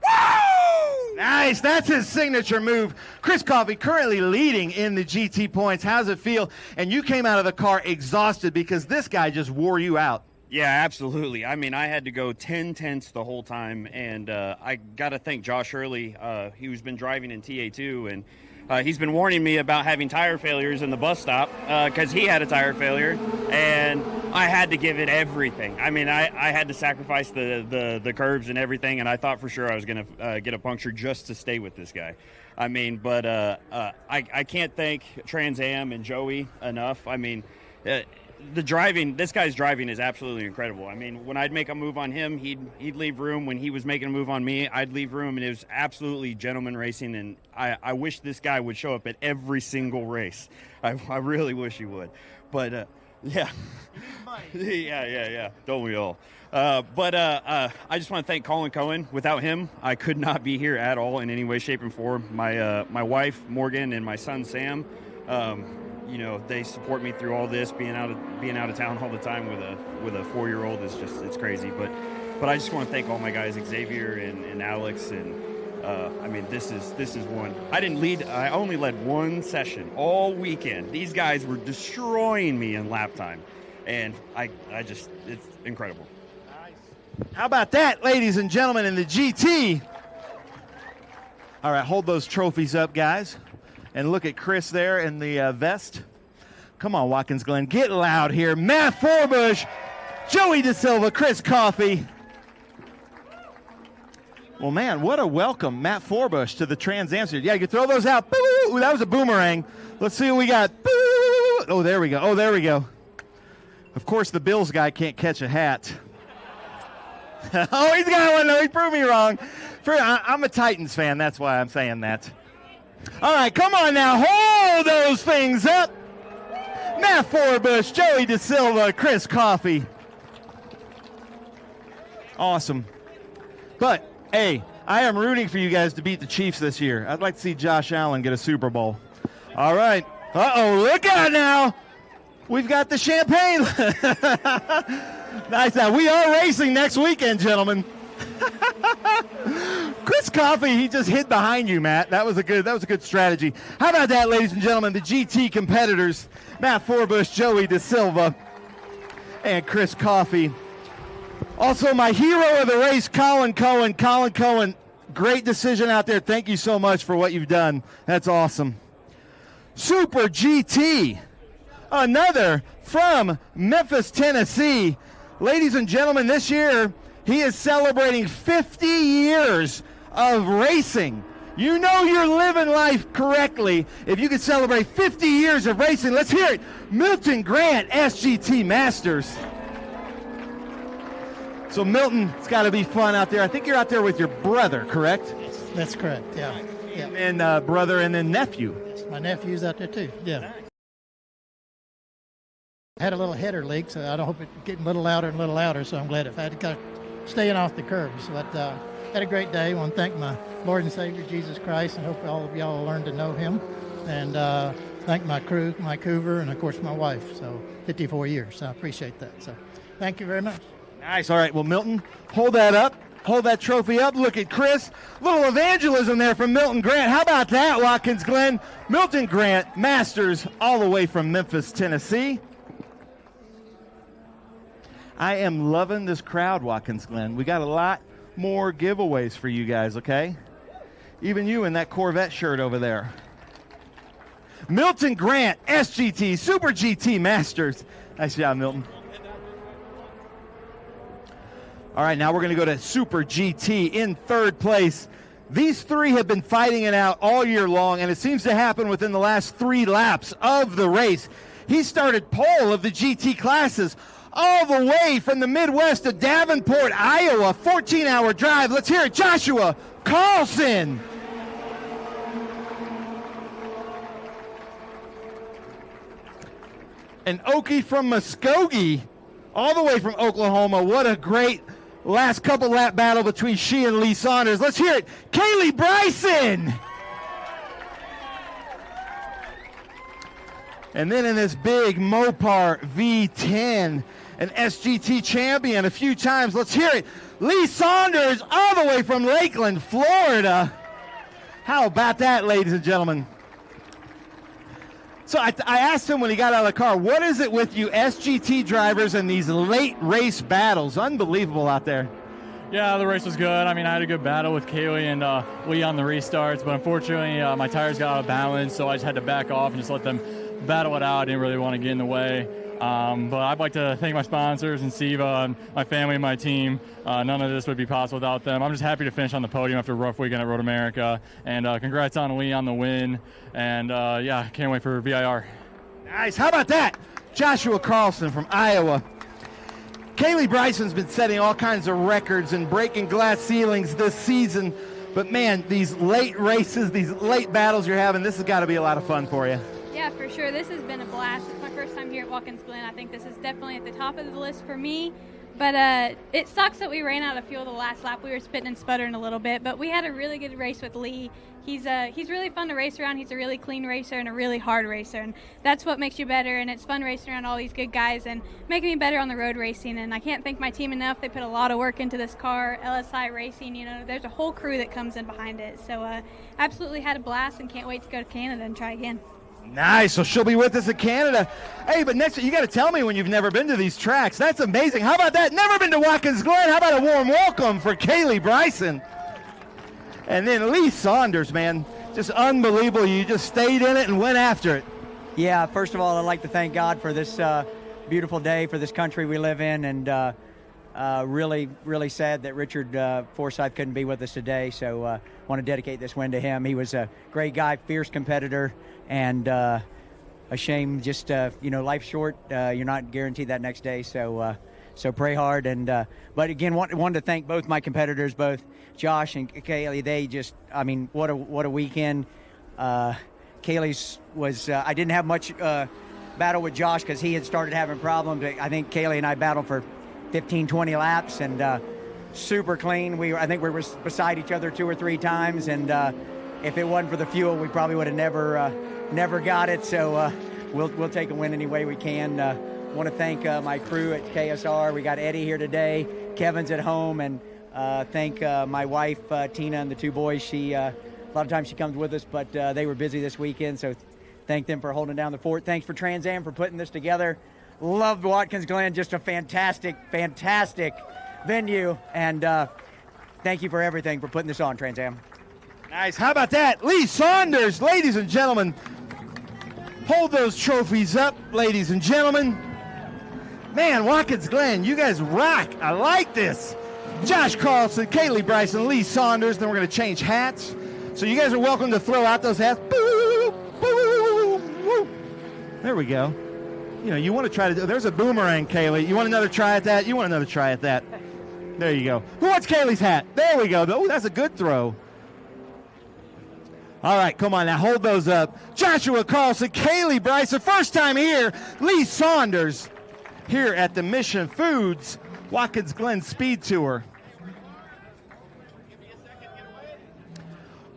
Woo! Nice. That's his signature move. Chris Coffey currently leading in the GT points. How's it feel? And you came out of the car exhausted because this guy just wore you out. Yeah, absolutely. I mean, I had to go 10 tenths the whole time, and I got to thank Josh Early, who's been driving in TA2, and he's been warning me about having tire failures in the bus stop because he had a tire failure, and I had to give it everything. I mean, I had to sacrifice the curbs and everything, and I thought for sure I was going to get a puncture just to stay with this guy. I mean, but I can't thank Trans Am and Joey enough. I mean, this guy's driving is absolutely incredible. I mean, when I'd make a move on him, he'd leave room. When he was making a move on me, I'd leave room, and it was absolutely gentleman racing, and I wish this guy would show up at every single race. I really wish he would. But, yeah. Yeah. Don't we all? But I just want to thank Colin Cohen. Without him, I could not be here at all in any way, shape, and form. My wife, Morgan, and my son, Sam, you know, they support me through all this. Being out of town all the time with a 4-year-old is just, it's crazy. But I just want to thank all my guys, Xavier and Alex, and I mean, this is one. I only led one session all weekend. These guys were destroying me in lap time, and it's incredible. Nice. How about that, ladies and gentlemen, in the GT? All right, hold those trophies up, guys. And look at Chris there in the vest. Come on, Watkins Glen. Get loud here. Matt Forbush, Joey DeSilva, Chris Coffey. Well, man, what a welcome, Matt Forbush, to the Trans Am Series. Yeah, you can throw those out. Ooh, that was a boomerang. Let's see what we got. Oh, there we go. Oh, there we go. Of course, the Bills guy can't catch a hat. Oh, he's got one. No, he proved me wrong. I'm a Titans fan. That's why I'm saying that. All right, come on now. Hold those things up. Matt Forbush, Joey DeSilva, Chris Coffey. Awesome. But, hey, I am rooting for you guys to beat the Chiefs this year. I'd like to see Josh Allen get a Super Bowl. All right. Uh-oh, look out now. We've got the champagne. Nice. Now, we are racing next weekend, gentlemen. Chris Coffey, he just hid behind you, Matt. That was a good strategy. How about that, ladies and gentlemen? The GT competitors, Matt Forbush, Joey DeSilva, and Chris Coffey. Also, my hero of the race, Colin Cohen. Colin Cohen, great decision out there. Thank you so much for what you've done. That's awesome. Super GT, another from Memphis, Tennessee. Ladies and gentlemen, this year he is celebrating 50 years of racing. You know you're living life correctly if you can celebrate 50 years of racing. Let's hear it. Milton Grant, SGT Masters. So Milton, it's got to be fun out there. I think you're out there with your brother, correct? That's correct, yeah. And brother and then nephew. Yes, my nephew's out there too, yeah. I had a little header leak, so I don't hope it's getting a little louder, so I'm glad if I had to kind of staying off the curbs. But had a great day. I want to thank my Lord and Savior, Jesus Christ, and hope all of y'all will learn to know him. And thank my crew, Mike Hoover, and of course my wife. So 54 years, so I appreciate that. So thank you very much. Nice. All right. Well, Milton, hold that up. Hold that trophy up. Look at Chris. Little evangelism there from Milton Grant. How about that, Watkins Glen? Milton Grant, Masters, all the way from Memphis, Tennessee. I am loving this crowd, Watkins Glen. We got a lot more giveaways for you guys, okay? Even you in that Corvette shirt over there. Milton Grant, SGT, Super GT Masters. Nice job, Milton. All right, now we're going to go to Super GT in third place. These three have been fighting it out all year long, and it seems to happen within the last 3 laps of the race. He started pole of the GT classes all the way from the Midwest to Davenport, Iowa, 14-hour drive. Let's hear it, Joshua Carlson. And Okie from Muskogee, all the way from Oklahoma. What a great last couple lap battle between she and Lee Saunders. Let's hear it, Kaylee Bryson. And then in this big Mopar V10, an SGT champion a few times. Let's hear it, Lee Saunders, all the way from Lakeland, Florida. How about that, ladies and gentlemen? So I asked him when he got out of the car, what is it with you SGT drivers and these late race battles? Unbelievable out there. Yeah, the race was good. I mean, I had a good battle with Kaylee and Lee on the restarts, but unfortunately my tires got out of balance, so I just had to back off and just let them battle it out. I didn't really want to get in the way. But I'd like to thank my sponsors and Siva and my family and my team. None of this would be possible without them. I'm just happy to finish on the podium after a rough weekend at Road America. And congrats on Lee on the win. And yeah, can't wait for VIR. Nice. How about that? Joshua Carlson from Iowa. Kaylee Bryson's been setting all kinds of records and breaking glass ceilings this season. But man, these late races, these late battles you're having, this has got to be a lot of fun for you. Yeah, for sure. This has been a blast. It's my first time here at Watkins Glen. I think this is definitely at the top of the list for me. But it sucks that we ran out of fuel the last lap. We were spitting and sputtering a little bit, but we had a really good race with Lee. He's really fun to race around. He's a really clean racer and a really hard racer, and that's what makes you better. And it's fun racing around all these good guys and making me better on the road racing. And I can't thank my team enough. They put a lot of work into this car. LSI Racing, you know, there's a whole crew that comes in behind it. So absolutely had a blast and can't wait to go to Canada and try again. Nice. So she'll be with us in Canada. Hey, but next you got to tell me when you've never been to these tracks. That's amazing. How about that? Never been to Watkins Glen. How about a warm welcome for Kaylee Bryson? And then Lee Saunders, man, just unbelievable. You just stayed in it and went after it. Yeah, first of all, I'd like to thank God for this beautiful day for this country we live in, and really, really sad that Richard Forsyth couldn't be with us today. So want to dedicate this win to him. He was a great guy, fierce competitor, and a shame just, life's short. You're not guaranteed that next day. So pray hard. And but again, wanted to thank both my competitors, both Josh and Kaylee. They just, what a weekend. Kaylee's was, I didn't have much battle with Josh because he had started having problems. I think Kaylee and I battled for 15, 20 laps, and super clean. I think we were beside each other 2 or 3 times, and if it wasn't for the fuel, we probably would have never got it. So we'll take a win any way we can. Want to thank my crew at KSR. We got Eddie here today. Kevin's at home, and thank my wife Tina and the 2 boys. A lot of times she comes with us, but they were busy this weekend, so thank them for holding down the fort. Thanks for Trans Am for putting this together. Loved Watkins Glen, just a fantastic venue, and thank you for everything for putting this on, Trans Am. Nice. How about that? Lee Saunders, ladies and gentlemen. Hold those trophies up, ladies and gentlemen. Man, Watkins Glen, you guys rock. I like this. Josh Carlson, Kaylee Bryson, Lee Saunders. Then we're going to change hats. So you guys are welcome to throw out those hats. Boo, boo, woo. There we go. You want to try to, there's a boomerang, Kaylee. You want another try at that? You want another try at that? There you go. Who wants Kaylee's hat? There we go. Oh, that's a good throw. All right, come on now. Hold those up. Joshua Carlson, Kaylee Bryson, first time here. Lee Saunders here at the Mission Foods Watkins Glen SpeedTour.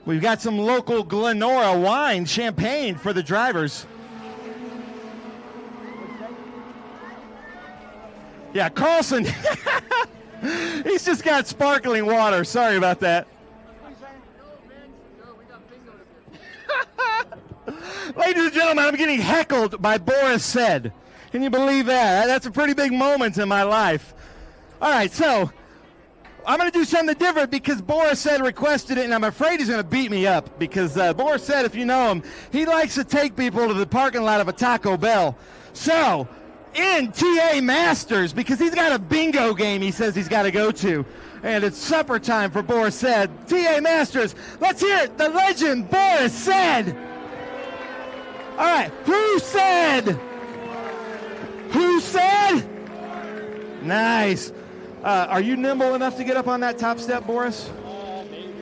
We've got some local Glenora wine, champagne for the drivers. Yeah, Carlson, he's just got sparkling water. Sorry about that. Ladies and gentlemen, I'm getting heckled by Boris Said. Can you believe that? That's a pretty big moment in my life. All right, so I'm going to do something different because Boris Said requested it, and I'm afraid he's going to beat me up because Boris Said, if you know him, he likes to take people to the parking lot of a Taco Bell. So, in TA Masters, because he's got a bingo game he says he's got to go to, and it's supper time for Boris Said. TA Masters, let's hear it, the legend Boris Said. All right, who said? Who said? Nice. Are you nimble enough to get up on that top step, Boris?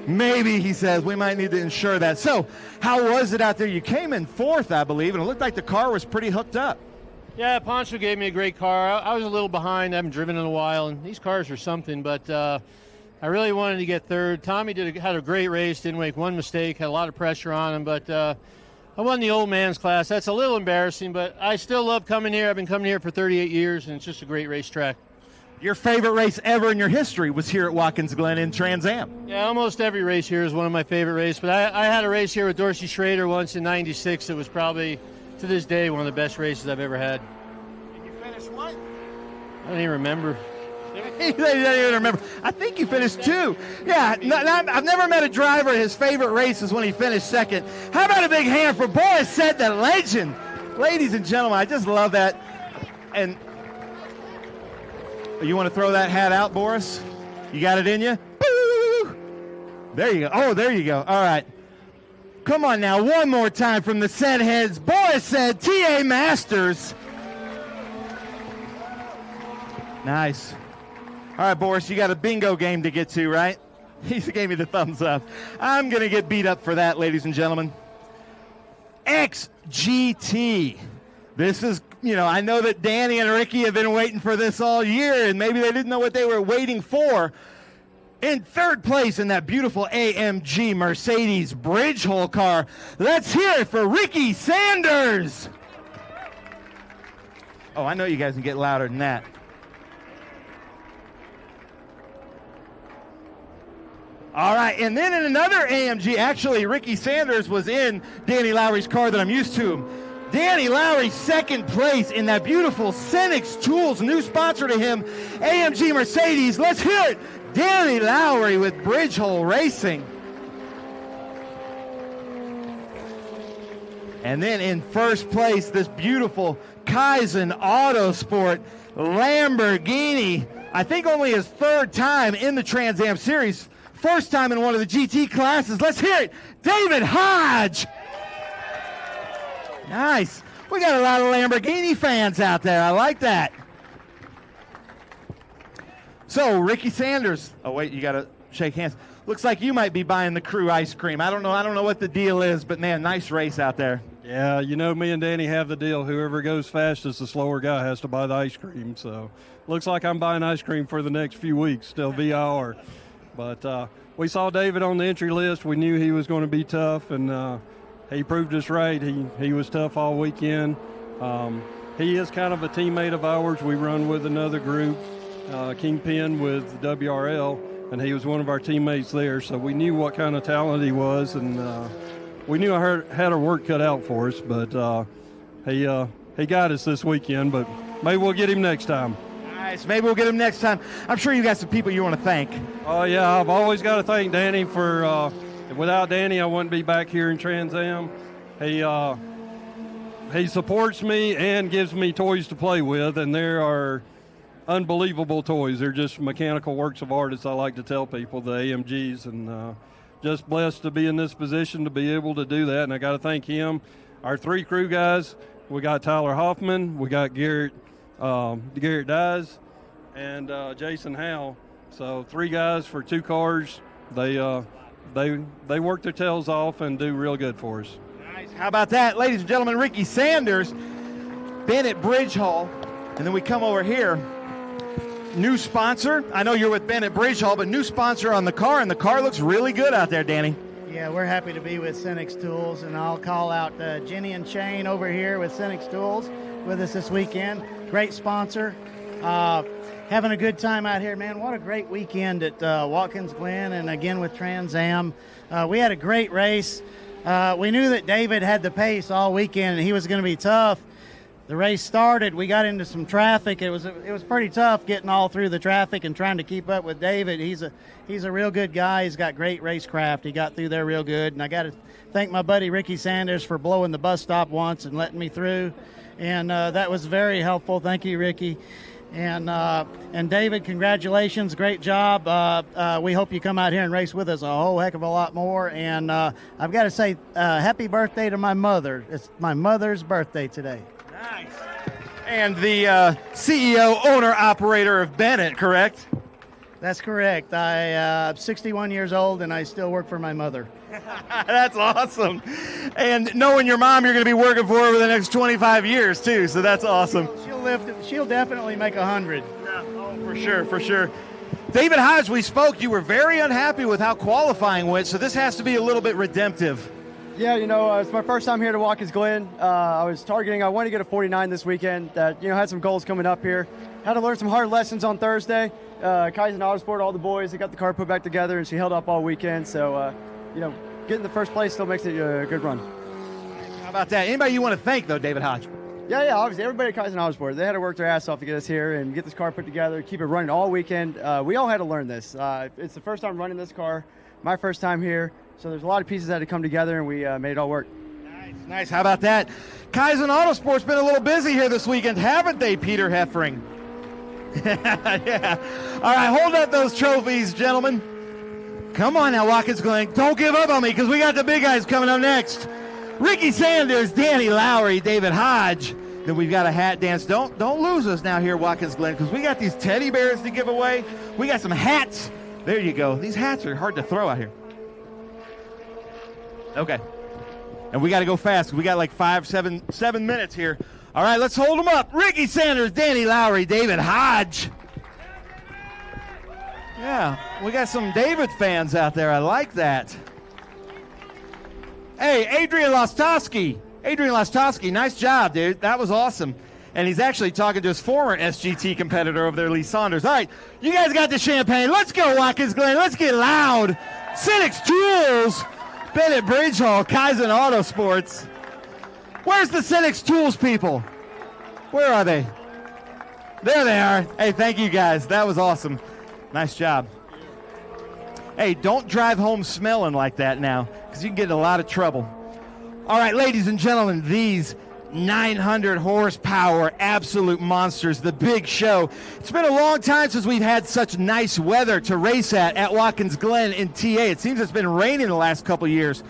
Maybe, he says. We might need to ensure that. So, how was it out there? You came in 4th, I believe, and it looked like the car was pretty hooked up. Yeah, Poncho gave me a great car. I was a little behind. I haven't driven in a while, and these cars are something, but I really wanted to get 3rd. Tommy had a great race, didn't make one mistake, had a lot of pressure on him, but I won the old man's class. That's a little embarrassing, but I still love coming here. I've been coming here for 38 years, and it's just a great racetrack. Your favorite race ever in your history was here at Watkins Glen in Trans Am. Yeah, almost every race here is one of my favorite races. But I had a race here with Dorsey Schrader once in '96. It was probably, to this day, one of the best races I've ever had. And you finished what? I don't even remember. He doesn't even remember. I think you finished 2. Yeah, I've never met a driver, his favorite race is when he finished 2nd. How about a big hand for Boris Said, the legend? Ladies and gentlemen, I just love that. And you want to throw that hat out, Boris? You got it in you? Boo! There you go. Oh, there you go. All right. Come on now. One more time from the Said heads. Boris Said, TA Masters. Nice. All right, Boris, you got a bingo game to get to, right? He gave me the thumbs up. I'm going to get beat up for that, ladies and gentlemen. XGT. This is, I know that Danny and Ricky have been waiting for this all year, and maybe they didn't know what they were waiting for. In 3rd place in that beautiful AMG Mercedes bridge hole car, let's hear it for Ricky Sanders. Oh, I know you guys can get louder than that. All right, and then in another AMG, actually, Ricky Sanders was in Danny Lowry's car that I'm used to. Danny Lowry, 2nd place in that beautiful Cenix Tools, new sponsor to him, AMG Mercedes. Let's hear it. Danny Lowry with Bridge Hole Racing. And then in first place, this beautiful Kaizen Autosport Lamborghini. I think only his third time in the Trans Am Series. First time in one of the GT classes. Let's hear it. David Hodge. Nice. We got a lot of Lamborghini fans out there. I like that. So, Ricky Sanders. Oh, wait, you got to shake hands. Looks like you might be buying the crew ice cream. I don't know what the deal is, but man, nice race out there. Yeah, you know, me and Danny have the deal. Whoever goes fastest, the slower guy has to buy the ice cream. So, looks like I'm buying ice cream for the next few weeks, still VIR. But we saw David on the entry list. We knew he was going to be tough, and he proved us right. He was tough all weekend. He is kind of a teammate of ours. We run with another group, Kingpin with WRL, and he was one of our teammates there. So we knew what kind of talent he was, and we knew I had our work cut out for us. But he got us this weekend, but maybe we'll get him next time. Nice. Maybe we'll get him next time. I'm sure you got some people you want to thank. Oh, yeah. I've always got to thank Danny for without Danny, I wouldn't be back here in Trans Am. He supports me and gives me toys to play with, and there are unbelievable toys. They're just mechanical works of art, as I like to tell people, the AMGs, and just blessed to be in this position to be able to do that, and I got to thank him. Our three crew guys, we got Tyler Hoffman, we got Garrett Dyes, and Jason Howe. So 3 guys for 2 cars. They work their tails off and do real good for us. Nice. How about that? Ladies and gentlemen, Ricky Sanders, Bennett Bridge Hall, and then we come over here. New sponsor. I know you're with Bennett Bridge Hall, but new sponsor on the car, and the car looks really good out there, Danny. Yeah, we're happy to be with Cenex Tools, and I'll call out Jenny and Shane over here with Cenex Tools with us this weekend. Great sponsor. Having a good time out here, man. What a great weekend at Watkins Glen and again with Trans Am. We had a great race. We knew that David had the pace all weekend and he was going to be tough. The race started. We got into some traffic. It was pretty tough getting all through the traffic and trying to keep up with David. He's a real good guy. He's got great racecraft. He got through there real good. And I got to thank my buddy Ricky Sanders for blowing the bus stop once and letting me through. And that was very helpful. Thank you, Ricky. And David, congratulations, great job. We hope you come out here and race with us a whole heck of a lot more. And I've got to say, happy birthday to my mother. It's my mother's birthday today. Nice. And the CEO, owner, operator of Bennett, correct? That's correct. I'm 61 years old and I still work for my mother. That's awesome. And knowing your mom, you're going to be working for over the next 25 years too, so that's awesome. She'll definitely make 100. Yeah, oh, for sure. David Hodge, we spoke. You were very unhappy with how qualifying went, so this has to be a little bit redemptive. Yeah, it's my first time here to Watkins Glen. I wanted to get a 49 this weekend. Had some goals coming up here. Had to learn some hard lessons on Thursday. Kaizen Autosport, all the boys, they got the car put back together, and she held up all weekend. So, getting the first place still makes it a good run. How about that? Anybody you want to thank, though, David Hodge? Yeah, obviously. Everybody at Kaizen Autosport, they had to work their ass off to get us here and get this car put together, keep it running all weekend. We all had to learn this. It's the first time running this car, my first time here. So there's a lot of pieces that had to come together, and we made it all work. Nice. How about that? Kaizen Autosport's been a little busy here this weekend, haven't they, Peter Heffering? Yeah. All right, hold up those trophies, gentlemen. Come on now, Watkins Glen. Don't give up on me because we got the big guys coming up next. Ricky Sanders, Danny Lowry, David Hodge. Then we've got a hat dance. Don't lose us now here at Watkins Glen because we got these teddy bears to give away. We got some hats. There you go. These hats are hard to throw out here. Okay. And we got to go fast. We got like 7 minutes here. All right, let's hold them up. Ricky Sanders, Danny Lowry, David Hodge. Yeah, we got some David fans out there. I like that. Hey, Adrian Lostowski, nice job, dude. That was awesome. And he's actually talking to his former SGT competitor over there, Lee Saunders. All right, you guys got the champagne. Let's go, Watkins Glen. Let's get loud. Cenex Tools, Bennett Bridge Hall, Kaizen Autosports. Where's the Cenex Tools people? Where are they? There they are. Hey, thank you guys. That was awesome. Nice job. Hey, don't drive home smelling like that now because you can get in a lot of trouble. All right, ladies and gentlemen, these 900 horsepower absolute monsters, the big show. It's been a long time since we've had such nice weather to race at Watkins Glen in TA. It seems it's been raining the last couple years.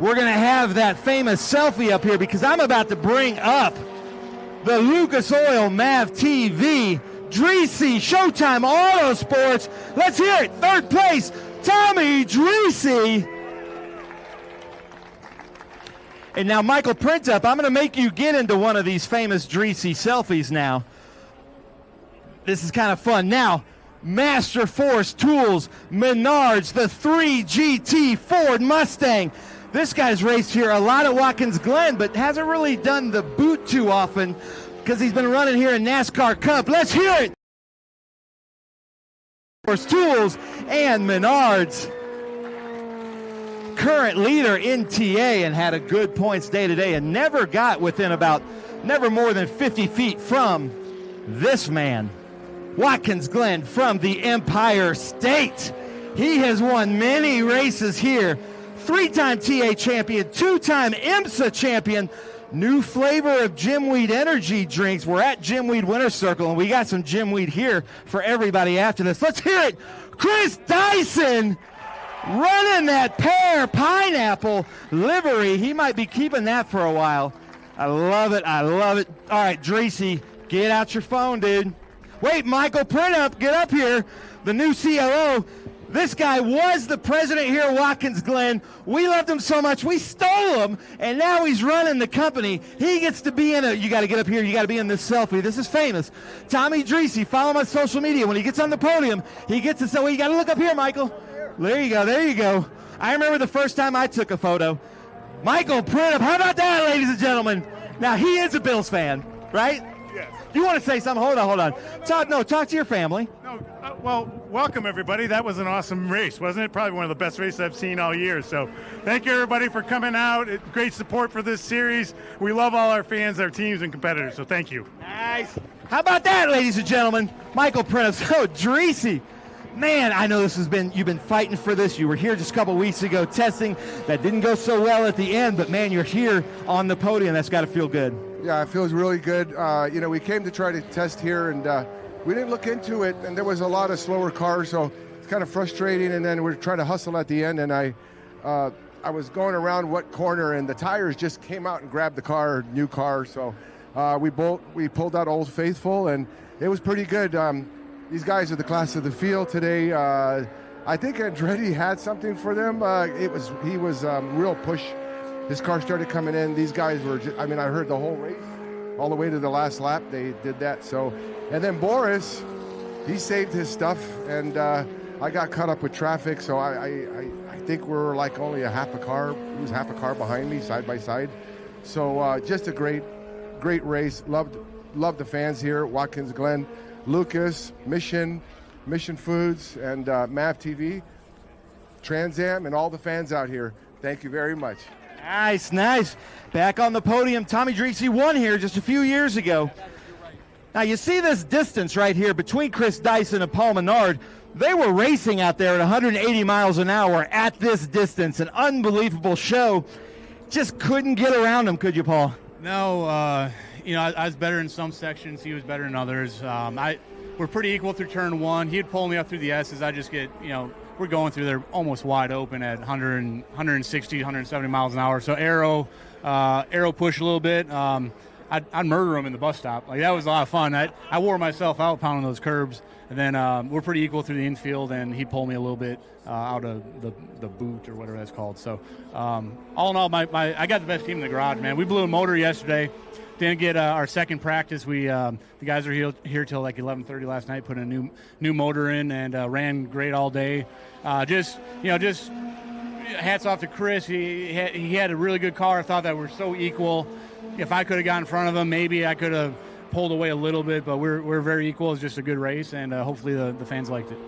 We're going to have that famous selfie up here because I'm about to bring up the Lucas Oil Mav TV Dreesy Showtime Auto Sports. Let's hear it. Third place, Tommy Dreesy. And now, Michael Printup, I'm going to make you get into one of these famous Dreesy selfies now. This is kind of fun. Now, Master Force Tools, Menards, the 3GT Ford Mustang. This guy's raced here a lot at Watkins Glen, but hasn't really done the boot too often because he's been running here in NASCAR Cup. Let's hear it. Force Tools and Menards. Current leader in TA and had a good points day today and never got within never more than 50 feet from this man. Watkins Glen from the Empire State. He has won many races here. 3-time TA champion, 2-time IMSA champion. New flavor of Jimweed energy drinks. We're at Jimweed Winter Circle, and we got some Jimweed here for everybody after this. Let's hear it. Chris Dyson running that pear pineapple livery. He might be keeping that for a while. I love it. I love it. All right, Dreesy, get out your phone, dude. Wait, Michael Printup, get up here. The new CLO. This guy was the president here at Watkins Glen. We loved him so much, we stole him, and now he's running the company. He gets to be in a, you got to get up here, you got to be in this selfie. This is famous. Tommy Dreesy, follow him on social media. When he gets on the podium, he gets to say, well, you got to look up here, Michael. There you go, there you go. I remember the first time I took a photo. Michael Printup, how about that, ladies and gentlemen? Now, he is a Bills fan, right? Yes. You want to say something? Hold on. Talk to your family. No, well, welcome, everybody. That was an awesome race, wasn't it? Probably one of the best races I've seen all year. So thank you, everybody, for coming out. Great support for this series. We love all our fans, our teams, and competitors, so thank you. Nice. How about that, ladies and gentlemen? Michael Printup. So, Dreesy. Man, I know you've been fighting for this. You were here just a couple weeks ago testing. That didn't go so well at the end, but man, you're here on the podium. That's got to feel good. Yeah, it feels really good. We came to try to test here, and we didn't look into it, and there was a lot of slower cars, so it's kind of frustrating. And then we're trying to hustle at the end, and I was going around what corner, and the tires just came out and grabbed the car, new car. So we pulled out Old Faithful, and it was pretty good. These guys are the class of the field today. I think Andretti had something for them. He was real push. His car started coming in. These guys were I heard the whole race, all the way to the last lap. They did that. So, and then Boris, he saved his stuff, and I got caught up with traffic. So I think we're like only a half a car. He was half a car behind me, side by side. So just a great race. Loved the fans here at Watkins Glen. Lucas, Mission Foods, and Mav TV, Trans Am, and all the fans out here. Thank you very much. Nice. Back on the podium, Tommy Dreesy won here just a few years ago. Now you see this distance right here between Chris Dyson and Paul Menard. They were racing out there at 180 miles an hour at this distance. An unbelievable show. Just couldn't get around him, could you, Paul? No, I was better in some sections. He was better in others. We're pretty equal through turn one. He'd pull me up through the S's. I just get, we're going through there almost wide open at 160, 170 miles an hour. So arrow push a little bit. I'd murder him in the bus stop. Like, that was a lot of fun. I wore myself out pounding those curbs. And then we're pretty equal through the infield, and he'd pull me a little bit out of the boot or whatever that's called. So all in all, I got the best team in the garage, man. We blew a motor yesterday. Didn't get our second practice. The guys were here till like 11:30 last night, put a new motor in, and ran great all day. Just hats off to Chris. He had a really good car. I thought that we're so equal. If I could have got in front of him, maybe I could have pulled away a little bit, but we're very equal. It's just a good race, and hopefully the fans liked it.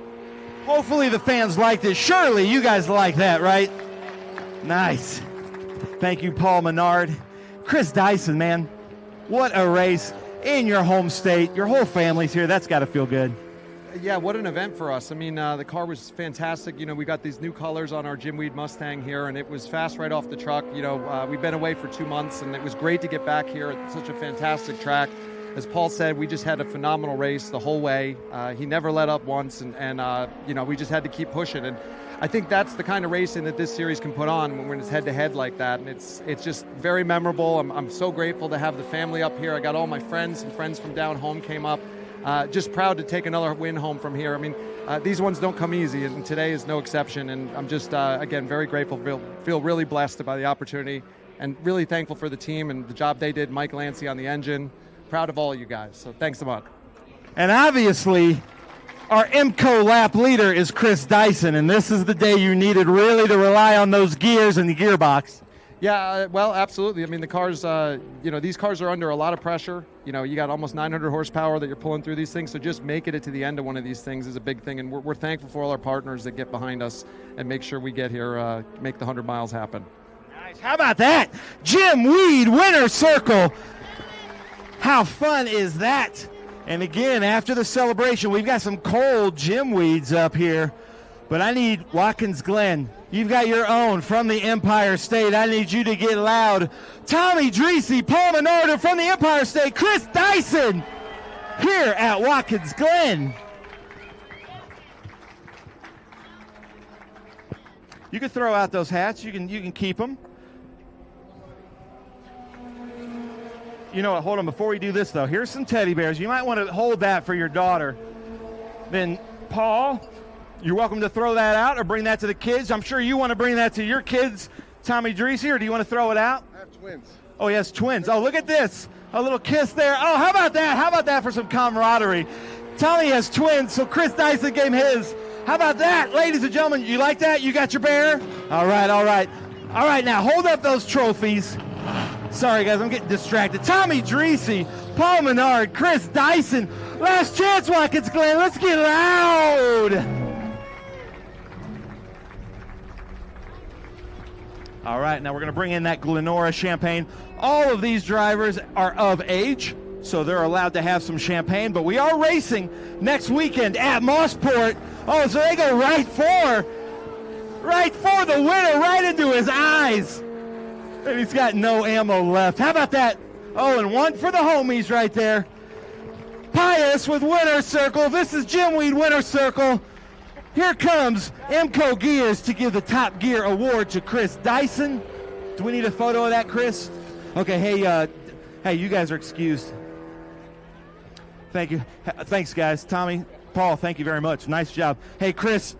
Hopefully the fans liked it. Surely you guys like that, right? Nice. Thank you, Paul Menard. Chris Dyson, man. What a race in your home state. Your whole family's here. That's got to feel good. Yeah, what an event for us. I mean, the car was fantastic. You know, we got these new colors on our Jim Weed Mustang here, and it was fast right off the truck. You know, we've been away for 2 months, and it was great to get back here at such a fantastic track. As Paul said, we just had a phenomenal race the whole way. He never let up once, and you know, we just had to keep pushing. And I think that's the kind of racing that this series can put on when it's head-to-head like that, and it's just very memorable. I'm so grateful to have the family up here. I got all my friends and friends from down home came up. Just proud to take another win home from here. I mean, these ones don't come easy, and today is no exception. And I'm just, again, very grateful, feel really blessed by the opportunity, and really thankful for the team and the job they did. Mike Lancy on the engine. Proud of all you guys. So thanks a lot. And obviously, our IMCO lap leader is Chris Dyson, and this is the day you needed really to rely on those gears and the gearbox. Yeah, well, absolutely. I mean, the cars, you know, these cars are under a lot of pressure. You know, you got almost 900 horsepower that you're pulling through these things, so just making it to the end of one of these things is a big thing, and we're thankful for all our partners that get behind us and make sure we get here, make the 100 miles happen. Nice. How about that? Jim Weed, winner circle. How fun is that? And again, after the celebration, we've got some cold Jim Weeds up here, but I need Watkins Glen. You've got your own from the Empire State. I need you to get loud. Tommy Dreesy, Paul Menard from the Empire State, Chris Dyson here at Watkins Glen. You can throw out those hats. You can keep them. You know what? Hold on. Before we do this, though, here's some teddy bears. You might want to hold that for your daughter. Then, Paul, you're welcome to throw that out or bring that to the kids. I'm sure you want to bring that to your kids, Tommy Dreesy, or do you want to throw it out? I have twins. Oh, he has twins. Oh, look at this. A little kiss there. Oh, how about that? How about that for some camaraderie? Tommy has twins, so Chris Dyson gave his. How about that, ladies and gentlemen? You like that? You got your bear? All right, all right. All right, now hold up those trophies. Sorry, guys, I'm getting distracted. Tommy Dreesy, Paul Menard, Chris Dyson. Last chance, Watkins Glen. Let's get loud. All right, now we're going to bring in that Glenora champagne. All of these drivers are of age, so they're allowed to have some champagne, but we are racing next weekend at Mossport. Oh, so they go right for the winner, right into his eyes. And he's got no ammo left. How about that? Oh, and one for the homies right there. Pius with winner circle. This is Jim Weed winner circle. Here comes IMCO Gears to give the Top Gear Award to Chris Dyson. Do we need a photo of that, Chris? Okay, hey, you guys are excused. Thank you. Thanks, guys. Tommy, Paul, thank you very much. Nice job. Hey, Chris,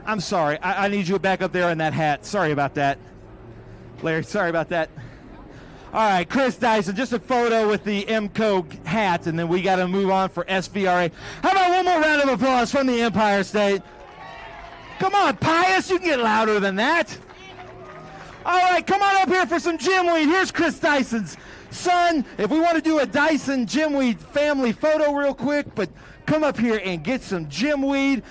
I'm sorry. I need you back up there in that hat. Sorry about that. Larry, sorry about that. All right, Chris Dyson, just a photo with the IMCO hat, and then we got to move on for SVRA. How about one more round of applause from the Empire State? Come on, Pius, you can get louder than that. All right, come on up here for some Jim Weed. Here's Chris Dyson's son. If we want to do a Dyson Jim Weed family photo real quick, but come up here and get some Jim Weed.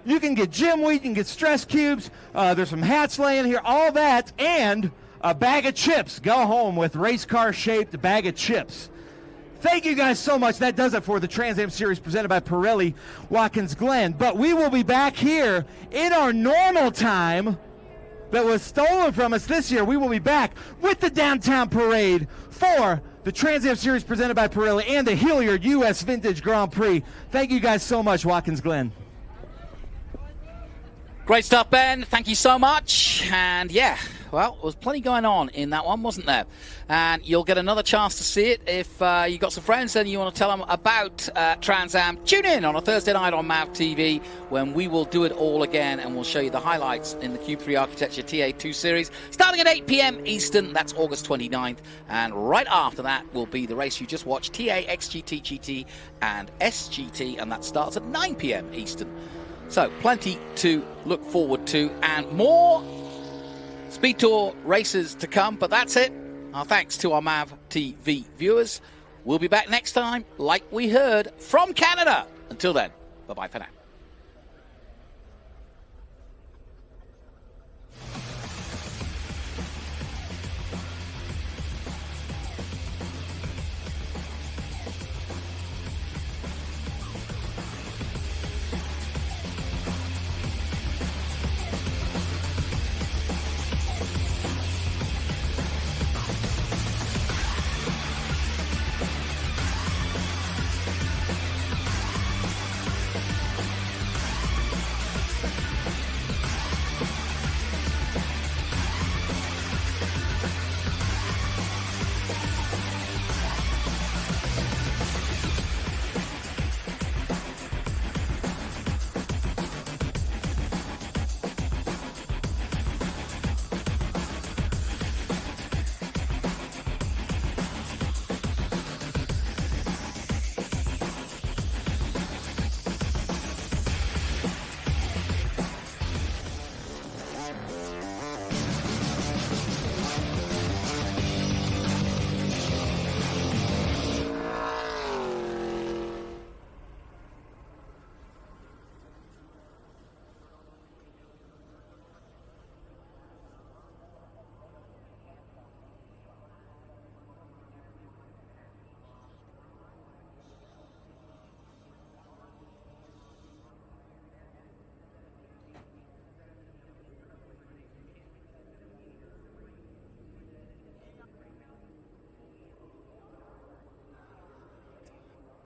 You can get Jim Weed, you can get stress cubes. There's some hats laying here, all that, and a bag of chips. Go home with race car shaped bag of chips. Thank you guys so much. That does it for the Trans Am Series presented by Pirelli Watkins Glen. But we will be back here in our normal time that was stolen from us this year. We will be back with the Downtown Parade for the Trans Am Series presented by Pirelli and the Hilliard U.S. Vintage Grand Prix. Thank you guys so much, Watkins Glen. Great stuff, Ben. Thank you so much. And yeah, well, there was plenty going on in that one, wasn't there? And you'll get another chance to see it if you've got some friends and you want to tell them about Trans Am. Tune in on a Thursday night on MAV TV when we will do it all again and we'll show you the highlights in the Cube 3 Architecture TA2 series starting at 8 p.m. Eastern. That's August 29th. And right after that will be the race you just watched, TA, XGT, GT, and SGT. And that starts at 9 p.m. Eastern. So plenty to look forward to and more Speed Tour races to come, but that's it. Our thanks to our MAV TV viewers. We'll be back next time, like we heard, from Canada. Until then, bye-bye for now.